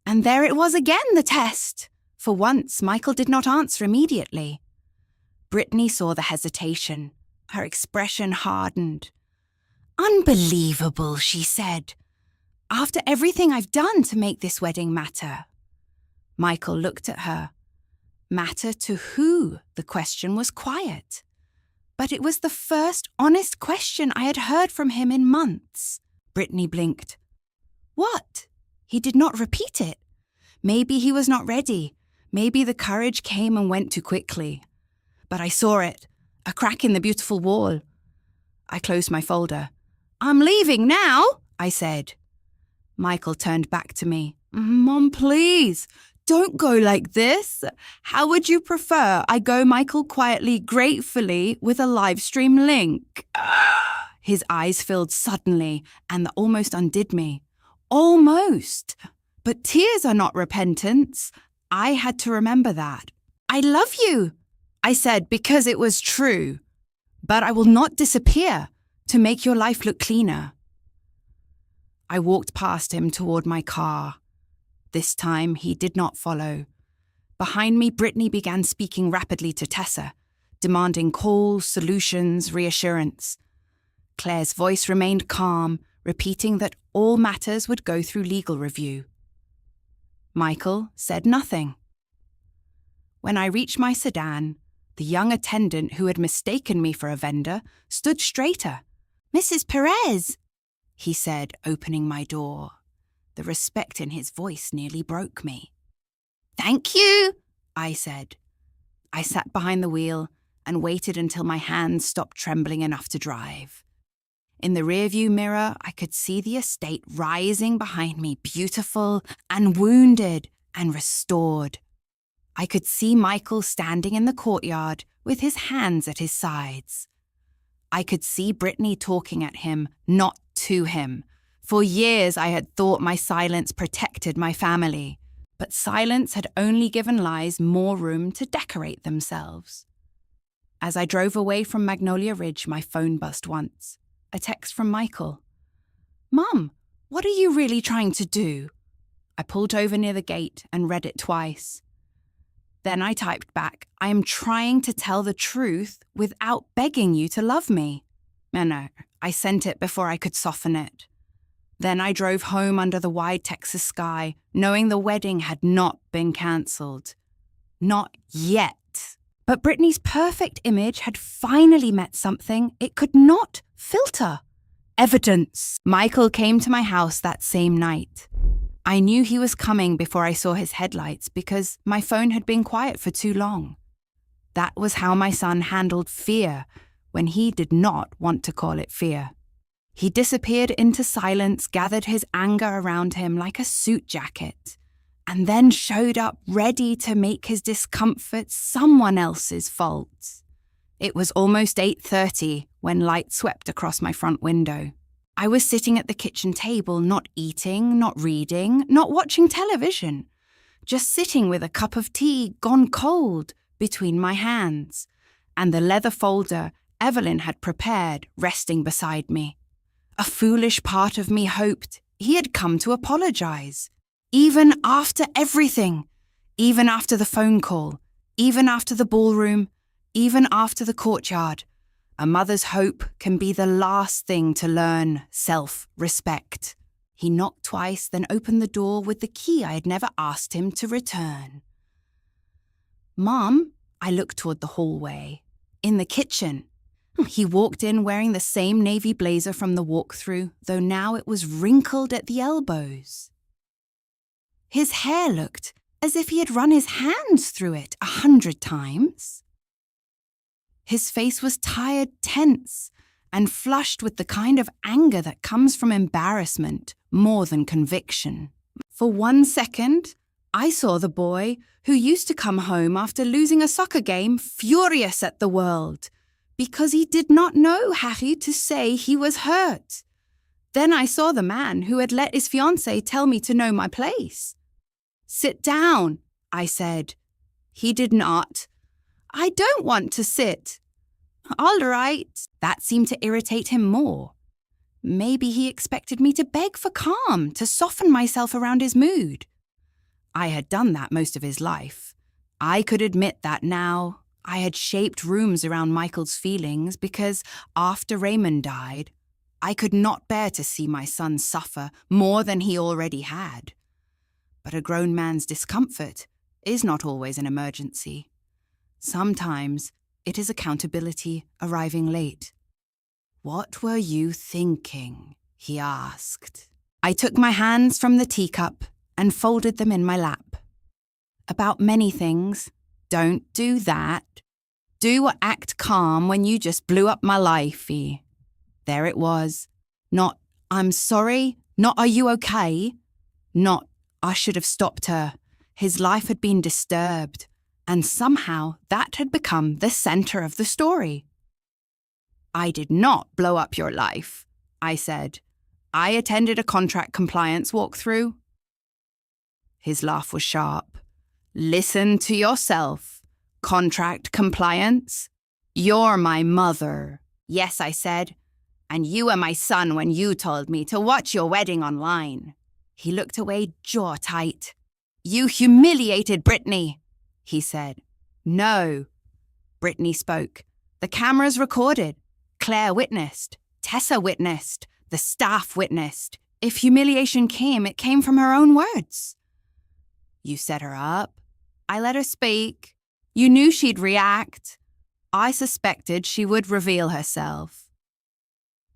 And there it was again, the test. For once, Michael did not answer immediately. Brittany saw the hesitation. Her expression hardened. Unbelievable, she said. After everything I've done to make this wedding matter. Michael looked at her. Matter to who? The question was quiet. But it was the first honest question I had heard from him in months. Brittany blinked. What? He did not repeat it. Maybe he was not ready. Maybe the courage came and went too quickly. But I saw it. A crack in the beautiful wall. I closed my folder. I'm leaving now, I said. Michael turned back to me. Mom, please, don't go like this. How would you prefer I go, Michael, quietly, gratefully, with a live stream link? His eyes filled suddenly, and that almost undid me. Almost. But tears are not repentance. I had to remember that. I love you, I said, because it was true. But I will not disappear to make your life look cleaner. I walked past him toward my car. This time he did not follow. Behind me, Brittany began speaking rapidly to Tessa, demanding calls, solutions, reassurance. Claire's voice remained calm, repeating that all matters would go through legal review. Michael said nothing. When I reached my sedan, the young attendant who had mistaken me for a vendor stood straighter. Mrs. Perez, he said, opening my door. The respect in his voice nearly broke me. Thank you, I said. I sat behind the wheel and waited until my hands stopped trembling enough to drive. In the rearview mirror, I could see the estate rising behind me, beautiful and wounded and restored. I could see Michael standing in the courtyard with his hands at his sides. I could see Brittany talking at him, not to him. For years I had thought my silence protected my family, but silence had only given lies more room to decorate themselves. As I drove away from Magnolia Ridge, my phone buzzed once. A text from Michael. Mum, what are you really trying to do? I pulled over near the gate and read it twice. Then I typed back, I am trying to tell the truth without begging you to love me. No, I sent it before I could soften it. Then I drove home under the wide Texas sky, knowing the wedding had not been cancelled. Not yet. But Brittany's perfect image had finally met something it could not filter. Evidence. Michael came to my house that same night. I knew he was coming before I saw his headlights because my phone had been quiet for too long. That was how my son handled fear when he did not want to call it fear. He disappeared into silence, gathered his anger around him like a suit jacket, and then showed up ready to make his discomfort someone else's fault. It was almost 8:30 when light swept across my front window. I was sitting at the kitchen table, not eating, not reading, not watching television, just sitting with a cup of tea gone cold between my hands, and the leather folder Evelyn had prepared resting beside me. A foolish part of me hoped he had come to apologize. Even after everything, even after the phone call, even after the ballroom, even after the courtyard, a mother's hope can be the last thing to learn self-respect. He knocked twice, then opened the door with the key I had never asked him to return. Mom, I looked toward the hallway. In the kitchen. He walked in wearing the same navy blazer from the walkthrough, though now it was wrinkled at the elbows. His hair looked as if he had run his hands through it 100 times. His face was tired, tense, and flushed with the kind of anger that comes from embarrassment more than conviction. For 1 second, I saw the boy who used to come home after losing a soccer game furious at the world because he did not know Harry to say he was hurt. Then I saw the man who had let his fiancée tell me to know my place. Sit down, I said. He did not. I don't want to sit. All right. That seemed to irritate him more. Maybe he expected me to beg for calm, to soften myself around his mood. I had done that most of his life. I could admit that now. I had shaped rooms around Michael's feelings because after Raymond died, I could not bear to see my son suffer more than he already had. But a grown man's discomfort is not always an emergency. Sometimes it is accountability arriving late. What were you thinking? He asked. I took my hands from the teacup and folded them in my lap. About many things. Don't do that. Do or act calm when you just blew up my life-y. There it was. Not, I'm sorry. Not, are you okay? Not, I should have stopped her. His life had been disturbed, and somehow that had become the center of the story. I did not blow up your life, I said. I attended a contract compliance walkthrough. His laugh was sharp. Listen to yourself. Contract compliance? You're my mother. Yes, I said. And you were my son when you told me to watch your wedding online. He looked away jaw tight. You humiliated Brittany, he said. No. Brittany spoke. The cameras recorded. Claire witnessed. Tessa witnessed. The staff witnessed. If humiliation came, it came from her own words. You set her up. I let her speak. You knew she'd react. I suspected she would reveal herself.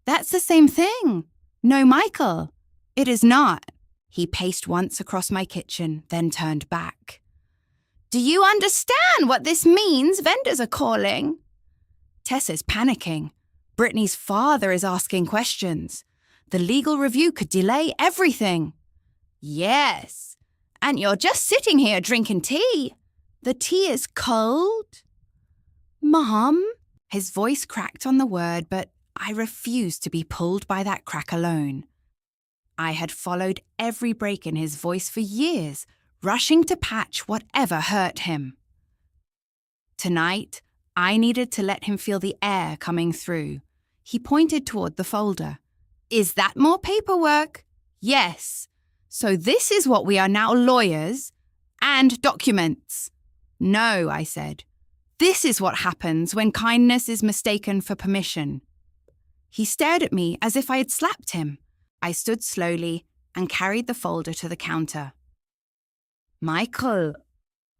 That's the same thing. No, Michael. It is not. He paced once across my kitchen, then turned back. Do you understand what this means? Vendors are calling. Tessa's panicking. Brittany's father is asking questions. The legal review could delay everything. Yes. And you're just sitting here drinking tea. The tea is cold. Mom? His voice cracked on the word, but I refused to be pulled by that crack alone. I had followed every break in his voice for years, rushing to patch whatever hurt him. Tonight, I needed to let him feel the air coming through. He pointed toward the folder. Is that more paperwork? Yes. So this is what we are now, lawyers and documents. No, I said. This is what happens when kindness is mistaken for permission. He stared at me as if I had slapped him. I stood slowly and carried the folder to the counter. Michael,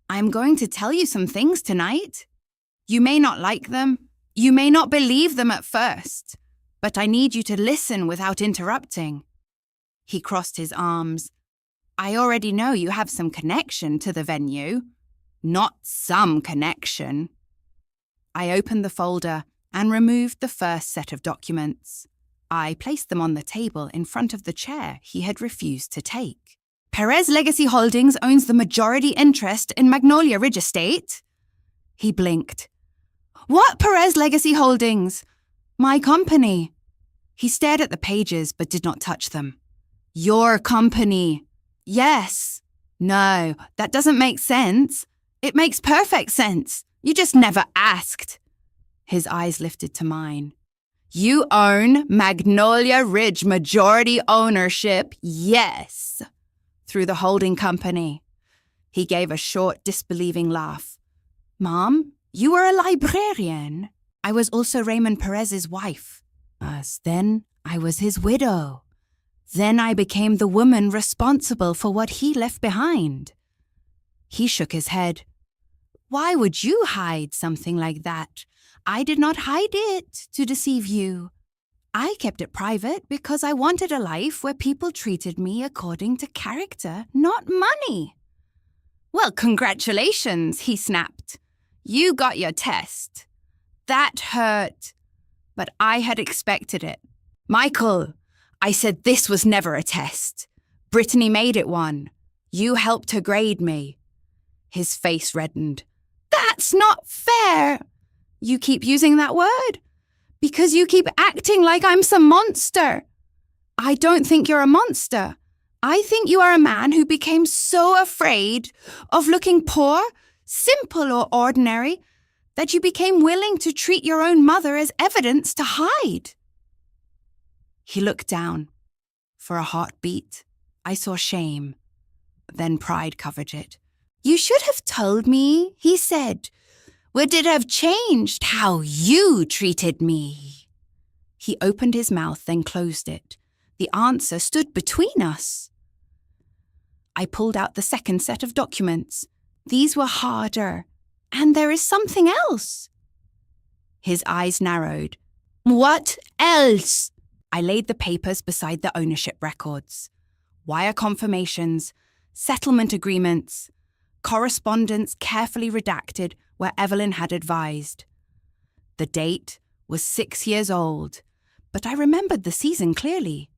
I'm going to tell you some things tonight. You may not like them. You may not believe them at first, but I need you to listen without interrupting. He crossed his arms. I already know you have some connection to the venue. Not some connection. I opened the folder and removed the first set of documents. I placed them on the table in front of the chair he had refused to take. Perez Legacy Holdings owns the majority interest in Magnolia Ridge Estate. He blinked. What Perez Legacy Holdings? My company. He stared at the pages but did not touch them. Your company. Yes. No, that doesn't make sense. It makes perfect sense. You just never asked. His eyes lifted to mine. You own Magnolia Ridge majority ownership, yes, through the holding company. He gave a short, disbelieving laugh. Mom, you were a librarian. I was also Raymond Perez's wife. Then I was his widow. Then I became the woman responsible for what he left behind. He shook his head. Why would you hide something like that? I did not hide it to deceive you. I kept it private because I wanted a life where people treated me according to character, not money. Well, congratulations, he snapped. You got your test. That hurt, but I had expected it. Michael, I said this was never a test. Brittany made it one. You helped her grade me. His face reddened. That's not fair. You keep using that word because you keep acting like I'm some monster. I don't think you're a monster. I think you are a man who became so afraid of looking poor, simple or ordinary, that you became willing to treat your own mother as evidence to hide. He looked down. For a heartbeat, I saw shame. Then pride covered it. You should have told me, he said. Would it have changed how you treated me? He opened his mouth, then closed it. The answer stood between us. I pulled out the second set of documents. These were harder. And there is something else. His eyes narrowed. What else? I laid the papers beside the ownership records. Wire confirmations, settlement agreements, correspondence carefully redacted where Evelyn had advised. The date was 6 years old, but I remembered the season clearly.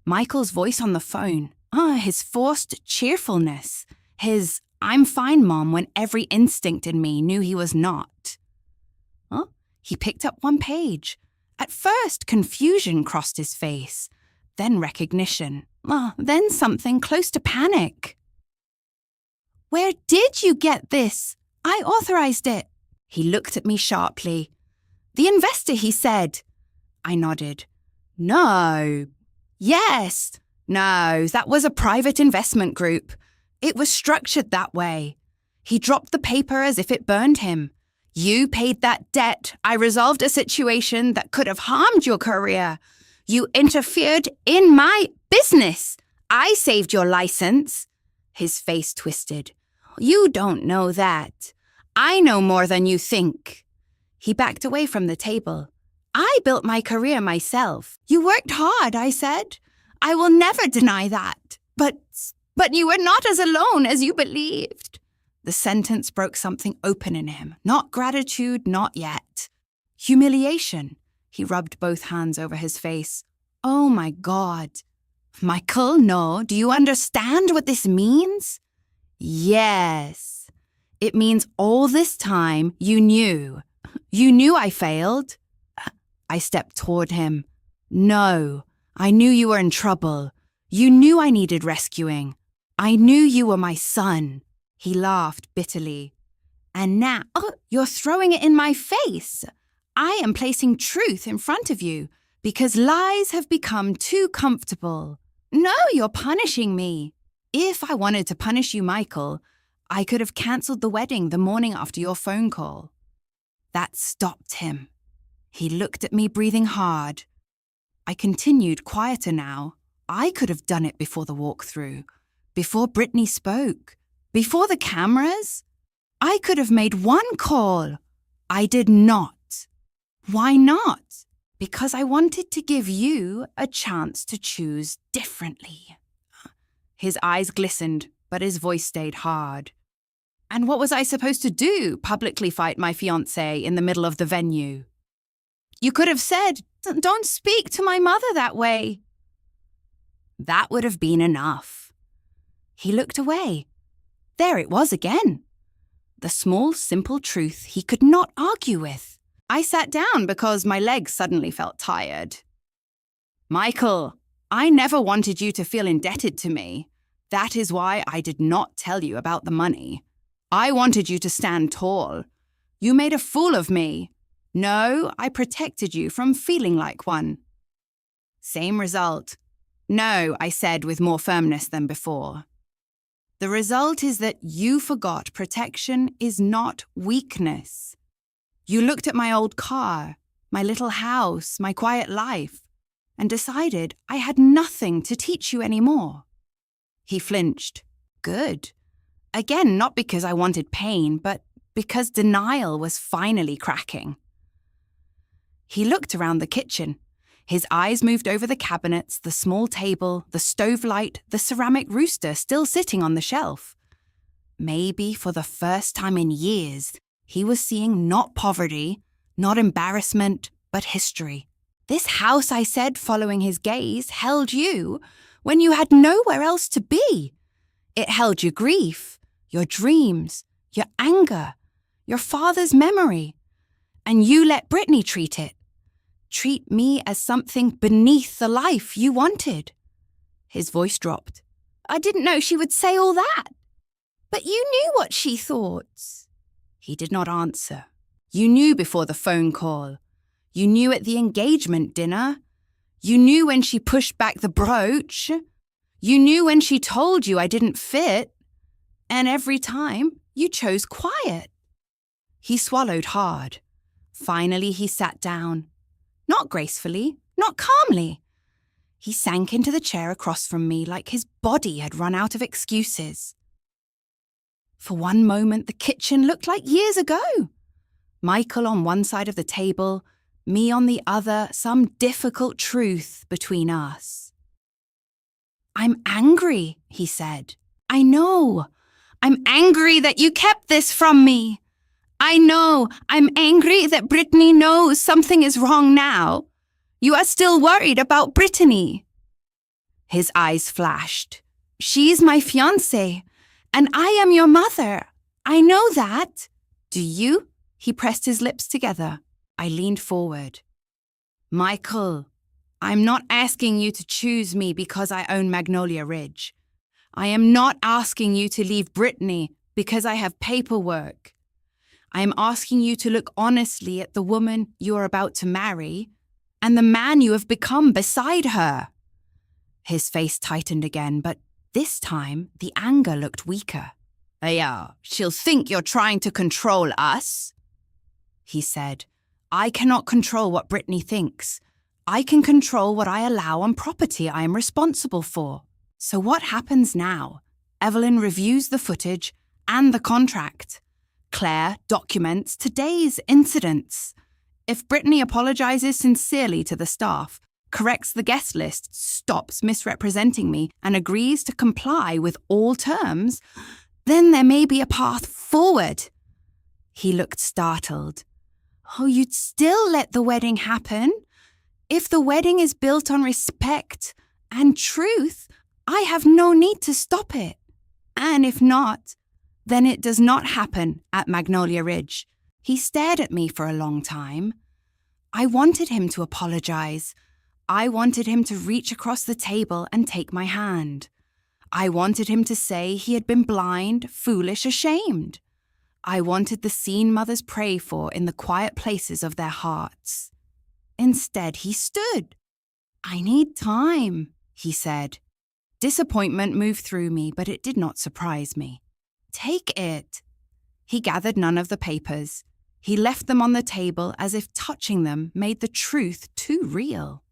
Michael's voice on the phone, his forced cheerfulness, his I'm fine, Mom, when every instinct in me knew he was not. He picked up one page. At first, confusion crossed his face, then recognition, then something close to panic. Where did you get this? I authorized it. He looked at me sharply. The investor, he said. I nodded. No. Yes. No, that was a private investment group. It was structured that way. He dropped the paper as if it burned him. You paid that debt. I resolved a situation that could have harmed your career. You interfered in my business. I saved your license. His face twisted. You don't know that. I know more than you think. He backed away from the table. I built my career myself. You worked hard, I said. I will never deny that. But you were not as alone as you believed. The sentence broke something open in him. Not gratitude, not yet. Humiliation. He rubbed both hands over his face. Oh my God. Michael, no. Do you understand what this means? Yes. It means all this time you knew. You knew I failed. I stepped toward him. No. I knew you were in trouble. You knew I needed rescuing. I knew you were my son. He laughed bitterly. And now, you're throwing it in my face. I am placing truth in front of you because lies have become too comfortable. No, you're punishing me. If I wanted to punish you, Michael, I could have cancelled the wedding the morning after your phone call. That stopped him. He looked at me, breathing hard. I continued, quieter now. I could have done it before the walkthrough, before Brittany spoke, before the cameras. I could have made one call. I did not. Why not? Because I wanted to give you a chance to choose differently. His eyes glistened, but his voice stayed hard. And what was I supposed to do, publicly fight my fiancé in the middle of the venue? You could have said, "Don't speak to my mother that way." That would have been enough. He looked away. There it was again. The small, simple truth he could not argue with. I sat down because my legs suddenly felt tired. Michael, I never wanted you to feel indebted to me. That is why I did not tell you about the money. I wanted you to stand tall. You made a fool of me. No, I protected you from feeling like one. Same result. No, I said with more firmness than before. The result is that you forgot protection is not weakness. You looked at my old car, my little house, my quiet life, and decided I had nothing to teach you anymore. He flinched. Good. Again, not because I wanted pain, but because denial was finally cracking. He looked around the kitchen. His eyes moved over the cabinets, the small table, the stove light, the ceramic rooster still sitting on the shelf. Maybe for the first time in years, he was seeing not poverty, not embarrassment, but history. This house, I said, following his gaze, held you when you had nowhere else to be. It held your grief, your dreams, your anger, your father's memory. And you let Brittany treat it. Treat me as something beneath the life you wanted. His voice dropped. I didn't know she would say all that. But you knew what she thought. He did not answer. You knew before the phone call. You knew at the engagement dinner. You knew when she pushed back the brooch. You knew when she told you I didn't fit. And every time, you chose quiet. He swallowed hard. Finally, he sat down. Not gracefully, not calmly. He sank into the chair across from me like his body had run out of excuses. For one moment, the kitchen looked like years ago. Michael on one side of the table, me on the other, some difficult truth between us. I'm angry, he said. I know. I'm angry that you kept this from me. I know. I'm angry that Brittany knows something is wrong now. You are still worried about Brittany. His eyes flashed. She's my fiancée, and I am your mother. I know that. Do you? He pressed his lips together. I leaned forward. Michael, I'm not asking you to choose me because I own Magnolia Ridge. I am not asking you to leave Brittany because I have paperwork. I am asking you to look honestly at the woman you are about to marry and the man you have become beside her. His face tightened again, but this time the anger looked weaker. Yeah, she'll think you're trying to control us, he said. I cannot control what Brittany thinks. I can control what I allow on property I am responsible for. So what happens now? Evelyn reviews the footage and the contract. Claire documents today's incidents. If Brittany apologizes sincerely to the staff, corrects the guest list, stops misrepresenting me, and agrees to comply with all terms, then there may be a path forward. He looked startled. Oh, you'd still let the wedding happen? If the wedding is built on respect and truth, I have no need to stop it. And if not, then it does not happen at Magnolia Ridge. He stared at me for a long time. I wanted him to apologize. I wanted him to reach across the table and take my hand. I wanted him to say he had been blind, foolish, ashamed. I wanted the scene mothers pray for in the quiet places of their hearts. Instead, he stood. I need time, he said. Disappointment moved through me, but it did not surprise me. Take it. He gathered none of the papers. He left them on the table as if touching them made the truth too real.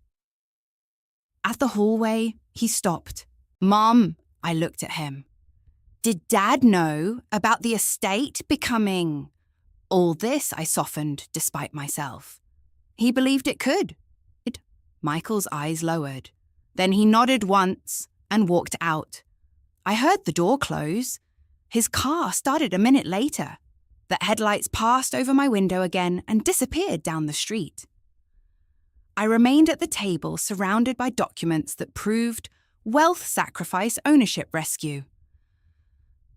At the hallway, he stopped. Mom, I looked at him. Did Dad know about the estate becoming... All this I softened despite myself. He believed it could. Michael's eyes lowered. Then he nodded once and walked out. I heard the door close. His car started a minute later. The headlights passed over my window again and disappeared down the street. I remained at the table surrounded by documents that proved wealth sacrifice ownership rescue.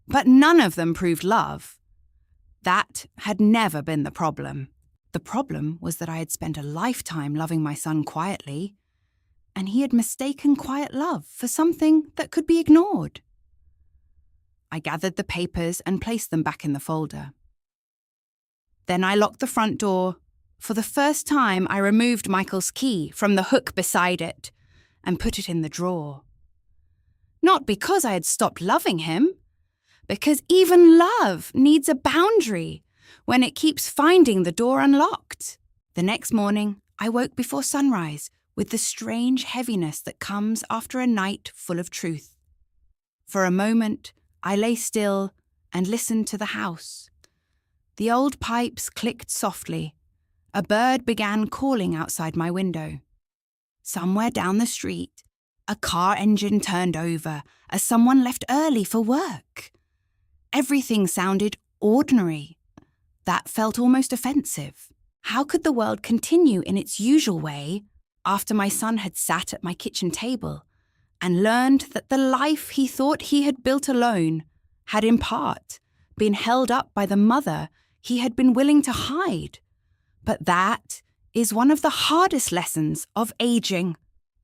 But none of them proved love. That had never been the problem. The problem was that I had spent a lifetime loving my son quietly, and he had mistaken quiet love for something that could be ignored. I gathered the papers and placed them back in the folder. Then I locked the front door. For the first time, I removed Michael's key from the hook beside it and put it in the drawer. Not because I had stopped loving him, because even love needs a boundary when it keeps finding the door unlocked. The next morning, I woke before sunrise with the strange heaviness that comes after a night full of truth. For a moment, I lay still and listened to the house. The old pipes clicked softly. A bird began calling outside my window. Somewhere down the street, a car engine turned over as someone left early for work. Everything sounded ordinary. That felt almost offensive. How could the world continue in its usual way after my son had sat at my kitchen table and learned that the life he thought he had built alone had in part been held up by the mother he had been willing to hide? But that is one of the hardest lessons of aging.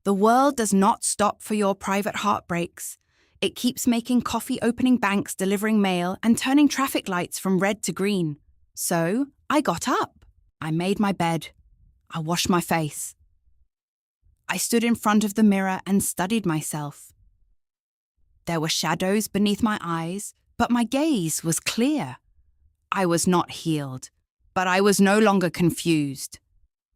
The world does not stop for your private heartbreaks. It keeps making coffee opening banks, delivering mail, and turning traffic lights from red to green. So I got up. I made my bed. I washed my face. I stood in front of the mirror and studied myself. There were shadows beneath my eyes, but my gaze was clear. I was not healed, but I was no longer confused.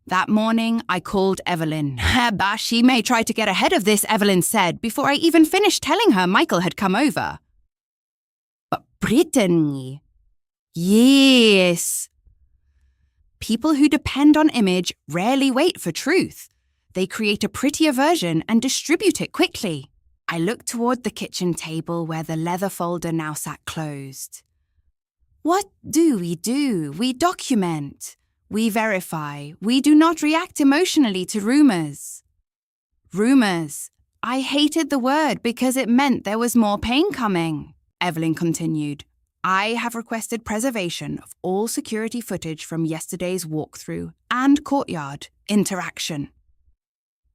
That morning, I called Evelyn. Bah, she may try to get ahead of this, Evelyn said, before I even finished telling her Michael had come over. But Brittany... Yes. People who depend on image rarely wait for truth. They create a prettier version and distribute it quickly. I looked toward the kitchen table where the leather folder now sat closed. What do? We document. We verify. We do not react emotionally to rumors. Rumors. I hated the word because it meant there was more pain coming. Evelyn continued. I have requested preservation of all security footage from yesterday's walkthrough and courtyard interaction.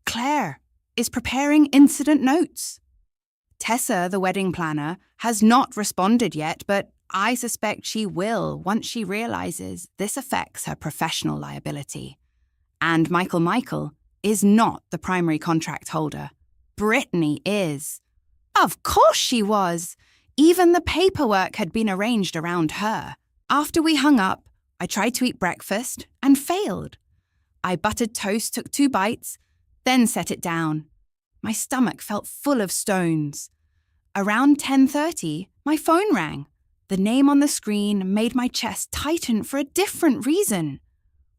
Claire is preparing incident notes. Tessa, the wedding planner, has not responded yet, but I suspect she will once she realizes this affects her professional liability. And Michael is not the primary contract holder. Brittany is. Of course she was. Even the paperwork had been arranged around her. After we hung up, I tried to eat breakfast and failed. I buttered toast, took 2 bites, then set it down. My stomach felt full of stones. Around 10:30, my phone rang. The name on the screen made my chest tighten for a different reason.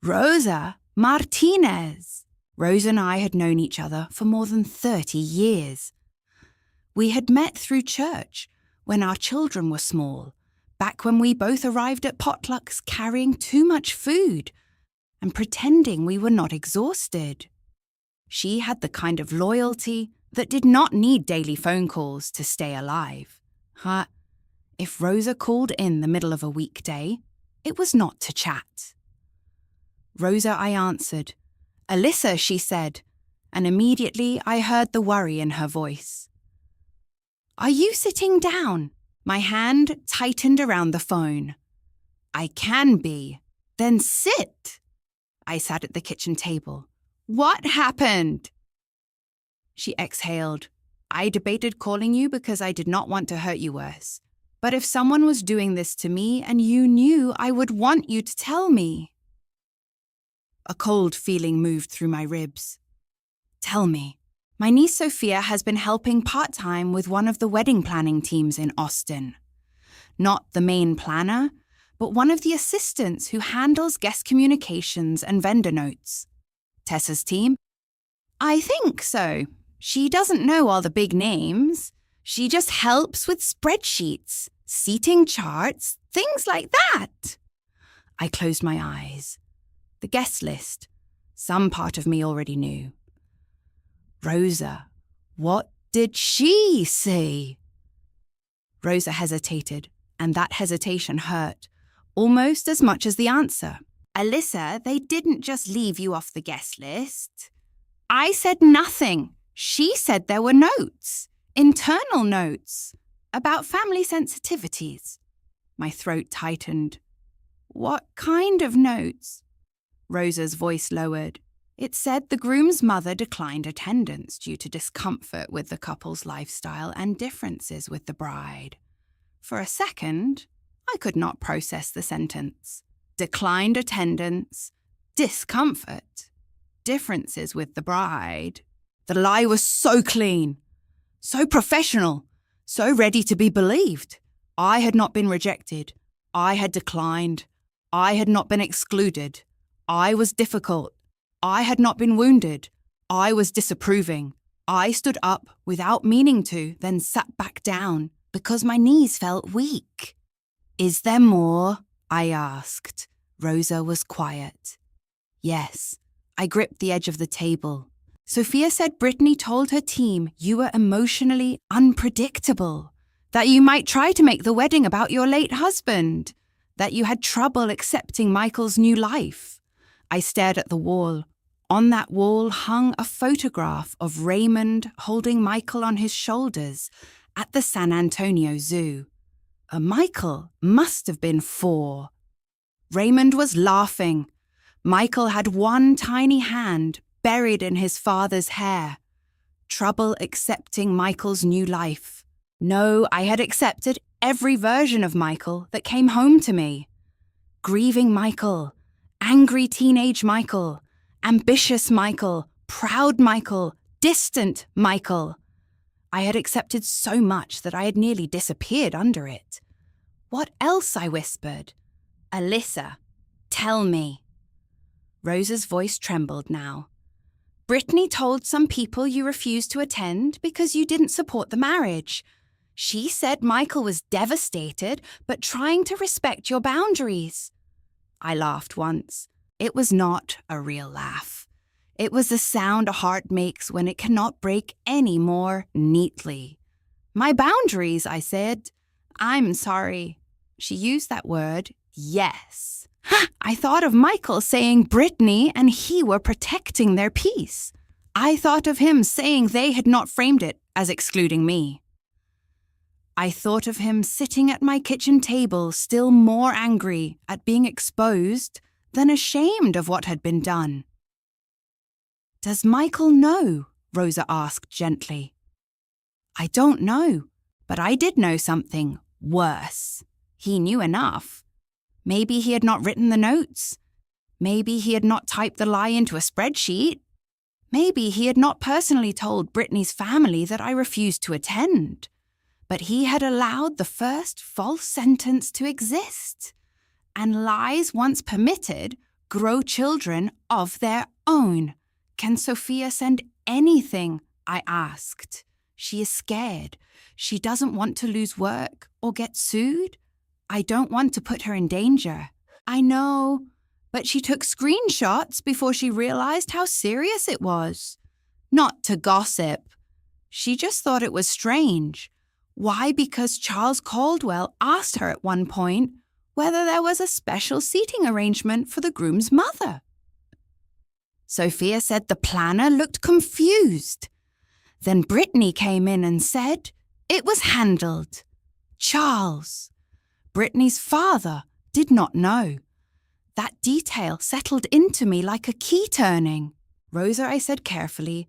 Rosa Martinez. Rosa and I had known each other for more than 30 years. We had met through church when our children were small, back when we both arrived at potlucks carrying too much food and pretending we were not exhausted. She had the kind of loyalty that did not need daily phone calls to stay alive. If Rosa called in the middle of a weekday, it was not to chat. Rosa, I answered. Alyssa, she said, and immediately I heard the worry in her voice. Are you sitting down? My hand tightened around the phone. I can be. Then sit. I sat at the kitchen table. What happened? She exhaled. I debated calling you because I did not want to hurt you worse. But if someone was doing this to me and you knew, I would want you to tell me." A cold feeling moved through my ribs. "Tell me. My niece Sophia has been helping part-time with one of the wedding planning teams in Austin. Not the main planner, but one of the assistants who handles guest communications and vendor notes. Tessa's team?" "I think so. She doesn't know all the big names. She just helps with spreadsheets, seating charts, things like that." I closed my eyes. The guest list. Some part of me already knew. Rosa. What did she say? Rosa hesitated, and that hesitation hurt, almost as much as the answer. "Alyssa, they didn't just leave you off the guest list." "I said nothing. She said there were notes, internal notes, about family sensitivities." My throat tightened. "What kind of notes?" Rosa's voice lowered. It said the groom's mother declined attendance due to discomfort with the couple's lifestyle and differences with the bride. For a second, I could not process the sentence. Declined attendance, discomfort, differences with the bride. The lie was so clean, so professional, so ready to be believed. I had not been rejected. I had declined. I had not been excluded. I was difficult. I had not been wounded. I was disapproving. I stood up without meaning to, then sat back down because my knees felt weak. "Is there more?" I asked. Rosa was quiet. "Yes." I gripped the edge of the table. "Sophia said Brittany told her team you were emotionally unpredictable, that you might try to make the wedding about your late husband, that you had trouble accepting Michael's new life." I stared at the wall. On that wall hung a photograph of Raymond holding Michael on his shoulders at the San Antonio Zoo. Michael must have been 4. Raymond was laughing. Michael had one tiny hand buried in his father's hair. Trouble accepting Michael's new life. No, I had accepted every version of Michael that came home to me. Grieving Michael, angry teenage Michael, ambitious Michael, proud Michael, distant Michael. I had accepted so much that I had nearly disappeared under it. "What else?" I whispered. "Alyssa, tell me." Rosa's voice trembled now. "Brittany told some people you refused to attend because you didn't support the marriage. She said Michael was devastated, but trying to respect your boundaries." I laughed once. It was not a real laugh. It was the sound a heart makes when it cannot break any more neatly. "My boundaries," I said. "I'm sorry." She used that word, yes. I thought of Michael saying Brittany and he were protecting their peace. I thought of him saying they had not framed it as excluding me. I thought of him sitting at my kitchen table, still more angry at being exposed than ashamed of what had been done. "Does Michael know?" Rosa asked gently. "I don't know, but I did know something worse. He knew enough. Maybe he had not written the notes. Maybe he had not typed the lie into a spreadsheet. Maybe he had not personally told Brittany's family that I refused to attend. But he had allowed the first false sentence to exist. And lies, once permitted, grow children of their own. Can Sophia send anything? I asked. She is scared. She doesn't want to lose work or get sued. I don't want to put her in danger. I know, but she took screenshots before she realized how serious it was. Not to gossip. She just thought it was strange. Why? Because Charles Caldwell asked her at one point whether there was a special seating arrangement for the groom's mother. Sophia said the planner looked confused. Then Brittany came in and said it was handled. Charles, Brittany's father, did not know. That detail settled into me like a key turning. Rosa, I said carefully,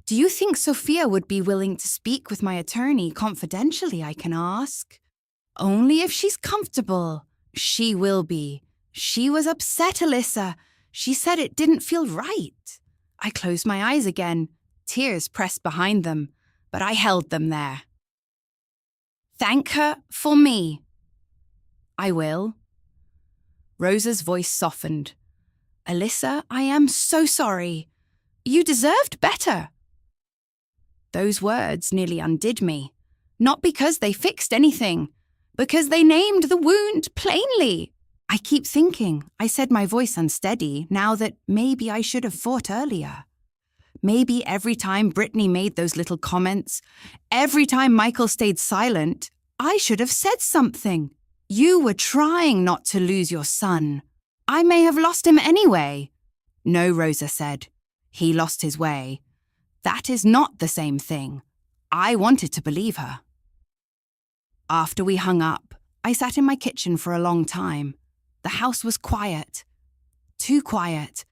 Do you think Sophia would be willing to speak with my attorney confidentially, I can ask? Only if she's comfortable. She will be. She was upset, Alyssa. She said it didn't feel right. I closed my eyes again, tears pressed behind them, but I held them there. Thank her for me. I will. Rosa's voice softened. Alyssa, I am so sorry. You deserved better. Those words nearly undid me, not because they fixed anything, because they named the wound plainly. I keep thinking I said my voice unsteady now that maybe I should have fought earlier. Maybe every time Brittany made those little comments, every time Michael stayed silent, I should have said something. You were trying not to lose your son. I may have lost him anyway. No, Rosa said. He lost his way. That is not the same thing. I wanted to believe her. After we hung up, I sat in my kitchen for a long time. The house was quiet. Too quiet.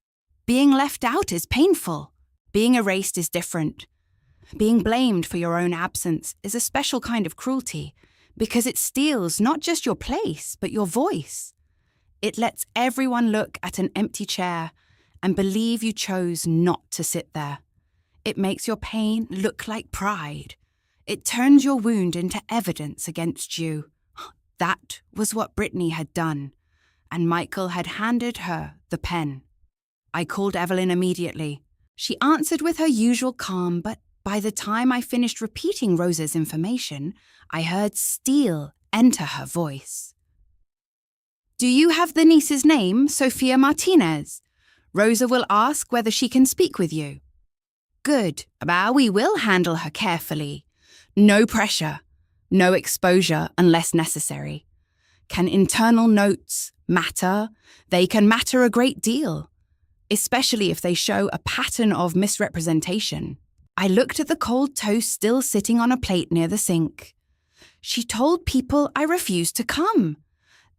Being left out is painful. Being erased is different. Being blamed for your own absence is a special kind of cruelty because it steals not just your place, but your voice. It lets everyone look at an empty chair and believe you chose not to sit there. It makes your pain look like pride. It turns your wound into evidence against you. That was what Brittany had done, and Michael had handed her the pen. I called Evelyn immediately. She answered with her usual calm, but by the time I finished repeating Rosa's information, I heard steel enter her voice. Do you have the niece's name, Sophia Martinez? Rosa will ask whether she can speak with you. Good, but we will handle her carefully. No pressure, no exposure unless necessary. Can internal notes matter? They can matter a great deal, especially if they show a pattern of misrepresentation. I looked at the cold toast still sitting on a plate near the sink. She told people I refused to come.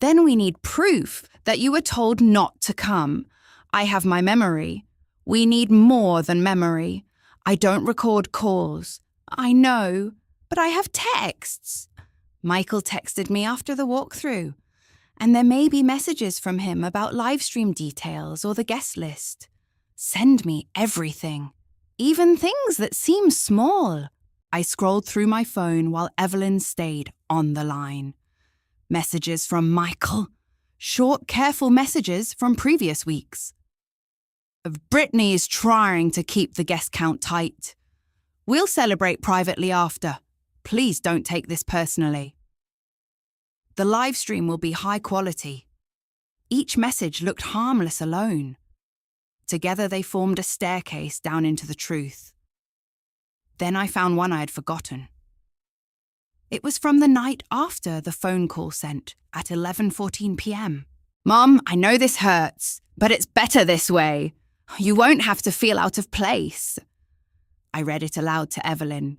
Then we need proof that you were told not to come. I have my memory. We need more than memory. I don't record calls. I know, but I have texts. Michael texted me after the walkthrough, and there may be messages from him about livestream details or the guest list. Send me everything, even things that seem small. I scrolled through my phone while Evelyn stayed on the line. Messages from Michael. Short, careful messages from previous weeks. Brittany is trying to keep the guest count tight. We'll celebrate privately after. Please don't take this personally. The live stream will be high quality. Each message looked harmless alone. Together they formed a staircase down into the truth. Then I found one I had forgotten. It was from the night after the phone call sent at 11:14 p.m. Mom, I know this hurts, but it's better this way. You won't have to feel out of place. I read it aloud to Evelyn.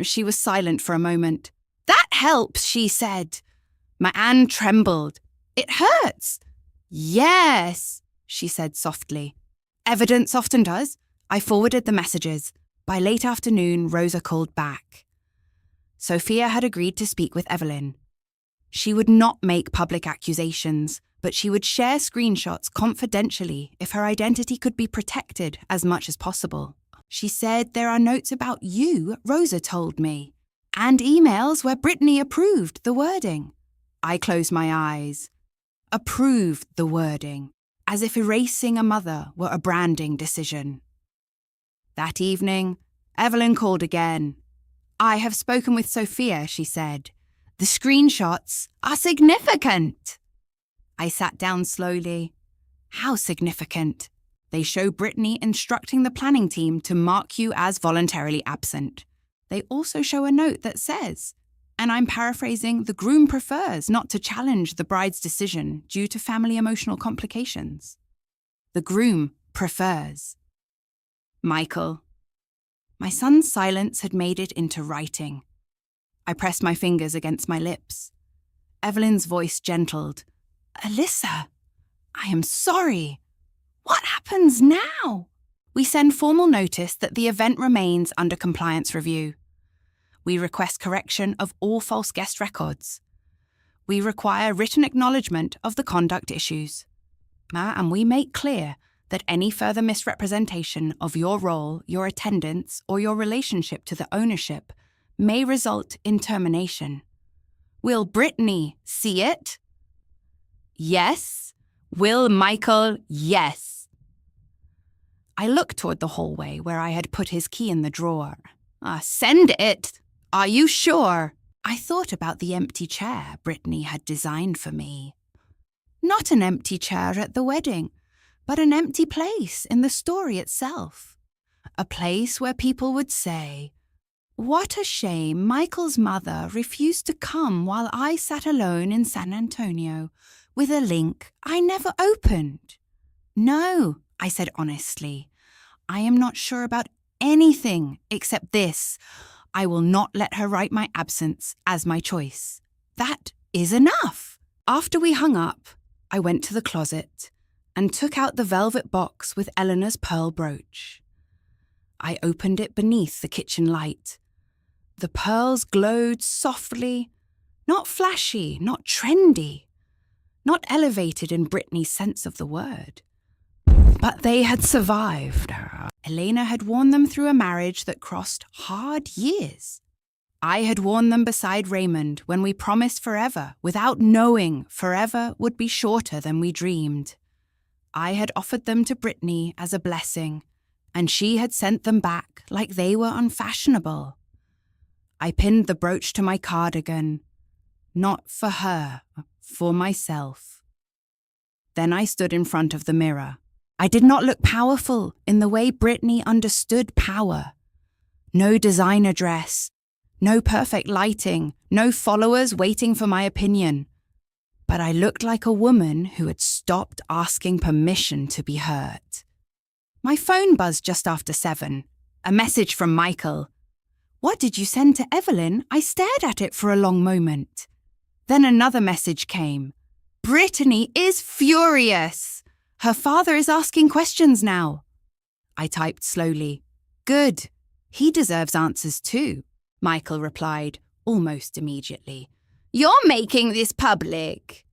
She was silent for a moment. That helps, she said. My hand trembled. It hurts. Yes, she said softly. Evidence often does. I forwarded the messages. By late afternoon, Rosa called back. Sophia had agreed to speak with Evelyn. She would not make public accusations, but she would share screenshots confidentially if her identity could be protected as much as possible. She said there are notes about you, Rosa told me, and emails where Brittany approved the wording. I closed my eyes. Approved the wording, as if erasing a mother were a branding decision. That evening, Evelyn called again. I have spoken with Sophia, she said. The screenshots are significant. I sat down slowly. How significant? They show Brittany instructing the planning team to mark you as voluntarily absent. They also show a note that says, and I'm paraphrasing, the groom prefers not to challenge the bride's decision due to family emotional complications. The groom prefers. Michael. My son's silence had made it into writing. I pressed my fingers against my lips. Evelyn's voice gentled. Alyssa, I am sorry. What happens now? We send formal notice that the event remains under compliance review. We request correction of all false guest records. We require written acknowledgement of the conduct issues. And we make clear that any further misrepresentation of your role, your attendance, or your relationship to the ownership may result in termination. Will Brittany see it? Yes. Will Michael? Yes. I looked toward the hallway where I had put his key in the drawer. Send it! Are you sure? I thought about the empty chair Brittany had designed for me. Not an empty chair at the wedding, but an empty place in the story itself. A place where people would say, "What a shame Michael's mother refused to come while I sat alone in San Antonio with a link I never opened." No, I said honestly, I am not sure about anything except this. I will not let her write my absence as my choice. That is enough. After we hung up, I went to the closet and took out the velvet box with Eleanor's pearl brooch. I opened it beneath the kitchen light. The pearls glowed softly, not flashy, not trendy, not elevated in Brittany's sense of the word. But they had survived. Elena had worn them through a marriage that crossed hard years. I had worn them beside Raymond when we promised forever, without knowing forever would be shorter than we dreamed. I had offered them to Brittany as a blessing, and she had sent them back like they were unfashionable. I pinned the brooch to my cardigan, not for her, for myself. Then I stood in front of the mirror. I did not look powerful in the way Brittany understood power. No designer dress, no perfect lighting, no followers waiting for my opinion. But I looked like a woman who had stopped asking permission to be hurt. My phone buzzed just after 7. A message from Michael. "What did you send to Evelyn?" I stared at it for a long moment. Then another message came. "Brittany is furious. Her father is asking questions now." I typed slowly. "Good. He deserves answers too," Michael replied, almost immediately. "You're making this public."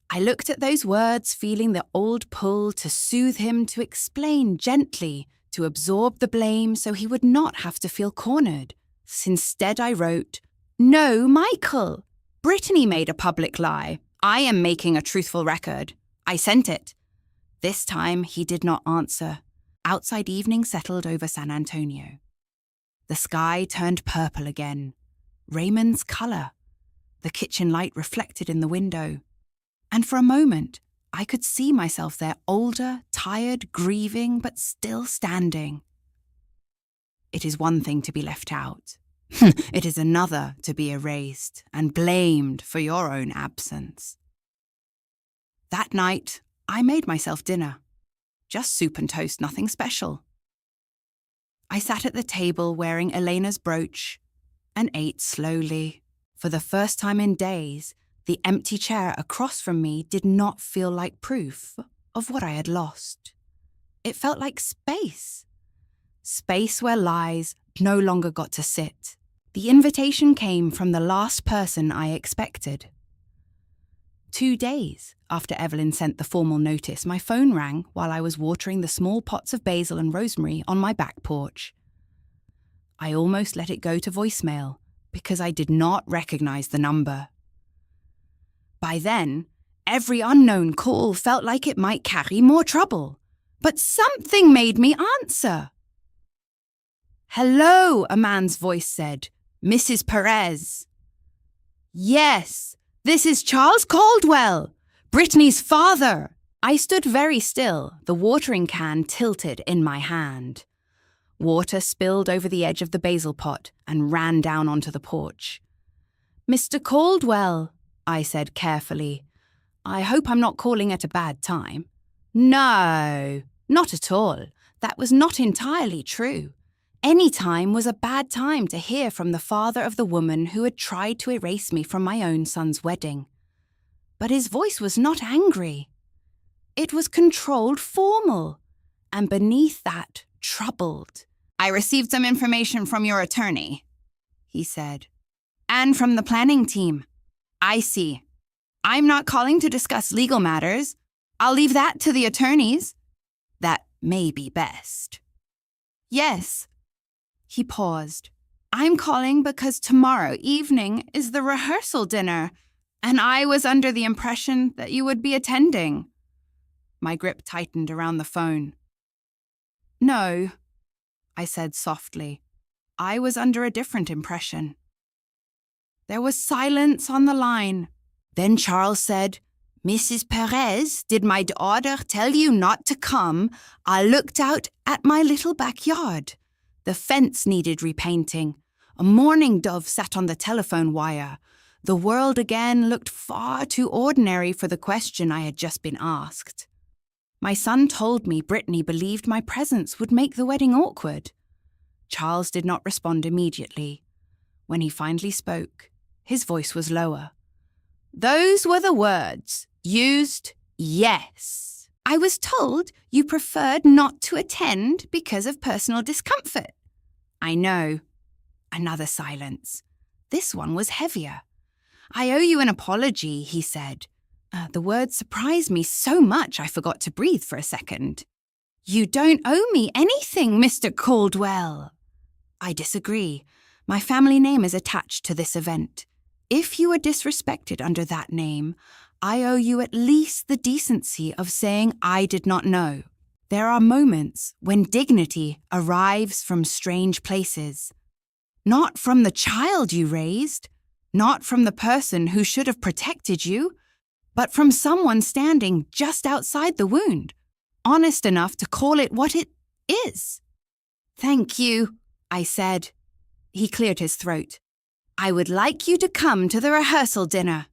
I looked at those words, feeling the old pull to soothe him, to explain gently, to absorb the blame so he would not have to feel cornered. Instead, I wrote, "No, Michael. Brittany made a public lie. I am making a truthful record. I sent it." This time, he did not answer. Outside evening settled over San Antonio. The sky turned purple again. Raymond's colour. The kitchen light reflected in the window. And for a moment, I could see myself there, older, tired, grieving, but still standing. It is one thing to be left out. It is another to be erased and blamed for your own absence. That night, I made myself dinner. Just soup and toast, nothing special. I sat at the table wearing Elena's brooch and ate slowly. For the first time in days, the empty chair across from me did not feel like proof of what I had lost. It felt like space. Space where lies no longer got to sit. The invitation came from the last person I expected. 2 days after Evelyn sent the formal notice, my phone rang while I was watering the small pots of basil and rosemary on my back porch. I almost let it go to voicemail because I did not recognize the number. By then, every unknown call felt like it might carry more trouble, but something made me answer. "Hello," a man's voice said. "Mrs. Perez." "Yes. This is Charles Caldwell, Brittany's father." I stood very still, the watering can tilted in my hand. Water spilled over the edge of the basil pot and ran down onto the porch. "Mr. Caldwell," I said carefully. "I hope I'm not calling at a bad time." "No, not at all. That was not entirely true. Any time was a bad time to hear from the father of the woman who had tried to erase me from my own son's wedding. But his voice was not angry. It was controlled, formal, and beneath that, troubled. "I received some information from your attorney," he said. "And from the planning team." "I see. I'm not calling to discuss legal matters. I'll leave that to the attorneys." "That may be best." "Yes." He paused. "I'm calling because tomorrow evening is the rehearsal dinner, and I was under the impression that you would be attending." My grip tightened around the phone. "No," I said softly. "I was under a different impression." There was silence on the line. Then Charles said, "Mrs. Perez, did my daughter tell you not to come? I looked out at my little backyard. The fence needed repainting. A mourning dove sat on the telephone wire. The world again looked far too ordinary for the question I had just been asked. My son told me Brittany believed my presence would make the wedding awkward." Charles did not respond immediately. When he finally spoke, his voice was lower. "Those were the words used, yes. I was told you preferred not to attend because of personal discomfort." "I know." Another silence. This one was heavier. "I owe you an apology," he said. The words surprised me so much I forgot to breathe for a second. "You don't owe me anything, Mr. Caldwell." "I disagree. My family name is attached to this event. If you were disrespected under that name, I owe you at least the decency of saying I did not know. There are moments when dignity arrives from strange places. Not from the child you raised, not from the person who should have protected you, but from someone standing just outside the wound, honest enough to call it what it is." "Thank you," I said. He cleared his throat. "I would like you to come to the rehearsal dinner."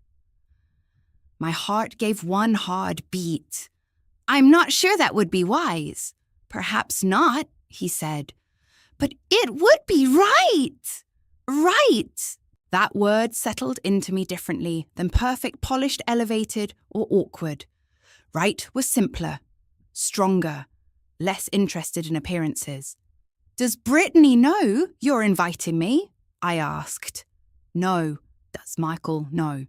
My heart gave one hard beat. "I'm not sure that would be wise." "Perhaps not," he said. "But it would be right. Right." That word settled into me differently than perfect, polished, elevated, or awkward. Right was simpler, stronger, less interested in appearances. "Does Brittany know you're inviting me?" I asked. "No." "Does Michael know?"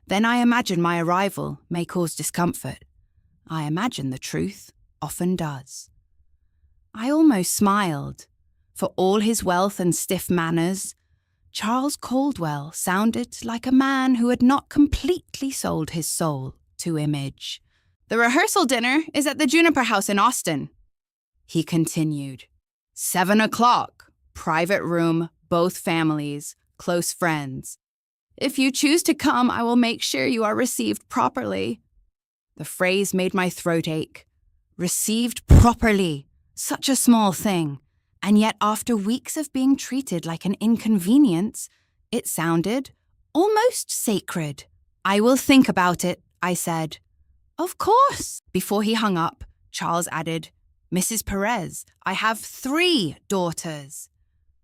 "Then I imagine my arrival may cause discomfort." I imagine the truth often does. I almost smiled. For all his wealth and stiff manners, Charles Caldwell sounded like a man who had not completely sold his soul to image. "The rehearsal dinner is at the Juniper House in Austin," he continued. 7 o'clock, private room, both families, close friends. If you choose to come, I will make sure you are received properly." The phrase made my throat ache. Received properly. Such a small thing. And yet after weeks of being treated like an inconvenience, it sounded almost sacred. "I will think about it," I said. "Of course." Before he hung up, Charles added, "Mrs. Perez, I have 3 daughters.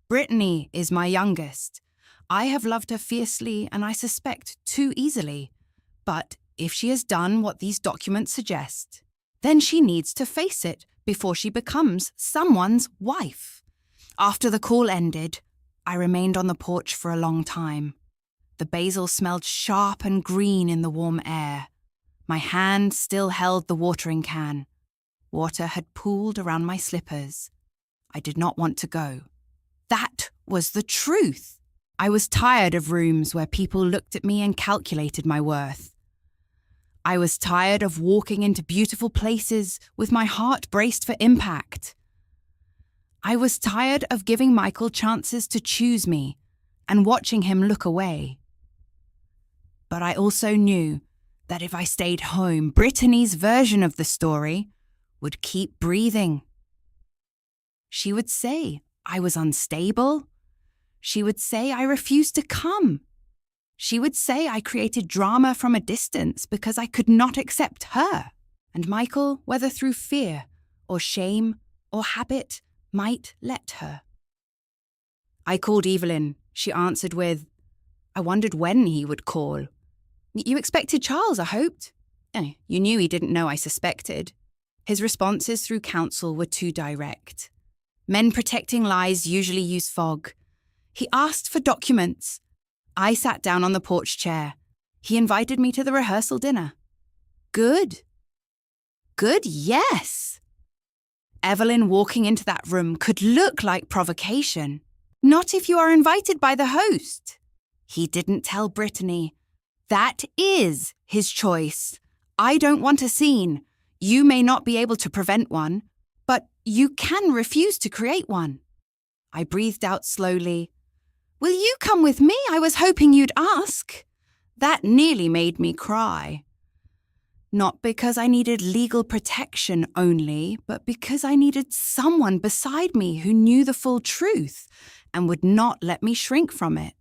Brittany is my youngest. I have loved her fiercely and I suspect too easily. But if she has done what these documents suggest, then she needs to face it before she becomes someone's wife." After the call ended, I remained on the porch for a long time. The basil smelled sharp and green in the warm air. My hand still held the watering can. Water had pooled around my slippers. I did not want to go. That was the truth. I was tired of rooms where people looked at me and calculated my worth. I was tired of walking into beautiful places with my heart braced for impact. I was tired of giving Michael chances to choose me and watching him look away. But I also knew that if I stayed home, Brittany's version of the story would keep breathing. She would say I was unstable. She would say I refused to come. She would say I created drama from a distance because I could not accept her. And Michael, whether through fear or shame or habit, might let her. I called Evelyn. She answered with, "I wondered when he would call." "You expected Charles, I hoped." You knew he didn't know I suspected. His responses through counsel were too direct. Men protecting lies usually use fog. He asked for documents. I sat down on the porch chair. He invited me to the rehearsal dinner. Good. Good, yes. Evelyn walking into that room could look like provocation. Not if you are invited by the host. He didn't tell Brittany. That is his choice. I don't want a scene. You may not be able to prevent one, but you can refuse to create one. I breathed out slowly. Will you come with me? I was hoping you'd ask. That nearly made me cry. Not because I needed legal protection only, but because I needed someone beside me who knew the full truth and would not let me shrink from it.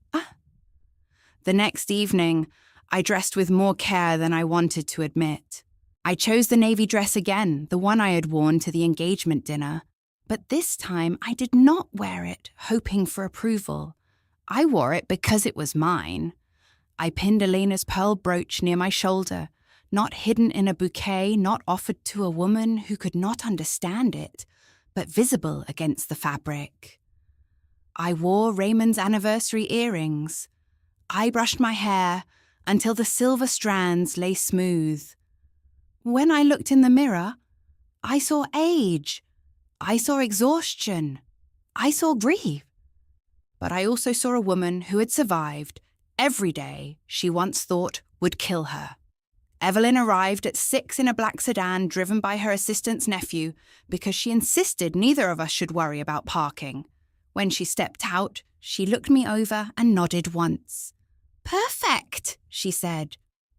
The next evening, I dressed with more care than I wanted to admit. I chose the navy dress again, the one I had worn to the engagement dinner. But this time, I did not wear it, hoping for approval. I wore it because it was mine. I pinned Elena's pearl brooch near my shoulder, not hidden in a bouquet, not offered to a woman who could not understand it, but visible against the fabric. I wore Raymond's anniversary earrings. I brushed my hair until the silver strands lay smooth. When I looked in the mirror, I saw age. I saw exhaustion. I saw grief. But I also saw a woman who had survived every day she once thought would kill her. Evelyn arrived at 6 in a black sedan driven by her assistant's nephew because she insisted neither of us should worry about parking. When she stepped out, she looked me over and nodded once. Perfect, she said.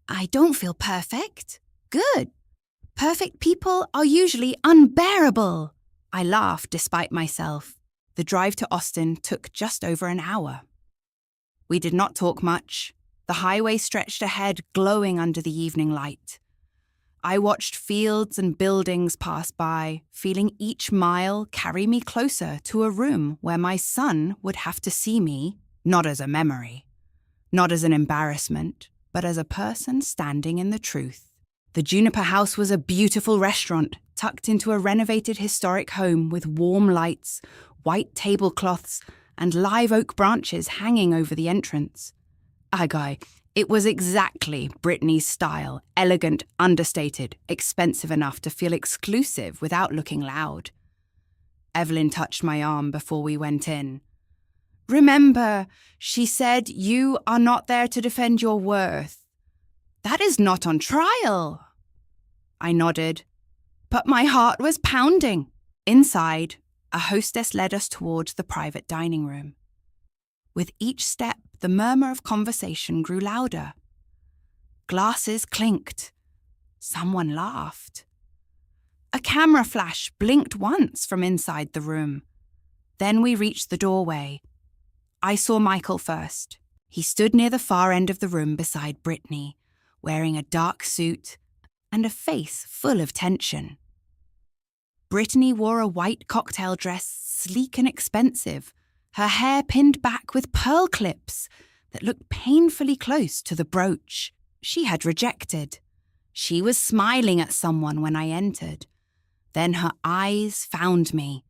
I don't feel perfect. Good. Perfect people are usually unbearable. I laughed despite myself. The drive to Austin took just over an hour. We did not talk much. The highway stretched ahead, glowing under the evening light. I watched fields and buildings pass by, feeling each mile carry me closer to a room where my son would have to see me, not as a memory, not as an embarrassment, but as a person standing in the truth. The Juniper House was a beautiful restaurant tucked into a renovated historic home with warm lights, white tablecloths, and live oak branches hanging over the entrance. Agai, it was exactly Brittany's style, elegant, understated, expensive enough to feel exclusive without looking loud. Evelyn touched my arm before we went in. Remember, she said, you are not there to defend your worth. That is not on trial. I nodded, but my heart was pounding. Inside, a hostess led us towards the private dining room. With each step, the murmur of conversation grew louder. Glasses clinked. Someone laughed. A camera flash blinked once from inside the room. Then we reached the doorway. I saw Michael first. He stood near the far end of the room beside Brittany, wearing a dark suit and a face full of tension. Brittany wore a white cocktail dress, sleek and expensive, her hair pinned back with pearl clips that looked painfully close to the brooch she had rejected. She was smiling at someone when I entered. Then her eyes found me.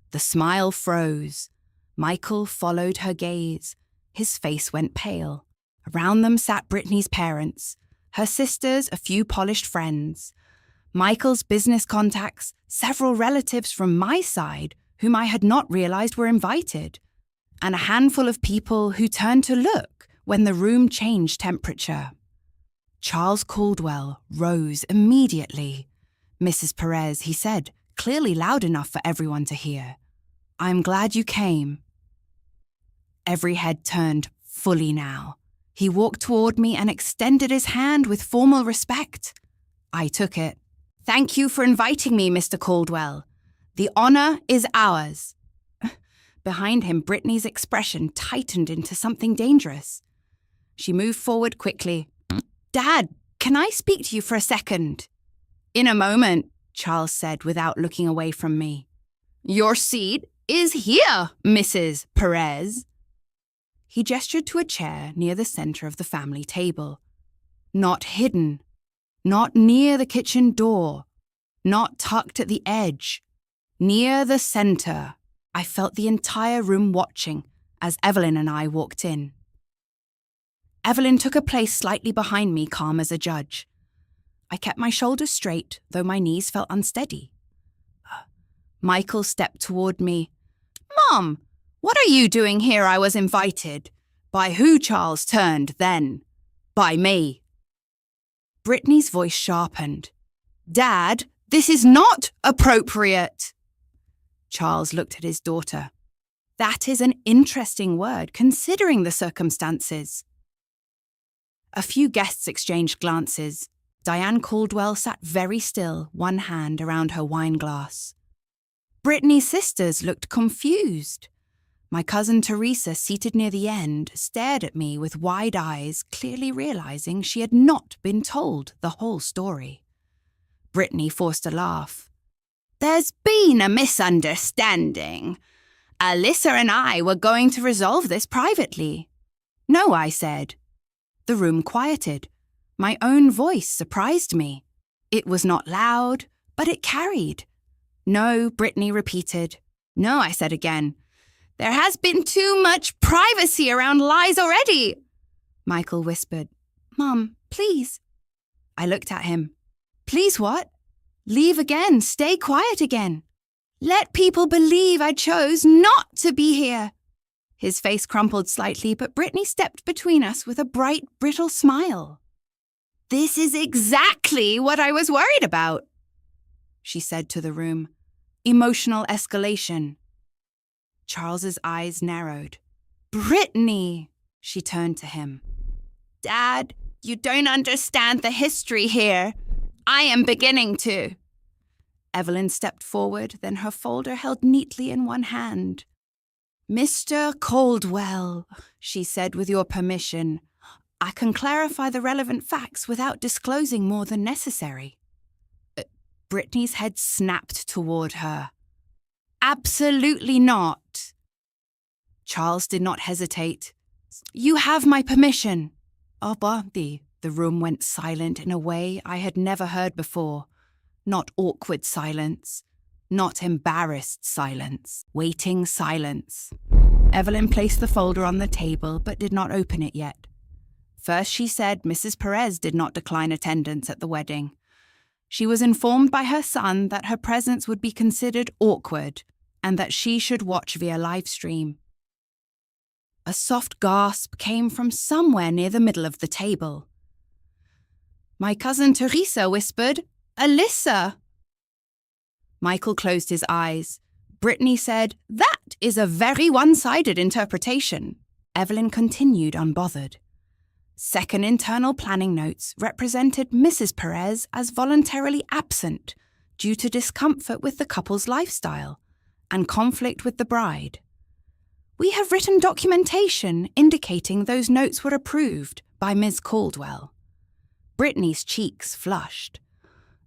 The smile froze. Michael followed her gaze. His face went pale. Around them sat Brittany's parents, her sisters, a few polished friends, Michael's business contacts, several relatives from my side whom I had not realized were invited, and a handful of people who turned to look when the room changed temperature. Charles Caldwell rose immediately. Mrs. Perez, he said, clearly loud enough for everyone to hear. I'm glad you came. Every head turned fully now. He walked toward me and extended his hand with formal respect. I took it. Thank you for inviting me, Mr. Caldwell. The honor is ours. Behind him, Brittany's expression tightened into something dangerous. She moved forward quickly. Dad, can I speak to you for a second? In a moment, Charles said without looking away from me. Your seat is here, Mrs. Perez. He gestured to a chair near the center of the family table. Not hidden, not near the kitchen door, not tucked at the edge, near the center. I felt the entire room watching as Evelyn and I walked in. Evelyn took a place slightly behind me, calm as a judge. I kept my shoulders straight, though my knees felt unsteady. Michael stepped toward me. "Mom, what are you doing here? I was invited." "By who?" Charles turned then. "By me." Brittany's voice sharpened. "Dad, this is not appropriate." Charles looked at his daughter. That is an interesting word, considering the circumstances. A few guests exchanged glances. Diane Caldwell sat very still, one hand around her wine glass. Brittany's sisters looked confused. My cousin Teresa, seated near the end, stared at me with wide eyes, clearly realizing she had not been told the whole story. Brittany forced a laugh. "There's been a misunderstanding. Alyssa and I were going to resolve this privately." "No," I said. The room quieted. My own voice surprised me. It was not loud, but it carried. "No," Brittany repeated. "No," I said again. "There has been too much privacy around lies already." Michael whispered, "Mum, please." I looked at him. "Please what?" "Leave again, stay quiet again. Let people believe I chose not to be here." His face crumpled slightly, but Brittany stepped between us with a bright, brittle smile. "This is exactly what I was worried about," she said to the room. Emotional escalation. Charles's eyes narrowed. "Brittany," she turned to him. "Dad, you don't understand the history here. I am beginning to." Evelyn stepped forward, then her folder held neatly in one hand. "Mr. Caldwell," she said, "with your permission, I can clarify the relevant facts without disclosing more than necessary." Brittany's head snapped toward her. "Absolutely not." Charles did not hesitate. "You have my permission." The room went silent in a way I had never heard before. Not awkward silence, not embarrassed silence, waiting silence. Evelyn placed the folder on the table but did not open it yet. First she said Mrs. Perez did not decline attendance at the wedding. She was informed by her son that her presence would be considered awkward and that she should watch via livestream. A soft gasp came from somewhere near the middle of the table. My cousin Teresa whispered, "Alyssa!" Michael closed his eyes. Brittany said, "That is a very one-sided interpretation." Evelyn continued unbothered. Second internal planning notes represented Mrs. Perez as voluntarily absent due to discomfort with the couple's lifestyle and conflict with the bride. We have written documentation indicating those notes were approved by Ms. Caldwell. Brittany's cheeks flushed.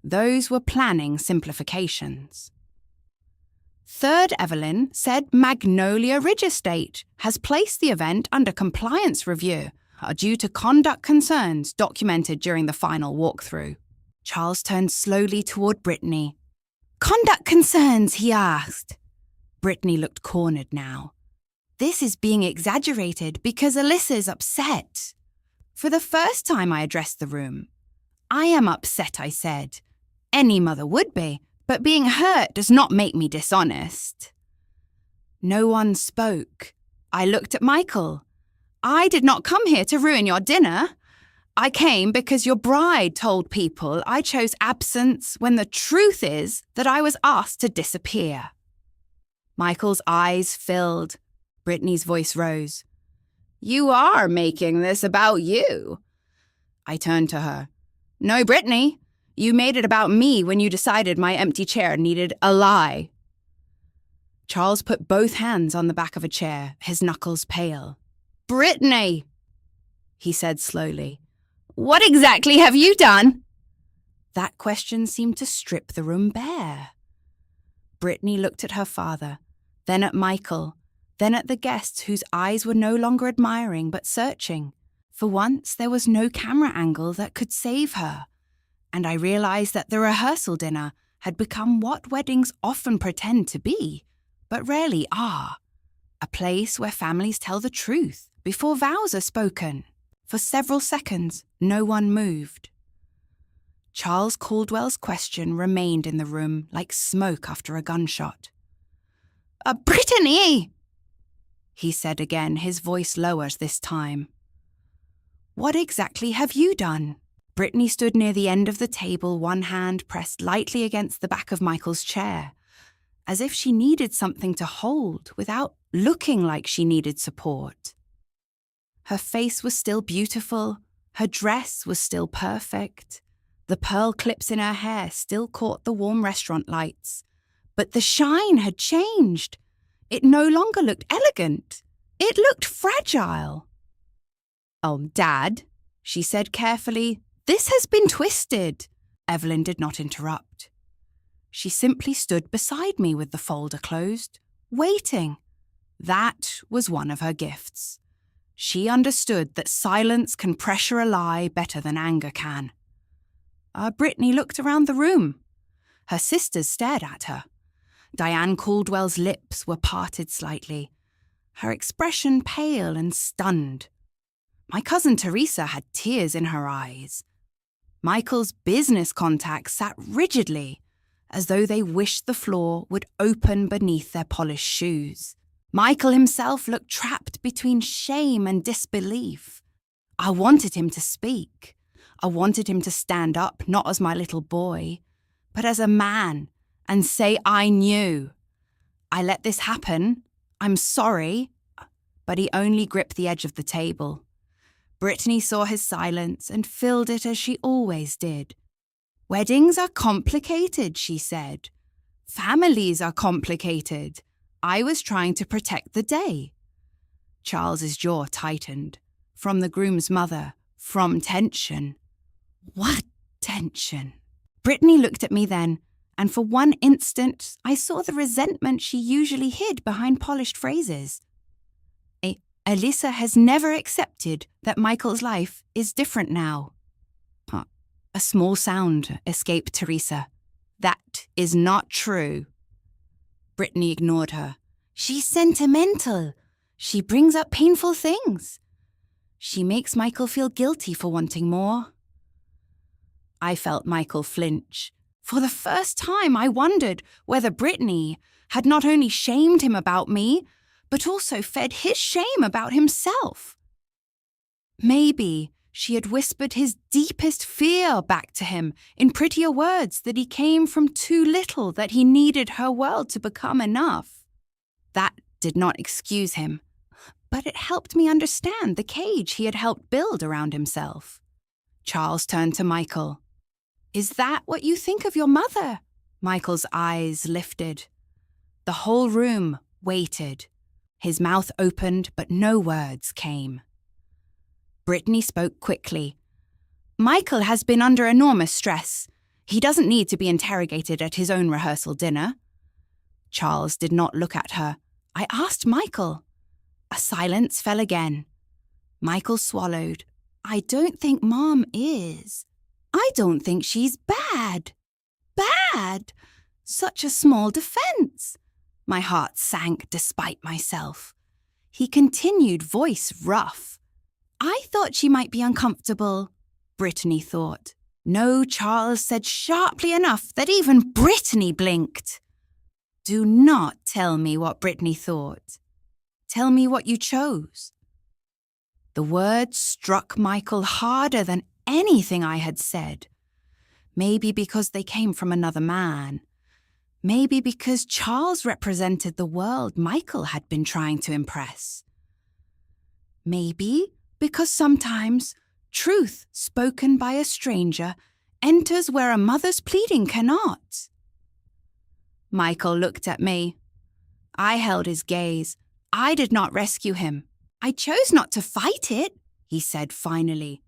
Those were planning simplifications. Third Evelyn said Magnolia Ridge Estate has placed the event under compliance review due to conduct concerns documented during the final walkthrough. Charles turned slowly toward Brittany. "Conduct concerns?" he asked. Brittany looked cornered now. "This is being exaggerated because Alyssa's upset." For the first time I addressed the room. "I am upset," I said. "Any mother would be, but being hurt does not make me dishonest." No one spoke. I looked at Michael. "I did not come here to ruin your dinner. I came because your bride told people I chose absence when the truth is that I was asked to disappear." Michael's eyes filled. Brittany's voice rose. "You are making this about you." I turned to her. "No, Brittany, you made it about me when you decided my empty chair needed a lie." Charles put both hands on the back of a chair, his knuckles pale. "Brittany," he said slowly, "what exactly have you done?" That question seemed to strip the room bare. Brittany looked at her father, then at Michael, then at the guests whose eyes were no longer admiring but searching. For once, there was no camera angle that could save her, and I realized that the rehearsal dinner had become what weddings often pretend to be, but rarely are. A place where families tell the truth before vows are spoken. For several seconds, no one moved. Charles Caldwell's question remained in the room like smoke after a gunshot. Brittany! He said again, his voice lowered this time. What exactly have you done? Brittany stood near the end of the table, one hand pressed lightly against the back of Michael's chair, as if she needed something to hold without looking like she needed support. Her face was still beautiful, her dress was still perfect, the pearl clips in her hair still caught the warm restaurant lights, but the shine had changed. It no longer looked elegant, it looked fragile. Oh, Dad, she said carefully, this has been twisted. Evelyn did not interrupt. She simply stood beside me with the folder closed, waiting. That was one of her gifts. She understood that silence can pressure a lie better than anger can. Brittany looked around the room. Her sisters stared at her. Diane Caldwell's lips were parted slightly, her expression pale and stunned. My cousin Teresa had tears in her eyes. Michael's business contacts sat rigidly, as though they wished the floor would open beneath their polished shoes. Michael himself looked trapped between shame and disbelief. I wanted him to speak. I wanted him to stand up, not as my little boy, but as a man, and say I knew. I let this happen. I'm sorry. But he only gripped the edge of the table. Brittany saw his silence and filled it as she always did. Weddings are complicated, she said. Families are complicated. I was trying to protect the day. Charles's jaw tightened. From the groom's mother, from tension. What tension? Brittany looked at me then, and for one instant I saw the resentment she usually hid behind polished phrases. Alyssa has never accepted that Michael's life is different now. A small sound escaped Teresa. That is not true. Brittany ignored her. She's sentimental. She brings up painful things. She makes Michael feel guilty for wanting more. I felt Michael flinch. For the first time, I wondered whether Brittany had not only shamed him about me, but also fed his shame about himself. Maybe she had whispered his deepest fear back to him in prettier words that he came from too little, that he needed her world to become enough. That did not excuse him, but it helped me understand the cage he had helped build around himself. Charles turned to Michael. Is that what you think of your mother? Michael's eyes lifted. The whole room waited. His mouth opened, but no words came. Brittany spoke quickly. Michael has been under enormous stress. He doesn't need to be interrogated at his own rehearsal dinner. Charles did not look at her. I asked Michael. A silence fell again. Michael swallowed. I don't think Mom is. I don't think she's bad. Bad? Such a small defense. My heart sank despite myself. He continued, voice rough. I thought she might be uncomfortable, Brittany thought. No, Charles said sharply enough that even Brittany blinked. Do not tell me what Brittany thought. Tell me what you chose. The words struck Michael harder than anything I had said. Maybe because they came from another man. Maybe because Charles represented the world Michael had been trying to impress. Maybe because sometimes truth spoken by a stranger enters where a mother's pleading cannot. Michael looked at me. I held his gaze. I did not rescue him. I chose not to fight it, he said finally.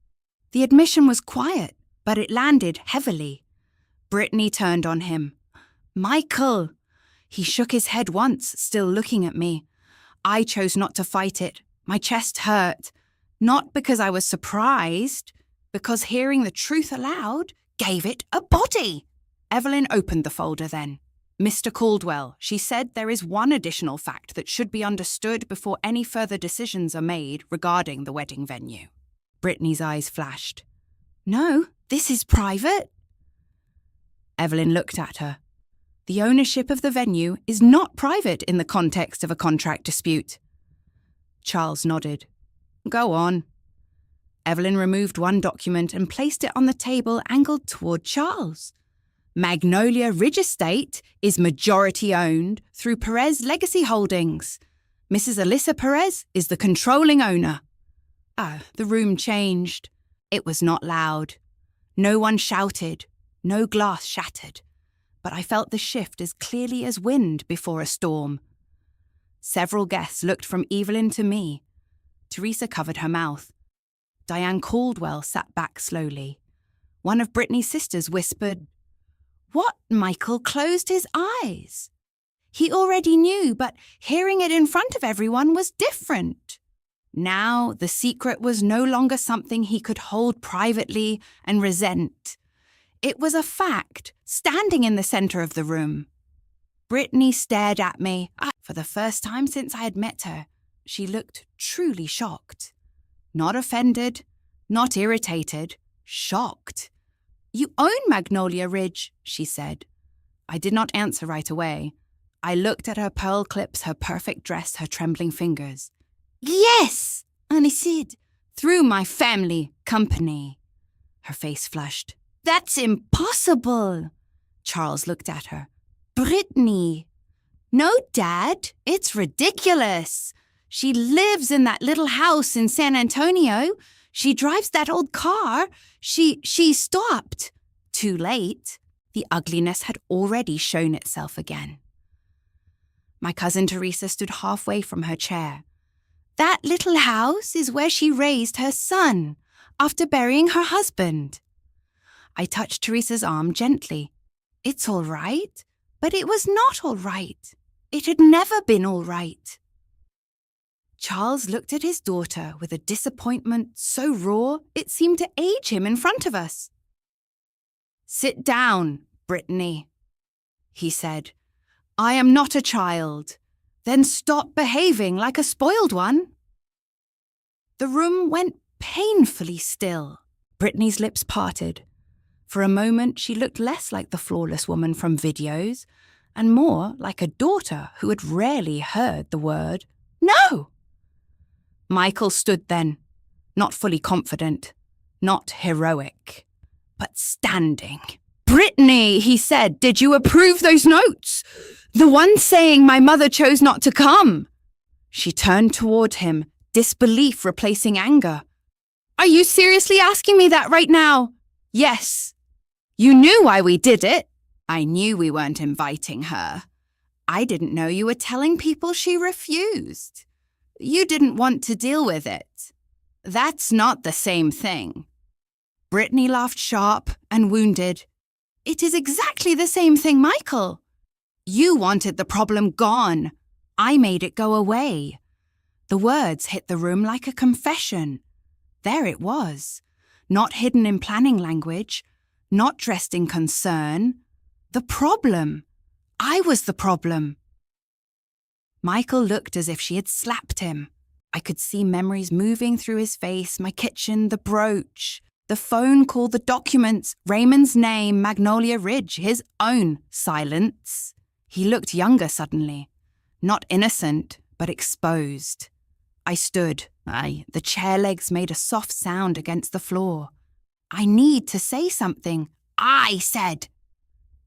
The admission was quiet, but it landed heavily. Brittany turned on him. Michael! He shook his head once, still looking at me. I chose not to fight it. My chest hurt. Not because I was surprised, because hearing the truth aloud gave it a body. Evelyn opened the folder then. Mr. Caldwell, she said there is one additional fact that should be understood before any further decisions are made regarding the wedding venue. Brittany's eyes flashed. No, this is private. Evelyn looked at her. The ownership of the venue is not private in the context of a contract dispute. Charles nodded. Go on. Evelyn removed one document and placed it on the table angled toward Charles. Magnolia Ridge Estate is majority-owned through Perez Legacy Holdings. Mrs. Alyssa Perez is the controlling owner. The room changed. It was not loud. No one shouted. No glass shattered. But I felt the shift as clearly as wind before a storm. Several guests looked from Evelyn to me. Teresa covered her mouth. Diane Caldwell sat back slowly. One of Brittany's sisters whispered, What? Michael closed his eyes. He already knew, but hearing it in front of everyone was different. Now the secret was no longer something he could hold privately and resent. It was a fact, standing in the center of the room. Brittany stared at me. For the first time since I had met her, she looked truly shocked. Not offended, not irritated, shocked. You own Magnolia Ridge, she said. I did not answer right away. I looked at her pearl clips, her perfect dress, her trembling fingers. Yes, and I said, through my family company. Her face flushed. That's impossible. Charles looked at her. Brittany. No, Dad, it's ridiculous. She lives in that little house in San Antonio. She drives that old car. She stopped. Too late. The ugliness had already shown itself again. My cousin Teresa stood halfway from her chair. That little house is where she raised her son after burying her husband. I touched Teresa's arm gently. It's all right, but it was not all right. It had never been all right. Charles looked at his daughter with a disappointment so raw it seemed to age him in front of us. Sit down, Brittany, he said. I am not a child. Then stop behaving like a spoiled one. The room went painfully still. Brittany's lips parted. For a moment, she looked less like the flawless woman from videos and more like a daughter who had rarely heard the word no. Michael stood then, not fully confident, not heroic, but standing. Brittany, he said, did you approve those notes? The one saying my mother chose not to come. She turned toward him, disbelief replacing anger. Are you seriously asking me that right now? Yes. You knew why we did it. I knew we weren't inviting her. I didn't know you were telling people she refused. You didn't want to deal with it. That's not the same thing. Brittany laughed sharp and wounded. It is exactly the same thing, Michael. You wanted the problem gone. I made it go away. The words hit the room like a confession. There it was, not hidden in planning language, not dressed in concern. The problem. I was the problem. Michael looked as if she had slapped him. I could see memories moving through his face, my kitchen, the brooch, the phone call, the documents, Raymond's name, Magnolia Ridge, his own silence. He looked younger suddenly, not innocent, but exposed. I stood. The chair legs made a soft sound against the floor. I need to say something. I said.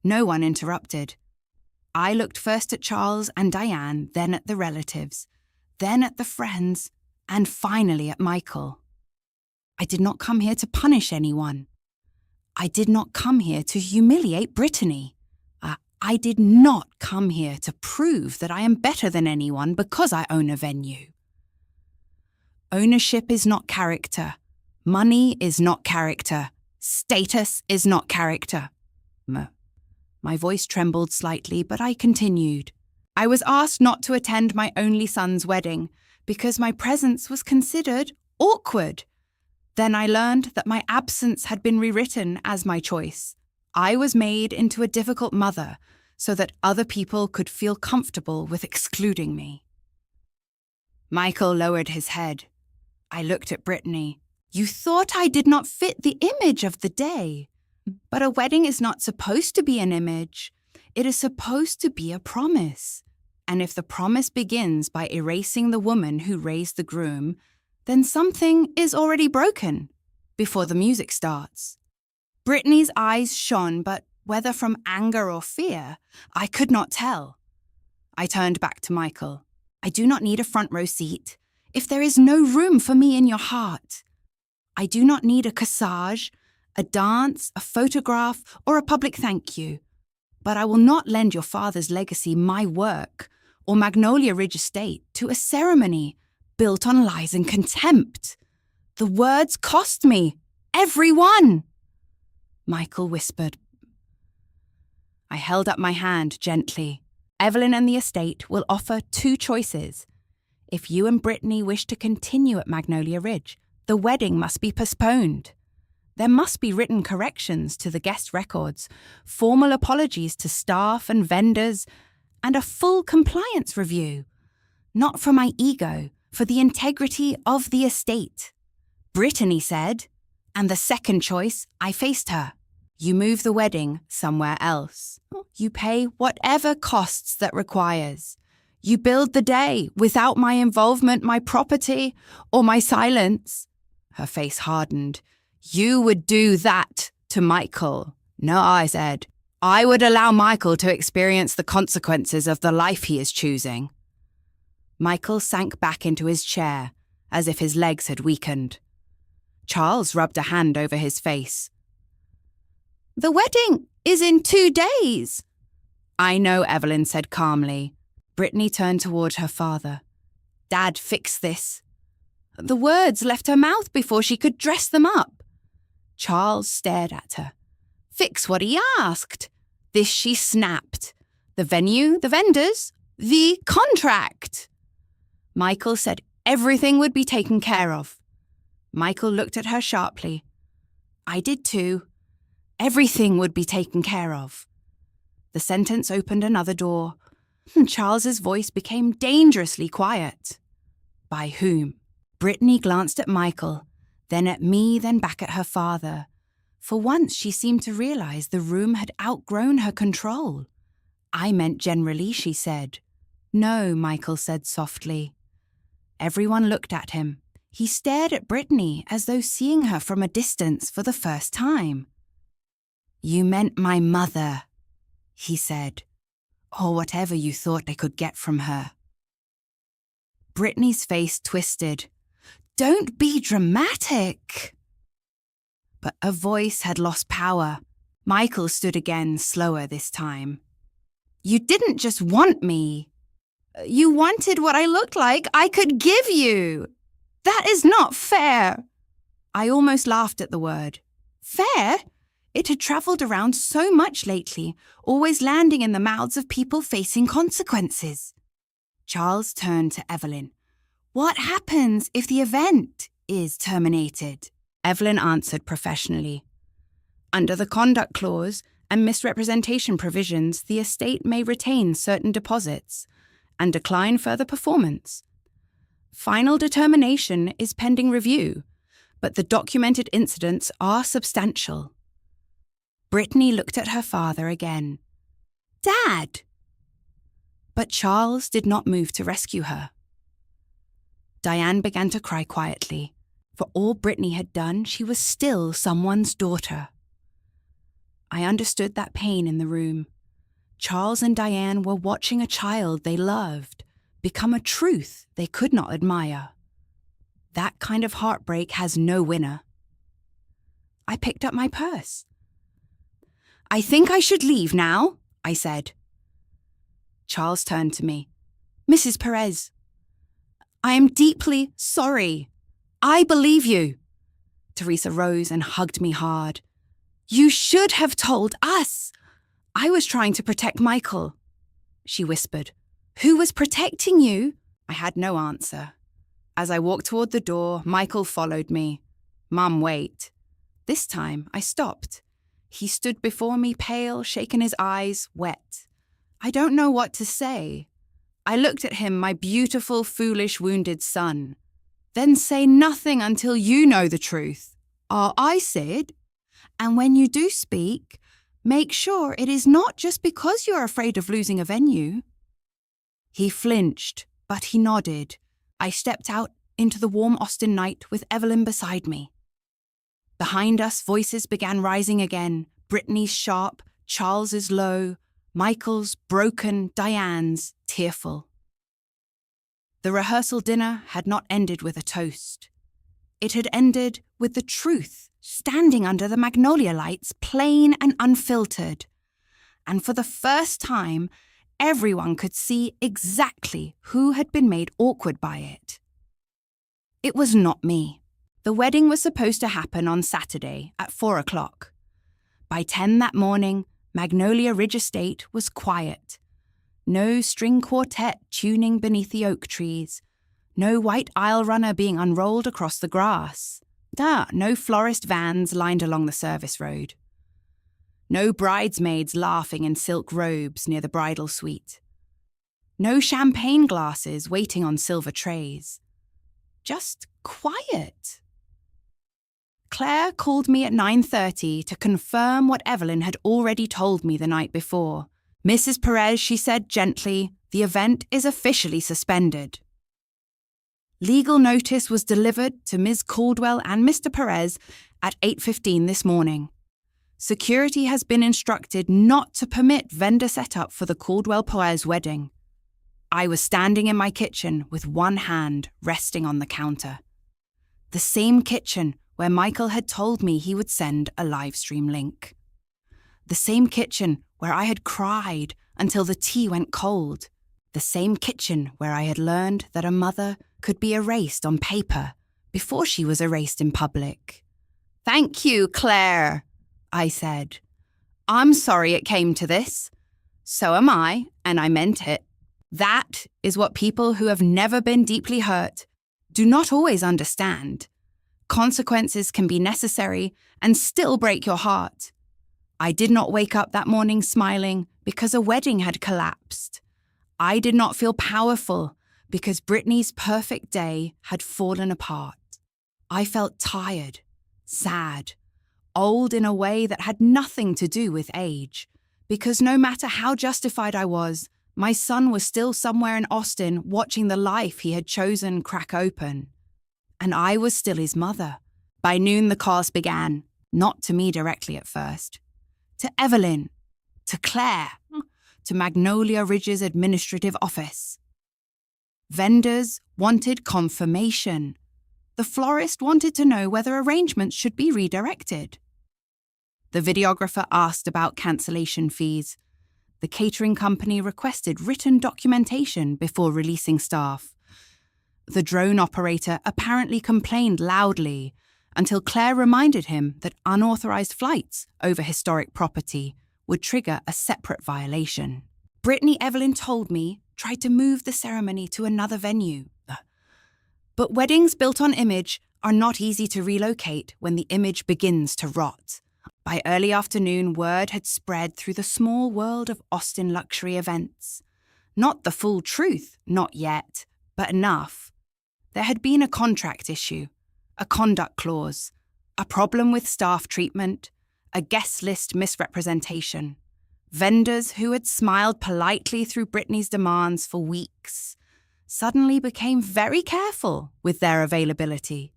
No one interrupted. I looked first at Charles and Diane, then at the relatives, then at the friends, and finally at Michael. I did not come here to punish anyone. I did not come here to humiliate Brittany. I did not come here to prove that I am better than anyone because I own a venue. Ownership is not character. Money is not character. Status is not character. My voice trembled slightly, but I continued. I was asked not to attend my only son's wedding because my presence was considered awkward. Then I learned that my absence had been rewritten as my choice. I was made into a difficult mother so that other people could feel comfortable with excluding me. Michael lowered his head. I looked at Brittany. You thought I did not fit the image of the day. But a wedding is not supposed to be an image. It is supposed to be a promise. And if the promise begins by erasing the woman who raised the groom, then something is already broken before the music starts. Brittany's eyes shone, but whether from anger or fear, I could not tell. I turned back to Michael. I do not need a front row seat if there is no room for me in your heart. I do not need a corsage, a dance, a photograph, or a public thank you. But I will not lend your father's legacy, my work, or Magnolia Ridge estate to a ceremony built on lies and contempt. The words cost me, every one. Michael whispered. I held up my hand gently. Evelyn and the estate will offer 2 choices. If you and Brittany wish to continue at Magnolia Ridge, the wedding must be postponed. There must be written corrections to the guest records, formal apologies to staff and vendors, and a full compliance review. Not for my ego, for the integrity of the estate. Brittany said, and the second choice, I faced her. You move the wedding somewhere else. You pay whatever costs that requires. You build the day without my involvement, my property, or my silence. Her face hardened. You would do that to Michael. No, I said. I would allow Michael to experience the consequences of the life he is choosing. Michael sank back into his chair, as if his legs had weakened. Charles rubbed a hand over his face. The wedding is in 2 days. I know, Evelyn said calmly. Brittany turned toward her father. Dad, fix this. The words left her mouth before she could dress them up. Charles stared at her. Fix what he asked. This she snapped. The venue, the vendors, the contract. Michael said everything would be taken care of. Michael looked at her sharply. I did too. Everything would be taken care of. The sentence opened another door. Charles's voice became dangerously quiet. By whom? Brittany glanced at Michael, then at me, then back at her father. For once she seemed to realize the room had outgrown her control. I meant generally, she said. No, Michael said softly. Everyone looked at him. He stared at Brittany as though seeing her from a distance for the first time. You meant my mother, he said, or whatever you thought they could get from her. Brittany's face twisted. Don't be dramatic. But her voice had lost power. Michael stood again, slower this time. You didn't just want me. You wanted what I looked like I could give you. That is not fair. I almost laughed at the word. Fair? It had travelled around so much lately, always landing in the mouths of people facing consequences. Charles turned to Evelyn. What happens if the event is terminated? Evelyn answered professionally. Under the conduct clause and misrepresentation provisions, the estate may retain certain deposits and decline further performance. Final determination is pending review, but the documented incidents are substantial. Brittany looked at her father again. Dad! But Charles did not move to rescue her. Diane began to cry quietly. For all Brittany had done, she was still someone's daughter. I understood that pain in the room. Charles and Diane were watching a child they loved become a truth they could not admire. That kind of heartbreak has no winner. I picked up my purse. I think I should leave now, I said. Charles turned to me. Mrs. Perez, I am deeply sorry. I believe you. Teresa rose and hugged me hard. You should have told us. I was trying to protect Michael. She whispered. Who was protecting you? I had no answer. As I walked toward the door, Michael followed me. Mum, wait. This time I stopped. He stood before me, pale, shaking his eyes, wet. I don't know what to say. I looked at him, my beautiful, foolish, wounded son. Then say nothing until you know the truth. I said. And when you do speak, make sure it is not just because you're afraid of losing a venue. He flinched, but he nodded. I stepped out into the warm Austin night with Evelyn beside me. Behind us, voices began rising again. Brittany's sharp, Charles's low, Michael's broken, Diane's tearful. The rehearsal dinner had not ended with a toast. It had ended with the truth standing under the magnolia lights, plain and unfiltered. And for the first time, everyone could see exactly who had been made awkward by it. It was not me. The wedding was supposed to happen on Saturday at 4 o'clock. By 10 that morning, Magnolia Ridge Estate was quiet. No string quartet tuning beneath the oak trees. No white aisle runner being unrolled across the grass. No florist vans lined along the service road. No bridesmaids laughing in silk robes near the bridal suite. No champagne glasses waiting on silver trays. Just quiet. Claire called me at 9:30 to confirm what Evelyn had already told me the night before. Mrs. Perez, she said gently, the event is officially suspended. Legal notice was delivered to Ms. Caldwell and Mr. Perez at 8:15 this morning. Security has been instructed not to permit vendor setup for the Caldwell-Perez wedding. I was standing in my kitchen with one hand resting on the counter. The same kitchen where Michael had told me he would send a livestream link. The same kitchen where I had cried until the tea went cold. The same kitchen where I had learned that a mother could be erased on paper before she was erased in public. "Thank you, Claire," I said. "I'm sorry it came to this. So am I, and I meant it. That is what people who have never been deeply hurt do not always understand. Consequences can be necessary and still break your heart. I did not wake up that morning smiling because a wedding had collapsed. I did not feel powerful because Brittany's perfect day had fallen apart. I felt tired, sad, old in a way that had nothing to do with age, because no matter how justified I was, my son was still somewhere in Austin watching the life he had chosen crack open. And I was still his mother. By noon the calls began, not to me directly at first. To Evelyn, to Claire, to Magnolia Ridge's administrative office. Vendors wanted confirmation. The florist wanted to know whether arrangements should be redirected. The videographer asked about cancellation fees. The catering company requested written documentation before releasing staff. The drone operator apparently complained loudly until Claire reminded him that unauthorized flights over historic property would trigger a separate violation. Brittany, Evelyn told me, tried to move the ceremony to another venue. But weddings built on image are not easy to relocate when the image begins to rot. By early afternoon, word had spread through the small world of Austin luxury events. Not the full truth, not yet, but enough. There had been a contract issue, a conduct clause, a problem with staff treatment, a guest list misrepresentation. Vendors who had smiled politely through Brittany's demands for weeks suddenly became very careful with their availability.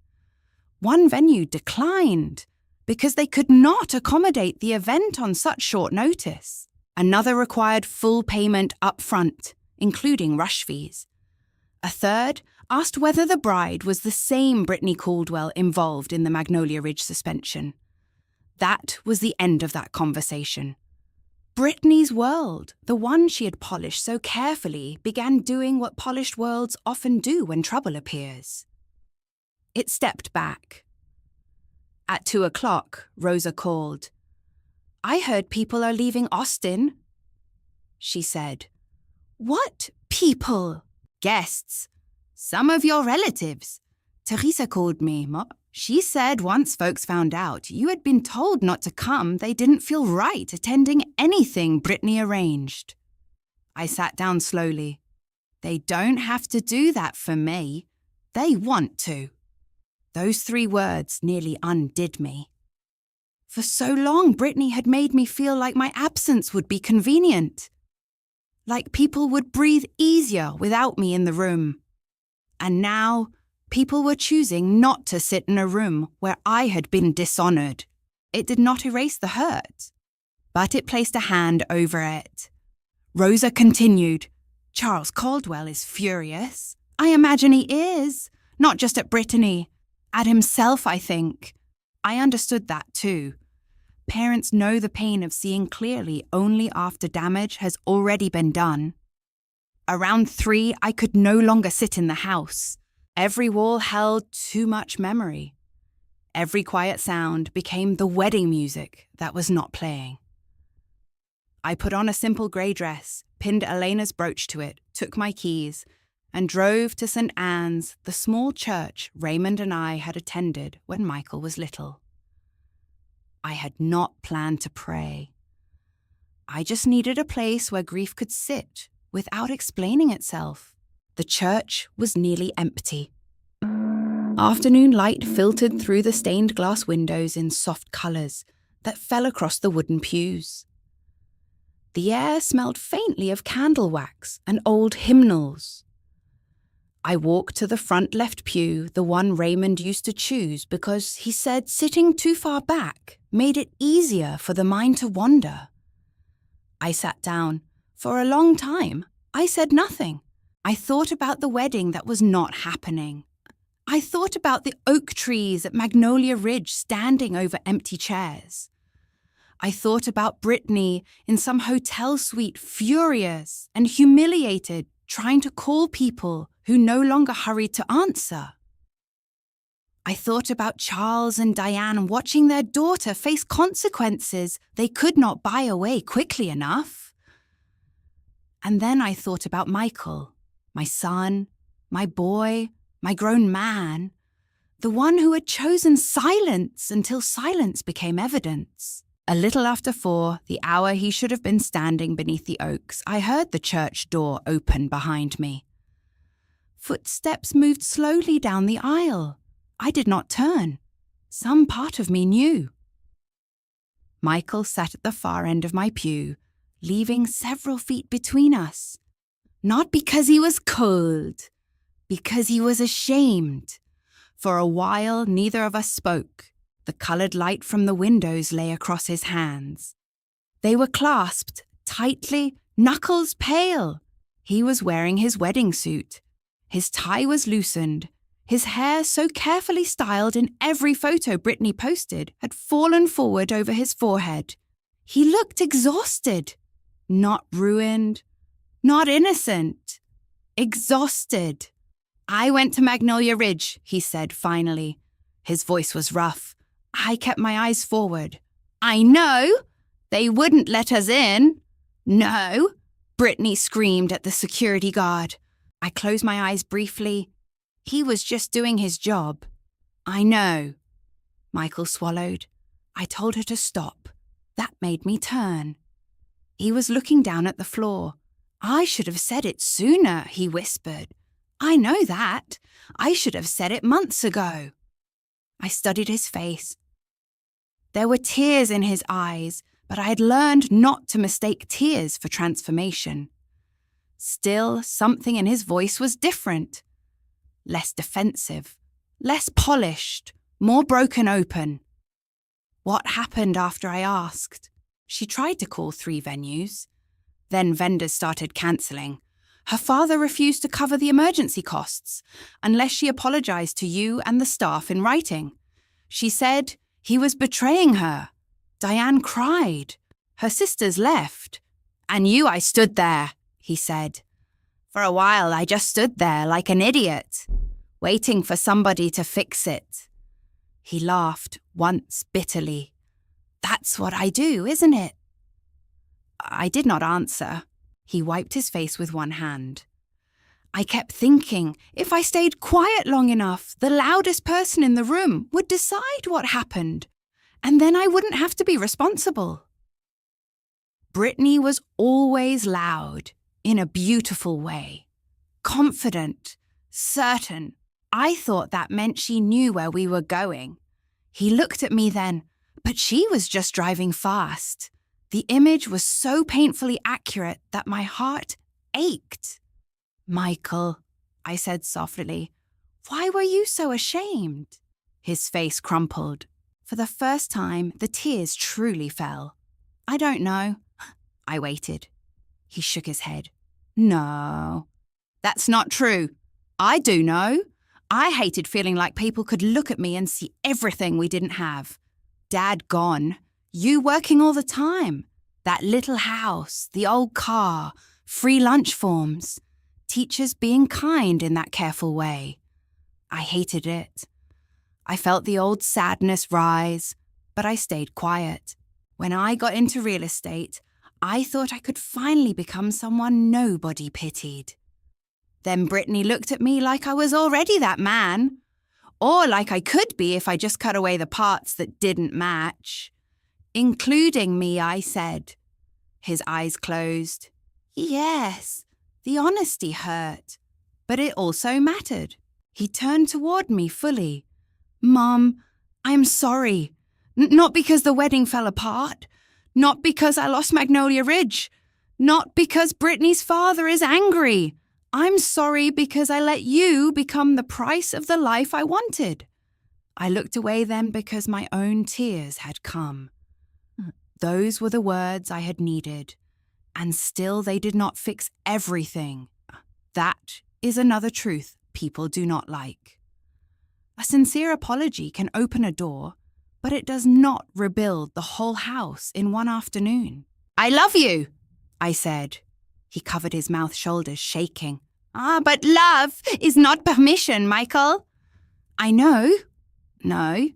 One venue declined because they could not accommodate the event on such short notice. Another required full payment up front, including rush fees. A third asked whether the bride was the same Brittany Caldwell involved in the Magnolia Ridge suspension. That was the end of that conversation. Brittany's world, the one she had polished so carefully, began doing what polished worlds often do when trouble appears. It stepped back. At 2 o'clock, Rosa called. "I heard people are leaving Austin," she said. "What people?" "Guests. Some of your relatives. Teresa called me. She said once folks found out you had been told not to come, they didn't feel right attending anything Brittany arranged." I sat down slowly. They don't have to do that for me. They want to. Those 3 words nearly undid me. For so long, Brittany had made me feel like my absence would be convenient. Like people would breathe easier without me in the room. And now, people were choosing not to sit in a room where I had been dishonoured. It did not erase the hurt, but it placed a hand over it. Rosa continued, Charles Caldwell is furious. I imagine he is. Not just at Brittany. At himself, I think. I understood that too. Parents know the pain of seeing clearly only after damage has already been done. Around 3, I could no longer sit in the house. Every wall held too much memory. Every quiet sound became the wedding music that was not playing. I put on a simple grey dress, pinned Elena's brooch to it, took my keys, and drove to St. Anne's, the small church Raymond and I had attended when Michael was little. I had not planned to pray. I just needed a place where grief could sit without explaining itself. The church was nearly empty. Afternoon light filtered through the stained glass windows in soft colours that fell across the wooden pews. The air smelled faintly of candle wax and old hymnals. I walked to the front left pew, the one Raymond used to choose because he said sitting too far back made it easier for the mind to wander. I sat down. For a long time, I said nothing. I thought about the wedding that was not happening. I thought about the oak trees at Magnolia Ridge standing over empty chairs. I thought about Brittany in some hotel suite, furious and humiliated, trying to call people who no longer hurried to answer. I thought about Charles and Diane watching their daughter face consequences they could not buy away quickly enough. And then I thought about Michael, my son, my boy, my grown man, the one who had chosen silence until silence became evidence. A little after 4, the hour he should have been standing beneath the oaks, I heard the church door open behind me. Footsteps moved slowly down the aisle. I did not turn. Some part of me knew. Michael sat at the far end of my pew, leaving several feet between us. Not because he was cold, because he was ashamed. For a while, neither of us spoke. The coloured light from the windows lay across his hands. They were clasped tightly, knuckles pale. He was wearing his wedding suit. His tie was loosened. His hair, so carefully styled in every photo Brittany posted, had fallen forward over his forehead. He looked exhausted. Not ruined. Not innocent. Exhausted. I went to Magnolia Ridge, he said finally. His voice was rough. I kept my eyes forward. I know. They wouldn't let us in. No. Brittany screamed at the security guard. I closed my eyes briefly. He was just doing his job. I know. Michael swallowed. I told her to stop. That made me turn. He was looking down at the floor. I should have said it sooner, he whispered. I know that. I should have said it months ago. I studied his face. There were tears in his eyes, but I had learned not to mistake tears for transformation. Still, something in his voice was different. Less defensive, less polished, more broken open. What happened after I asked? She tried to call 3 venues. Then vendors started cancelling. Her father refused to cover the emergency costs, unless she apologised to you and the staff in writing. She said he was betraying her. Diane cried. Her sisters left. I knew I stood there, he said. For a while, I just stood there like an idiot, waiting for somebody to fix it. He laughed once bitterly. That's what I do, isn't it? I did not answer. He wiped his face with one hand. I kept thinking, if I stayed quiet long enough, the loudest person in the room would decide what happened, and then I wouldn't have to be responsible. Brittany was always loud, in a beautiful way. Confident, certain. I thought that meant she knew where we were going. He looked at me then, but she was just driving fast. The image was so painfully accurate that my heart ached. "Michael," I said softly, "why were you so ashamed?" His face crumpled. For the first time, the tears truly fell. "I don't know." I waited. He shook his head. "No, that's not true. I do know. I hated feeling like people could look at me and see everything we didn't have. Dad gone, you working all the time, that little house, the old car, free lunch forms, teachers being kind in that careful way. I hated it. I felt the old sadness rise, but I stayed quiet. When I got into real estate, I thought I could finally become someone nobody pitied. Then Brittany looked at me like I was already that man, or like I could be if I just cut away the parts that didn't match. Including me, I said. His eyes closed. Yes, the honesty hurt, but it also mattered. He turned toward me fully. "Mom, I'm sorry. Not because the wedding fell apart. Not because I lost Magnolia Ridge. Not because Brittany's father is angry. I'm sorry because I let you become the price of the life I wanted." I looked away then because my own tears had come. Those were the words I had needed, and still they did not fix everything. That is another truth people do not like. A sincere apology can open a door, but it does not rebuild the whole house in one afternoon. "I love you," I said. He covered his mouth shoulders, shaking. But love is not permission, Michael." "I know." "No,"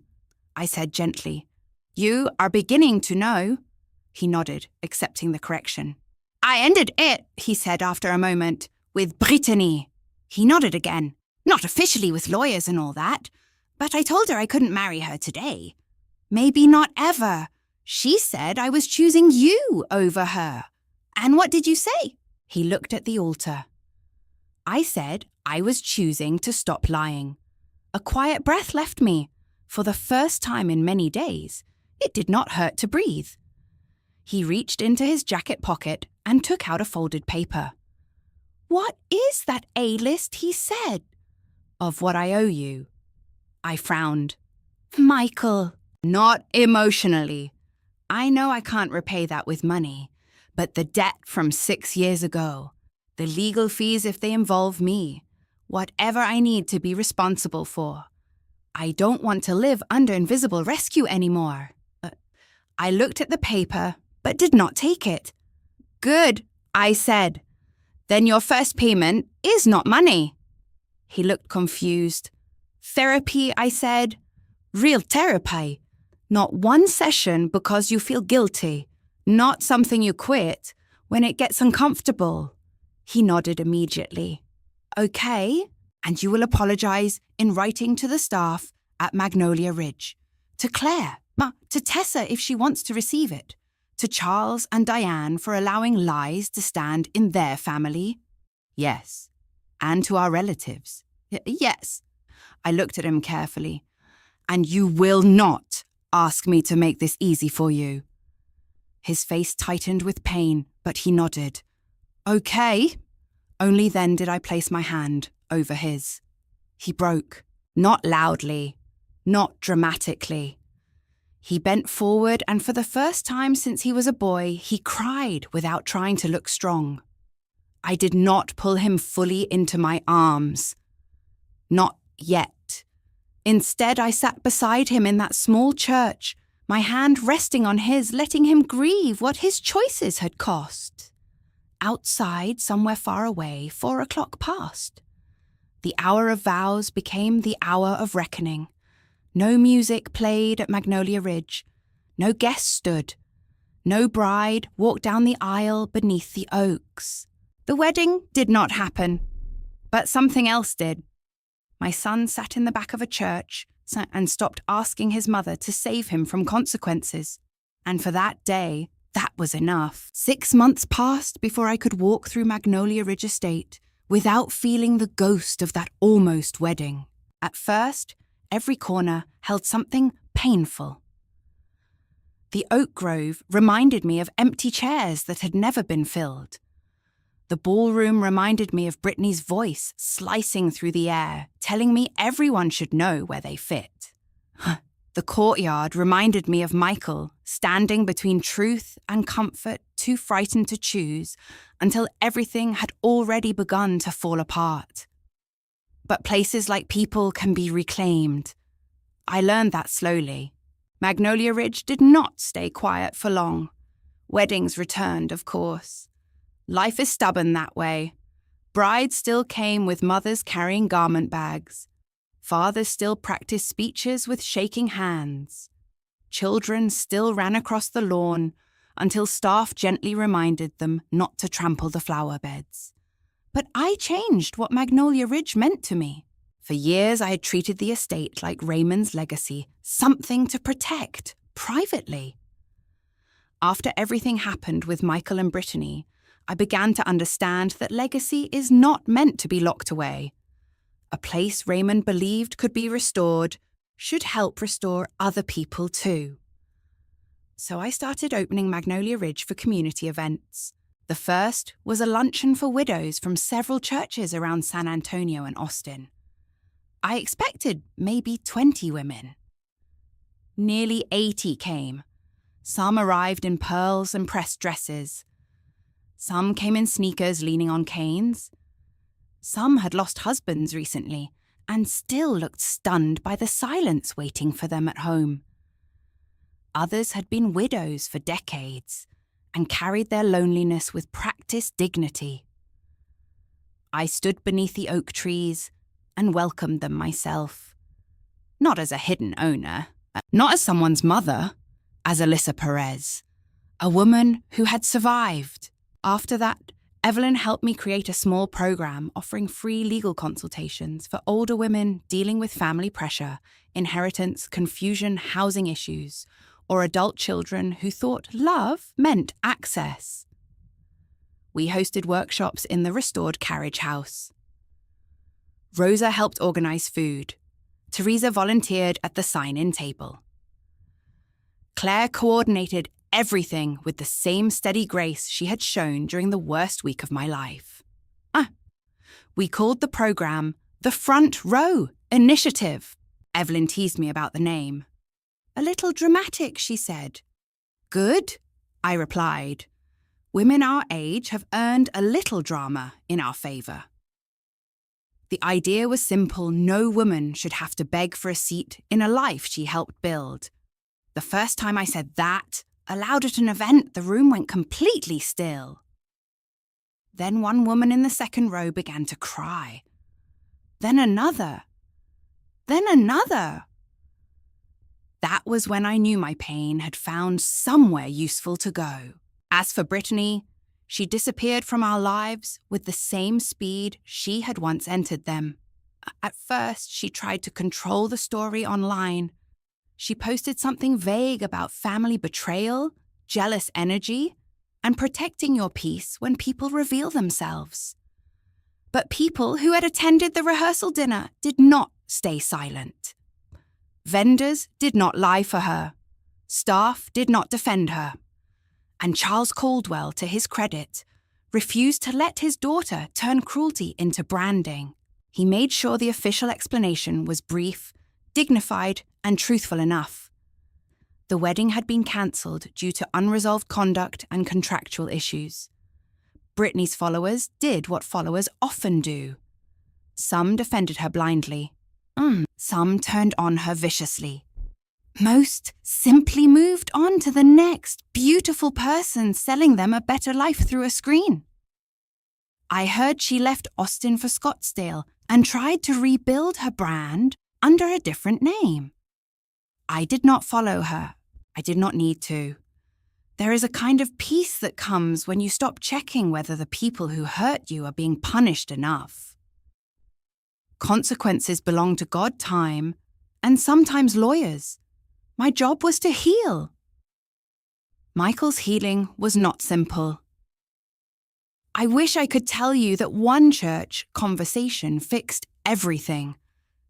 I said gently. "You are beginning to know." He nodded, accepting the correction. "I ended it," he said after a moment, "with Brittany." He nodded again. "Not officially with lawyers and all that, but I told her I couldn't marry her today. Maybe not ever. She said I was choosing you over her. And what did you say?" He looked at the altar. I said I was choosing to stop lying. A quiet breath left me. For the first time in many days, it did not hurt to breathe. He reached into his jacket pocket and took out a folded paper. "What is that A-list?" he said. "Of what I owe you." I frowned. "Michael." "Not emotionally. I know I can't repay that with money, but the debt from 6 years ago, the legal fees if they involve me, whatever I need to be responsible for. I don't want to live under invisible rescue anymore." I looked at the paper, but did not take it. "Good," I said. "Then your first payment is not money." He looked confused. "Therapy," I said. "Real therapy. Not one session because you feel guilty. Not something you quit when it gets uncomfortable." He nodded immediately. "Okay, and you will apologize in writing to the staff at Magnolia Ridge. To Claire, to Tessa if she wants to receive it. To Charles and Diane for allowing lies to stand in their family." "Yes. And to our relatives." "Yes." I looked at him carefully. "And you will not ask me to make this easy for you." His face tightened with pain, but he nodded. "Okay." Only then did I place my hand over his. He broke, not loudly, not dramatically. He bent forward, and for the first time since he was a boy, he cried without trying to look strong. I did not pull him fully into my arms. Not yet. Instead, I sat beside him in that small church, my hand resting on his, letting him grieve what his choices had cost. Outside, somewhere far away, 4 o'clock passed. The hour of vows became the hour of reckoning. No music played at Magnolia Ridge. No guest stood. No bride walked down the aisle beneath the oaks. The wedding did not happen, but something else did. My son sat in the back of a church and stopped asking his mother to save him from consequences. And for that day, That was enough. 6 months passed before I could walk through Magnolia Ridge Estate without feeling the ghost of that almost wedding. At first, every corner held something painful. The oak grove reminded me of empty chairs that had never been filled. The ballroom reminded me of Brittany's voice slicing through the air, telling me everyone should know where they fit. The courtyard reminded me of Michael, standing between truth and comfort, too frightened to choose, until everything had already begun to fall apart. But places like people can be reclaimed. I learned that slowly. Magnolia Ridge did not stay quiet for long. Weddings returned, of course. Life is stubborn that way. Brides still came with mothers carrying garment bags. Fathers still practiced speeches with shaking hands. Children still ran across the lawn until staff gently reminded them not to trample the flower beds. But I changed what Magnolia Ridge meant to me. For years I had treated the estate like Raymond's legacy, something to protect, privately. After everything happened with Michael and Brittany, I began to understand that legacy is not meant to be locked away. A place Raymond believed could be restored should help restore other people too. So I started opening Magnolia Ridge for community events. The first was a luncheon for widows from several churches around San Antonio and Austin. I expected maybe 20 women. Nearly 80 came. Some arrived in pearls and pressed dresses. Some came in sneakers leaning on canes. Some had lost husbands recently and still looked stunned by the silence waiting for them at home. Others had been widows for decades and carried their loneliness with practiced dignity. I stood beneath the oak trees and welcomed them myself. Not as a hidden owner, not as someone's mother, as Alyssa Perez, a woman who had survived. After that, Evelyn helped me create a small program offering free legal consultations for older women dealing with family pressure, inheritance, confusion, housing issues, or adult children who thought love meant access. We hosted workshops in the restored carriage house. Rosa helped organize food. Teresa volunteered at the sign-in table. Claire coordinated everything with the same steady grace she had shown during the worst week of my life. We called the program the Front Row Initiative. Evelyn teased me about the name. A little dramatic, she said. Good, I replied. Women our age have earned a little drama in our favor. The idea was simple. No woman should have to beg for a seat in a life she helped build. The first time I said that, aloud at an event, the room went completely still. Then one woman in the second row began to cry. Then another. Then another. That was when I knew my pain had found somewhere useful to go. As for Brittany, she disappeared from our lives with the same speed she had once entered them. At first, she tried to control the story online. She posted something vague about family betrayal, jealous energy, and protecting your peace when people reveal themselves. But people who had attended the rehearsal dinner did not stay silent. Vendors did not lie for her. Staff did not defend her. And Charles Caldwell, to his credit, refused to let his daughter turn cruelty into branding. He made sure the official explanation was brief, dignified, and truthful enough. The wedding had been cancelled due to unresolved conduct and contractual issues. Brittany's followers did what followers often do. Some defended her blindly. Some turned on her viciously. Most simply moved on to the next beautiful person selling them a better life through a screen. I heard she left Austin for Scottsdale and tried to rebuild her brand under a different name. I did not follow her. I did not need to. There is a kind of peace that comes when you stop checking whether the people who hurt you are being punished enough. Consequences belong to God, time, and sometimes lawyers. My job was to heal. Michael's healing was not simple. I wish I could tell you that one church conversation fixed everything,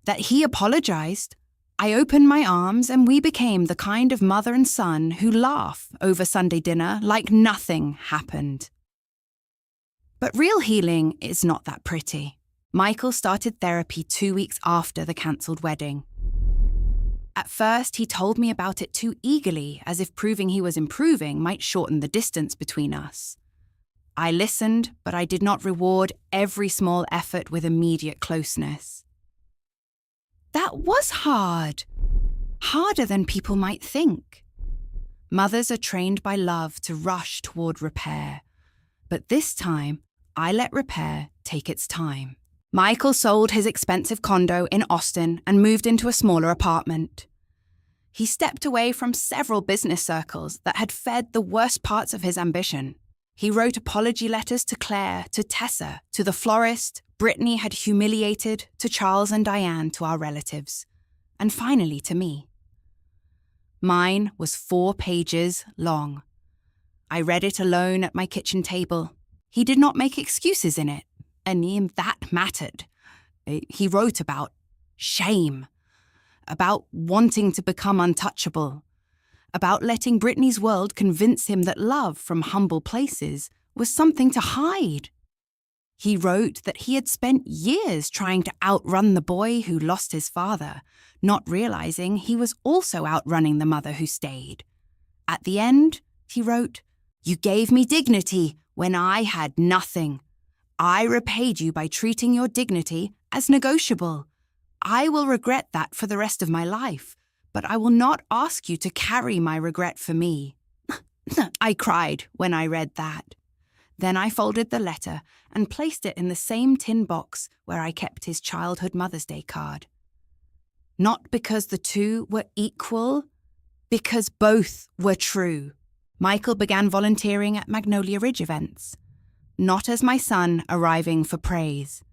that he apologized. I opened my arms and we became the kind of mother and son who laugh over Sunday dinner like nothing happened. But real healing is not that pretty. Michael started therapy 2 weeks after the cancelled wedding. At first, he told me about it too eagerly, as if proving he was improving might shorten the distance between us. I listened, but I did not reward every small effort with immediate closeness. That was hard. Harder than people might think. Mothers are trained by love to rush toward repair. But this time, I let repair take its time. Michael sold his expensive condo in Austin and moved into a smaller apartment. He stepped away from several business circles that had fed the worst parts of his ambition. He wrote apology letters to Claire, to Tessa, to the florist Brittany had humiliated, to Charles and Diane, to our relatives, and finally to me. Mine was 4 pages long. I read it alone at my kitchen table. He did not make excuses in it, and that mattered. He wrote about shame, about wanting to become untouchable, about letting Brittany's world convince him that love from humble places was something to hide. He wrote that he had spent years trying to outrun the boy who lost his father, not realizing he was also outrunning the mother who stayed. At the end, he wrote, "You gave me dignity when I had nothing. I repaid you by treating your dignity as negotiable. I will regret that for the rest of my life, but I will not ask you to carry my regret for me." I cried when I read that. Then I folded the letter and placed it in the same tin box where I kept his childhood Mother's Day card. Not because the two were equal, because both were true. Michael began volunteering at Magnolia Ridge events, not as my son arriving for praise.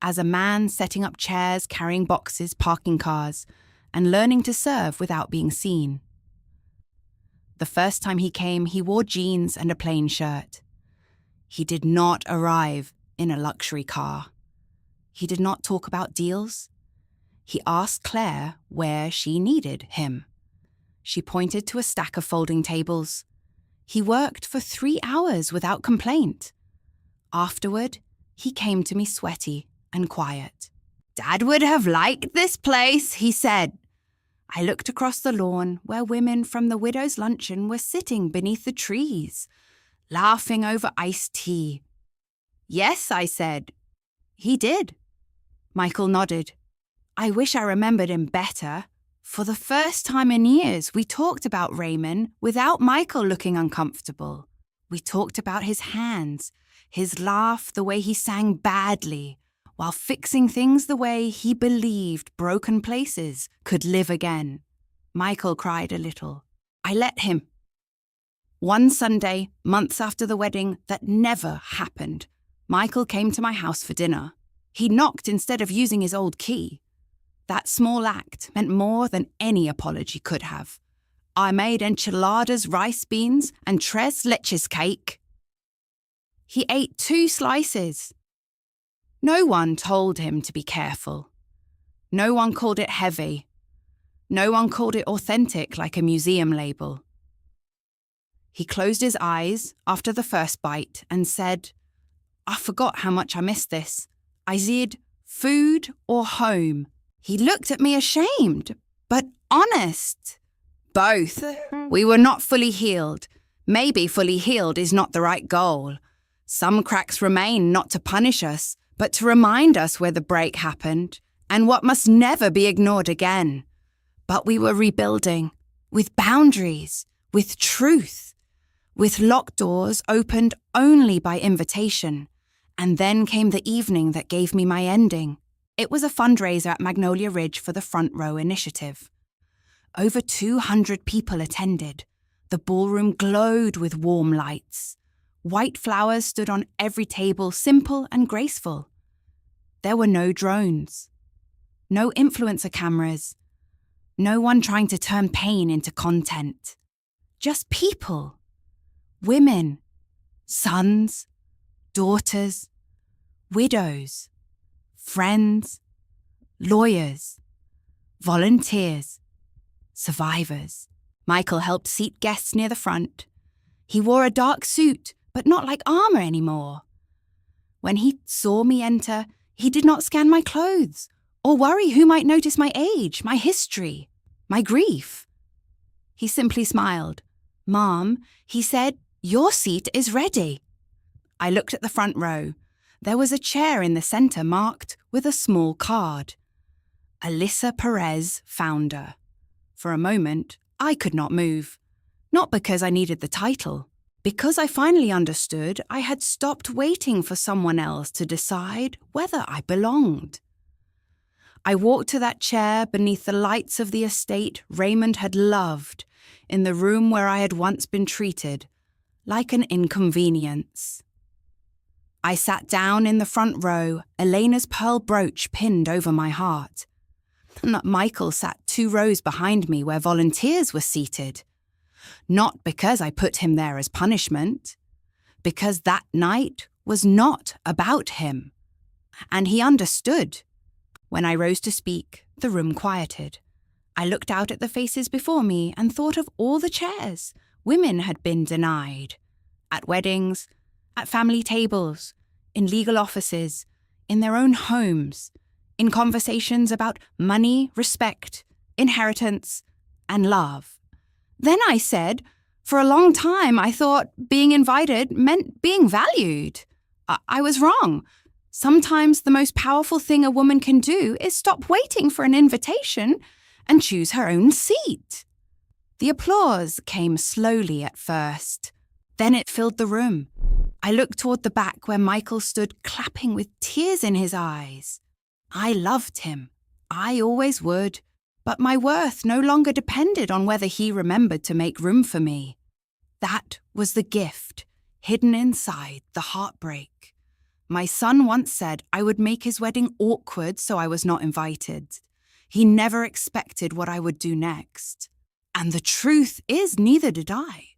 As a man setting up chairs, carrying boxes, parking cars, and learning to serve without being seen. The first time he came, he wore jeans and a plain shirt. He did not arrive in a luxury car. He did not talk about deals. He asked Claire where she needed him. She pointed to a stack of folding tables. He worked for 3 hours without complaint. Afterward, he came to me sweaty and quiet. "Dad would have liked this place," he said. I looked across the lawn where women from the widow's luncheon were sitting beneath the trees, laughing over iced tea. "Yes," I said. "He did." Michael nodded. I wish I remembered him better. For the first time in years, we talked about Raymond without Michael looking uncomfortable. We talked about his hands, his laugh, the way he sang badly, while fixing things the way he believed broken places could live again. Michael cried a little. I let him. One Sunday, months after the wedding, that never happened, Michael came to my house for dinner. He knocked instead of using his old key. That small act meant more than any apology could have. I made enchiladas, rice beans, and tres leches cake. He ate 2 slices. No one told him to be careful. No one called it heavy. No one called it authentic like a museum label. He closed his eyes after the first bite and said, "I forgot how much I missed this. I said, food or home?" He looked at me ashamed, but honest. Both. We were not fully healed. Maybe fully healed is not the right goal. Some cracks remain not to punish us, but to remind us where the break happened and what must never be ignored again. But we were rebuilding, with boundaries, with truth, with locked doors opened only by invitation. And then came the evening that gave me my ending. It was a fundraiser at Magnolia Ridge for the Front Row Initiative. Over 200 people attended. The ballroom glowed with warm lights. White flowers stood on every table, simple and graceful. There were no drones, no influencer cameras, no one trying to turn pain into content. just people. Women, sons, daughters, widows, friends, lawyers, volunteers, survivors. Michael helped seat guests near the front. He wore a dark suit, but not like armor anymore. When he saw me enter, he did not scan my clothes or worry who might notice my age, my history, my grief. He simply smiled. "Mom," he said, "your seat is ready." I looked at the front row. There was a chair in the center marked with a small card. Alyssa Perez, founder. For a moment, I could not move. Not because I needed the title. Because I finally understood I had stopped waiting for someone else to decide whether I belonged. I walked to that chair beneath the lights of the estate Raymond had loved, in the room where I had once been treated like an inconvenience. I sat down in the front row, Elena's pearl brooch pinned over my heart. Michael sat 2 rows behind me where volunteers were seated. Not because I put him there as punishment, because that night was not about him. And he understood. When I rose to speak, the room quieted. I looked out at the faces before me and thought of all the chairs women had been denied. At weddings, at family tables, in legal offices, in their own homes, in conversations about money, respect, inheritance, and love. Then I said, for a long time I thought being invited meant being valued. I was wrong. Sometimes the most powerful thing a woman can do is stop waiting for an invitation and choose her own seat. The applause came slowly at first. Then it filled the room. I looked toward the back where Michael stood clapping with tears in his eyes. I loved him. I always would. But my worth no longer depended on whether he remembered to make room for me. That was the gift, hidden inside the heartbreak. My son once said I would make his wedding awkward so I was not invited. He never expected what I would do next. And the truth is, neither did I.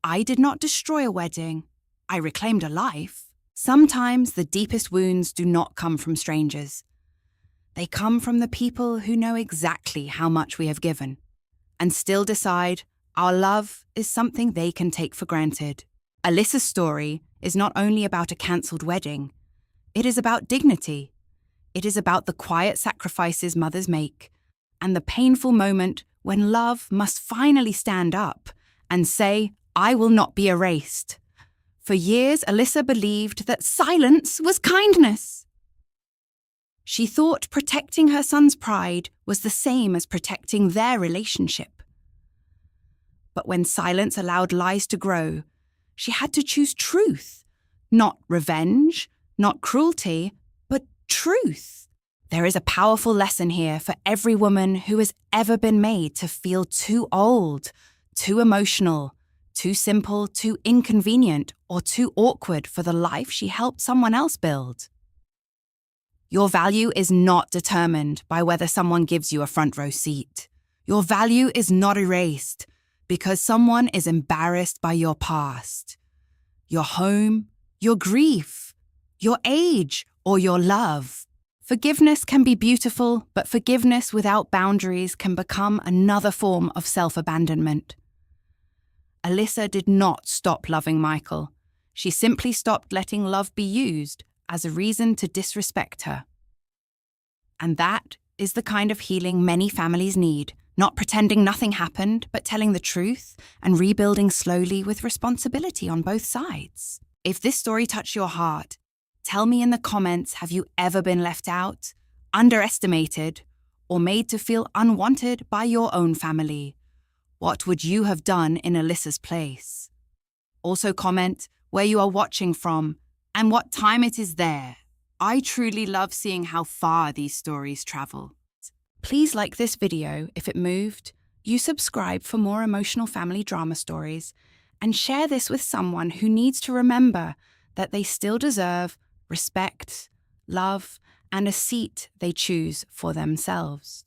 I did not destroy a wedding. I reclaimed a life. Sometimes the deepest wounds do not come from strangers. They come from the people who know exactly how much we have given and still decide our love is something they can take for granted. Alyssa's story is not only about a cancelled wedding. It is about dignity. It is about the quiet sacrifices mothers make and the painful moment when love must finally stand up and say, "I will not be erased." For years, Alyssa believed that silence was kindness. She thought protecting her son's pride was the same as protecting their relationship. But when silence allowed lies to grow, she had to choose truth, not revenge, not cruelty, but truth. There is a powerful lesson here for every woman who has ever been made to feel too old, too emotional, too simple, too inconvenient, or too awkward for the life she helped someone else build. Your value is not determined by whether someone gives you a front row seat. Your value is not erased because someone is embarrassed by your past, your home, your grief, your age, or your love. Forgiveness can be beautiful, but forgiveness without boundaries can become another form of self-abandonment. Alyssa did not stop loving Michael. She simply stopped letting love be used as a reason to disrespect her. And that is the kind of healing many families need, not pretending nothing happened, but telling the truth and rebuilding slowly with responsibility on both sides. If this story touched your heart, tell me in the comments, have you ever been left out, underestimated, or made to feel unwanted by your own family? What would you have done in Alyssa's place? Also comment where you are watching from and what time it is there. I truly love seeing how far these stories travel. Please like this video if it moved, you subscribe for more emotional family drama stories, and share this with someone who needs to remember that they still deserve respect, love, and a seat they choose for themselves.